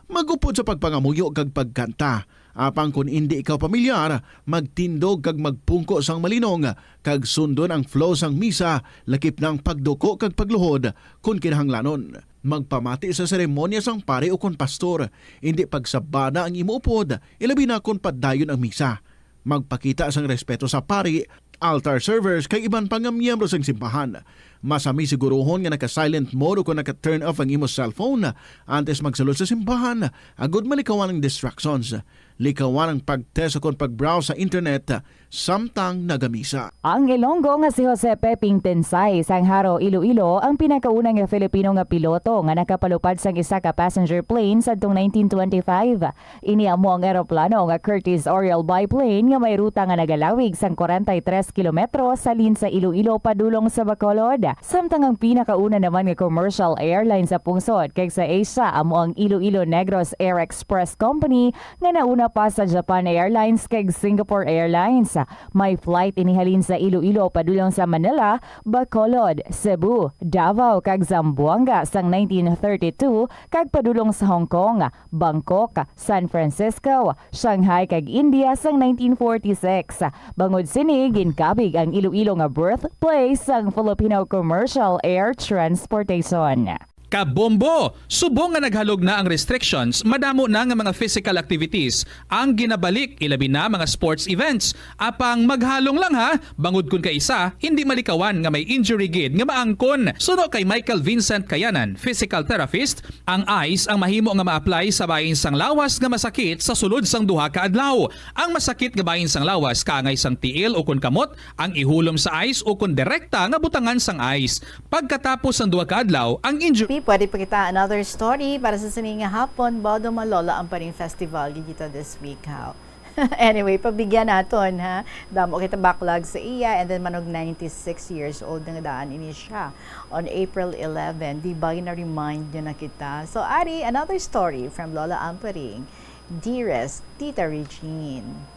Magupod sa pagpangamuyo kag pagkanta. Apang kung hindi ikaw pamilyar, magtindog kag magpungko sang malinong kag sundon ang flow sang misa lakip ng pagduko kag pagluhod kung kinahanglanon. Magpamati sa seremonya sang pare o kung pastor, hindi pagsabada ang imuupod, ilabi na kung padayon ang misa. Magpakita sang respeto sa pari, altar servers kay iban pang miyembro sang simbahan. Masami siguruhon nga naka-silent mode o kung naka-turn off ang imo cellphone antes magsulod sa simbahan, agud malikawan ang distractions. Likawan ang pag-test o kung pag-browse sa internet samtang nagamisa. Ang Ilonggo nga si Jose Peping Tensay sang Haro, Iloilo ang pinakaunang nga Filipino nga piloto nga nakapalupad sang isa ka passenger plane sadtong 1925. Ini amo ang eroplano nga Curtiss Oriole biplane nga may ruta nga nagalawig sang 43 kilometro sa lin sa Iloilo padulong sa Bacolod. Samtang ang pinakauna naman nga commercial airline sa pungsod kay sa Asia amo ang Iloilo Negros Air Express Company nga nauna pa sa Japan Airlines kag Singapore Airlines. May flight inihalin sa Iloilo padulong sa Manila, Bacolod, Cebu, Davao kag Zamboanga sang 1932 kag padulong sa Hong Kong, Bangkok, San Francisco, Shanghai kag India sang 1946. Bangod sini ginkabig ang Iloilo nga birthplace sang Filipino Commercial Air Transportation. Kabombo! Subong nga naghalog na ang restrictions, madamo na nga mga physical activities ang ginabalik, ilabi na mga sports events. Apang maghalong lang ha, bangod kun kay isa, hindi malikawan nga may injury gid nga maangkon. Suno kay Michael Vincent Kayanan, physical therapist, ang ice ang mahimo nga ma-apply sa bahin sang lawas nga masakit sa sulod sang duha ka adlaw. Ang masakit nga bahin sang lawas kaangay sang tiil o kun kamot, ang ihulom sa ice o kun direkta nga butangan sang ice. Pagkatapos sang duha ka adlaw, ang injury Pwede pa kita another story para sa sining hapon, Bodo Malola ang paring festival dito this week. How? Anyway, pabigyan naton ha. Damo kita backlog sa iya and then manog 96 years old na daan ini siya on April 11. Di ba na-remind niyo na kita? So Ari, another story from Lola Amparing. Dearest Tita Regine.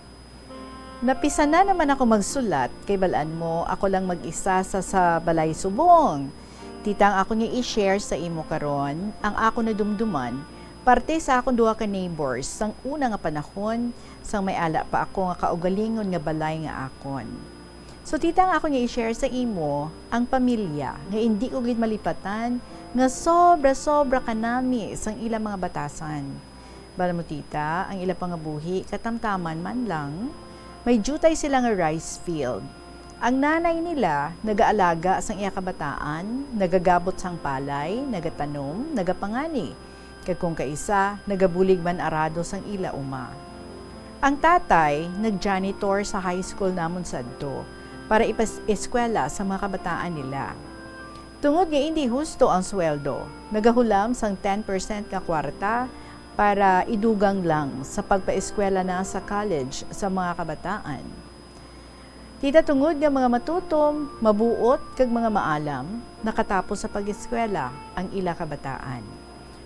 Napisa na naman ako magsulat kay balaan mo ako lang mag-isa sa Balay Subong. Titang ako niya i-share sa imo karon ang ako na dumduman parte sa akong duha ka neighbors sang una nga panahon sang may ala pa ako nga kaugalingon nga balay nga akon. So tita nga ako nga i-share sa imo ang pamilya nga hindi ko gid malipatan nga sobra-sobra kanami sang ilang mga batasan. Bala mo tita, ang ilang pangabuhi katamtaman man lang, may jutay sila nga rice field. Ang nanay nila nagaalaga sang iya kabataan, nagagabot sang palay, nagatanom, nagapangani. Kag kung kaisa, nagabulig man arado sang ila uma. Ang tatay nag-janitor sa high school namon sadto para ipas-eskwela sa mga kabataan nila. Tungod nga hindi husto ang sweldo, nagahulam sang 10% ka kwarta para idugang lang sa pagpaeskwela na sa college sa mga kabataan. Tita tungod nga mga matutom, mabuot kag mga maalam, nakatapos sa pag-eskwela ang ila kabataan.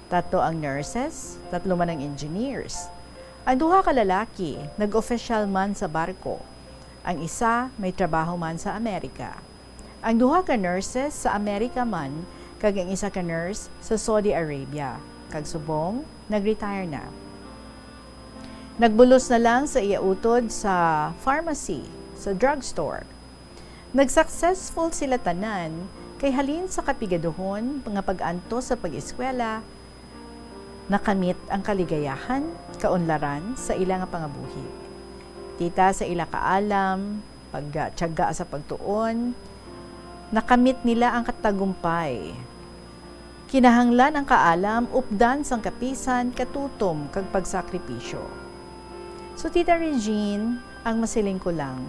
3 ang nurses, 3 man ang engineers. Ang 2 ka lalaki, nag-official man sa barko. Ang isa may trabaho man sa Amerika. Ang 2 ka nurses sa Amerika man, kag ang isa ka nurse sa Saudi Arabia. Kag subong, nag-retire na. Nagbulos na lang sa iautod sa pharmacy, sa drugstore. Nag-successful sila tanan, kay halin sa kapigaduhon, nga pag-anto sa pag-eskwela, nakamit ang kaligayahan, kaunlaran sa ilang pangabuhi. Tita sa ila kaalam, pagtyaga sa pagtuon, nakamit nila ang katagumpay. Kinahanglan ang kaalam, updan sang kapisan, katutom, kag pagsakripisyo. So Tita Regine, ang masiling ko lang,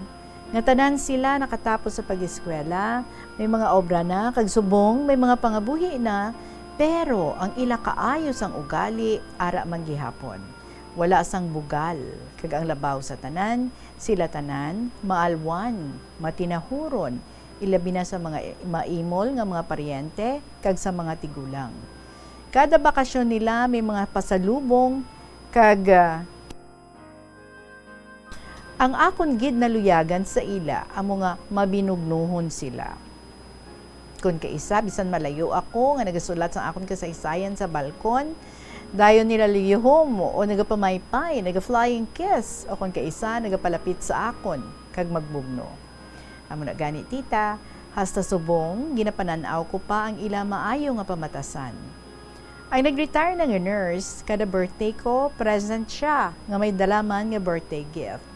nga tanan sila nakatapos sa pag-eskwela, may mga obra na, kag subong, may mga pangabuhi na, pero ang ila kaayos ang ugali, ara man gihapon. Wala sang bugal, kag ang labaw sa tanan, sila tanan, maalwan, matinahuron, ilabi na sa mga maimol nga mga paryente, kag sa mga tigulang. Kada bakasyon nila may mga pasalubong, kag ang akon gid naluyagan sa ila, ang mga mabinugnuhon sila. Kung kaisa, bisan malayo ako, nga nagasulat sa akon kasaysayan sa balkon, dayon nila liyuhom o nagapamaypay, naga-flying kiss, o kung kaisa, nagapalapit sa akon, kag magbugno. Amo na gani tita, hasta subong, ginapananaw ko pa ang ila maayo nga pamatasan. Ay nag-retire na nga nurse, kada birthday ko, present siya, nga may dalaman nga birthday gift.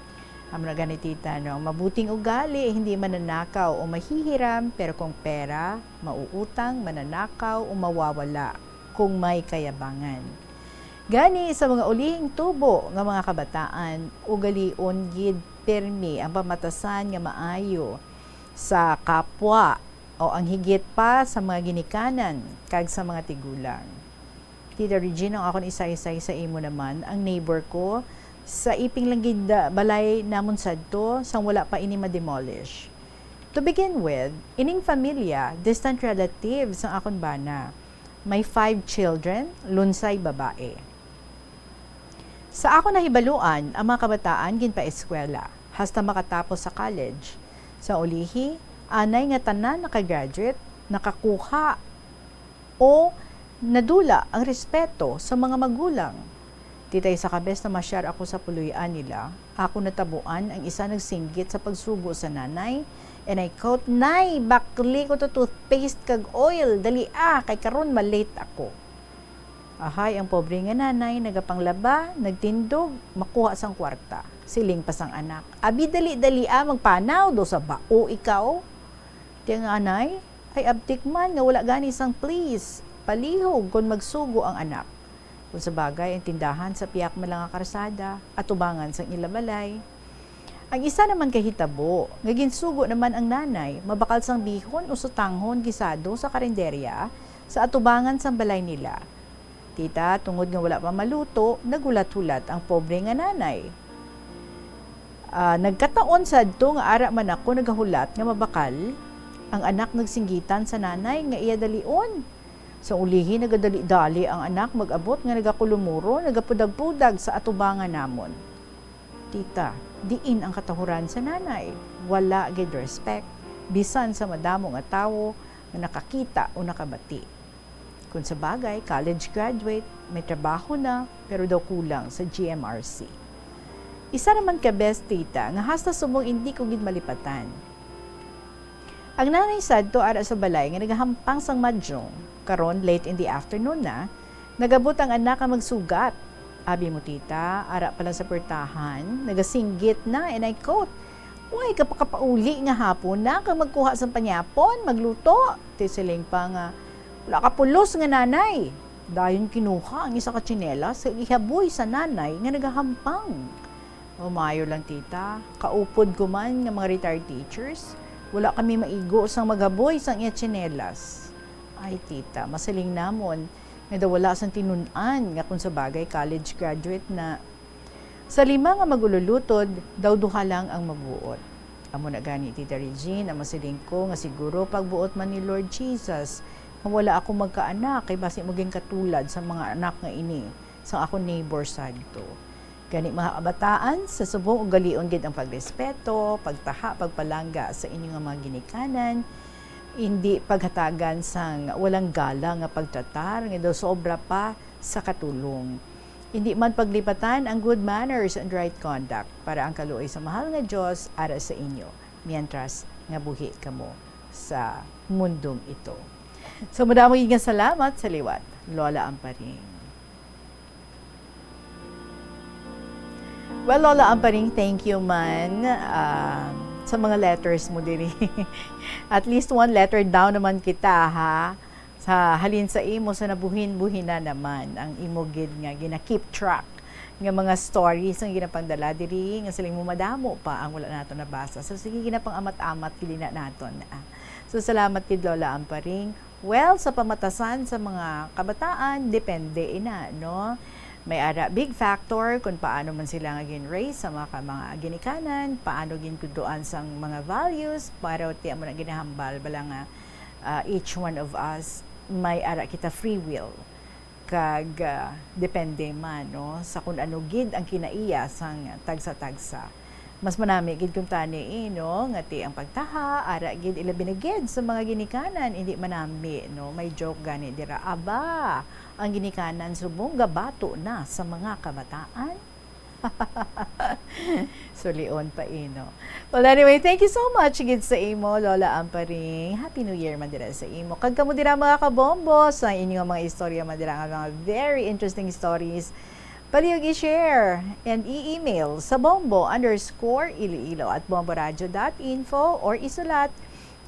Amo na gani tita, no? Mabuting ugali, hindi mananakaw o mahihiram, pero kung pera, mauutang, mananakaw o mawawala, kung may kayabangan. Gani sa mga ulihing tubo nga mga kabataan, ugalion gid permi ang pamatasan nga maayo sa kapwa o ang higit pa sa mga ginikanan kag sa mga tigulang. Tita Regina, ang akon isa-isay sa imo naman, ang neighbor ko sa iping lang gid balay namon sadto sang wala pa ini ma-demolish. To begin with, ining familia, distant relatives ang akon bana. May 5 children, lunsay babae. Sa ako nahibaluan, ang mga kabataan ginpa-eskwela, hasta makatapos sa college. Sa ulihi, anay nga tanan nakagraduate, nakakuha, o nadula ang respeto sa mga magulang. Titay sa kabes na masyar ako sa puluyan nila, ako natabuan ang isa nagsinggit sa pagsugo sa nanay, and I quote, "Nay, bakli ko to toothpaste kag oil, dali kay karon malate ako." Ahay, ang pobre nga nanay, nagapanglaba, nagtindog, makuha sang kwarta. Siling pa sang anak. Abi dali-dali magpanaw do sa bao ikaw. Tiya nga anay, ay abtik man nga wala gani sang please. Palihog kung magsugo ang anak. Kung sa bagay, ang tindahan sa piyak malang karsada at tubangan sang ilabalay. Ang isa naman kahitabo, nga ginsugo naman ang nanay, mabakal sang bihon o sutanghon gisado sa karinderya sa atubangan sang balay nila. Tita, tungod nga wala pa maluto, nagulat-hulat ang pobre nga nanay. Nagkataon sadto nga ara man ako nagahulat nga mabakal, ang anak nagsinggitan sa nanay nga iya dalion. Sa ulihi nagadali-dali ang anak mag-abot nga nagakulumuro, nagapudag-pudag sa atubangan namon. Tita, diin ang katahuran sa nanay. Wala gid respect, bisan sa madamo nga tawo nga nakakita o nakabati. Kung sa bagay, college graduate, may trabaho na, pero daw kulang sa GMRC. Isa naman ka best tita, nga hasta sumong hindi ko gid malipatan. Ang nanay sad to ara sa balay nga nagahampang sang madyong karon late in the afternoon na nagabot ang anak nga magsugat. Abi mo tita, ara pa lang sa portahan, nagasinggit na and I quote, "Uy, kapakapauli nga hapon na kang magkuha sa panyapon, magluto." Tisiling pa nga, "Wala ka pulos nga nanay." Dayon kinuha ang isa ka tsinelas sa ihaboy sa nanay nga nagahampang. Umayo lang tita, kaupod ko man nga mga retired teachers. Wala kami maigo sang magaboy sang iya tsinelas. Ay tita, masaling namon nga daw wala sang tinunan nga kung sa bagay college graduate na. Sa 5 nga magululutod, daw duha lang ang mabuot. Amo na gani tita Regine, ang masiling ko nga siguro pagbuot man ni Lord Jesus, nga wala ako magkaanak kay basi maging katulad sa mga anak nga ini sa ako neighbor sad to. Gani mga kabataan, sa subong ugalion gid ang pagrespeto, pagtaha, pagpalangga sa inyong mga ginikanan, hindi paghatagan sang walang gala nga pagtratar, nga daw sobra pa sa katulong. Hindi man paglipatan ang good manners and right conduct para ang kaluoy sa mahal nga Dios ara sa inyo, mientras nga buhi kamo sa mundong ito. So madamo nga salamat sa liwat, Lola Amparing. Well, Lola Amparing, thank you man sa mga letters mo diri. At least one letter down naman kita ha. Sa halin sa imo sa nabuhin-buhin na naman ang imo gid nga gina-keep track nga mga stories ang ginapangdala diri nga siling mo madamo pa ang wala nato nabasa. So sige ginapang amat-amat kili na naton. So salamat kid Lola Amparing. Well, sa pamatasan sa mga kabataan depende ina, no? May ara big factor kung paano man sila nga gin-raise sa mga ginikanan, paano ginkuduan sang mga values, para ti amo na ginahambal bala nga each one of us may ara kita free will kag depende man no sa kung ano gid ang kinaiya sang tagsa-tagsa. Mas manami gid kun tani no nga ti ang pagtaha ara gid ilabi na gid sa mga ginikanan, hindi manami no. May joke gani dira, aba ang ginikanan subong gabato na sa mga kabataan. So lion pa no. Well anyway, thank you so much gid sa imo Lola Amparing. Happy New Year man dira sa imo. Kag kamo dira mga kabombo sa inyong mga istorya man dira nga mga very interesting stories. Palihog i-share and i-email sa bombo_iloilo@bomboradio.info or isulat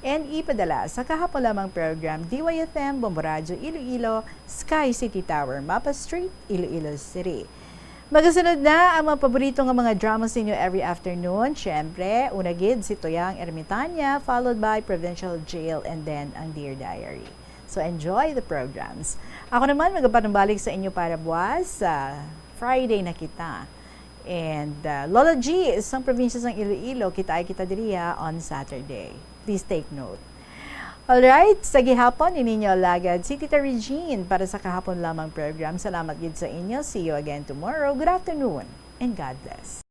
and ipadala sa kahapon lamang program DYFM Bombo Radio Iloilo, Sky City Tower, Mapa Street, Iloilo City. Magasunod na ang mga paborito ng mga dramas ninyo every afternoon. Siyempre, una gid si Toyang Ermitanya, followed by Provincial Jail, and then ang Dear Diary. So enjoy the programs. Ako naman magapanambalik sa inyo para buwas sa Friday na kita. And Lola G, isang probinsya ng Iloilo, kita diriya on Saturday. Please take note. Alright, sa gihapon, ininyo lagad si Tita Regine para sa kahapon lamang program. Salamat gid sa inyo. See you again tomorrow. Good afternoon and God bless.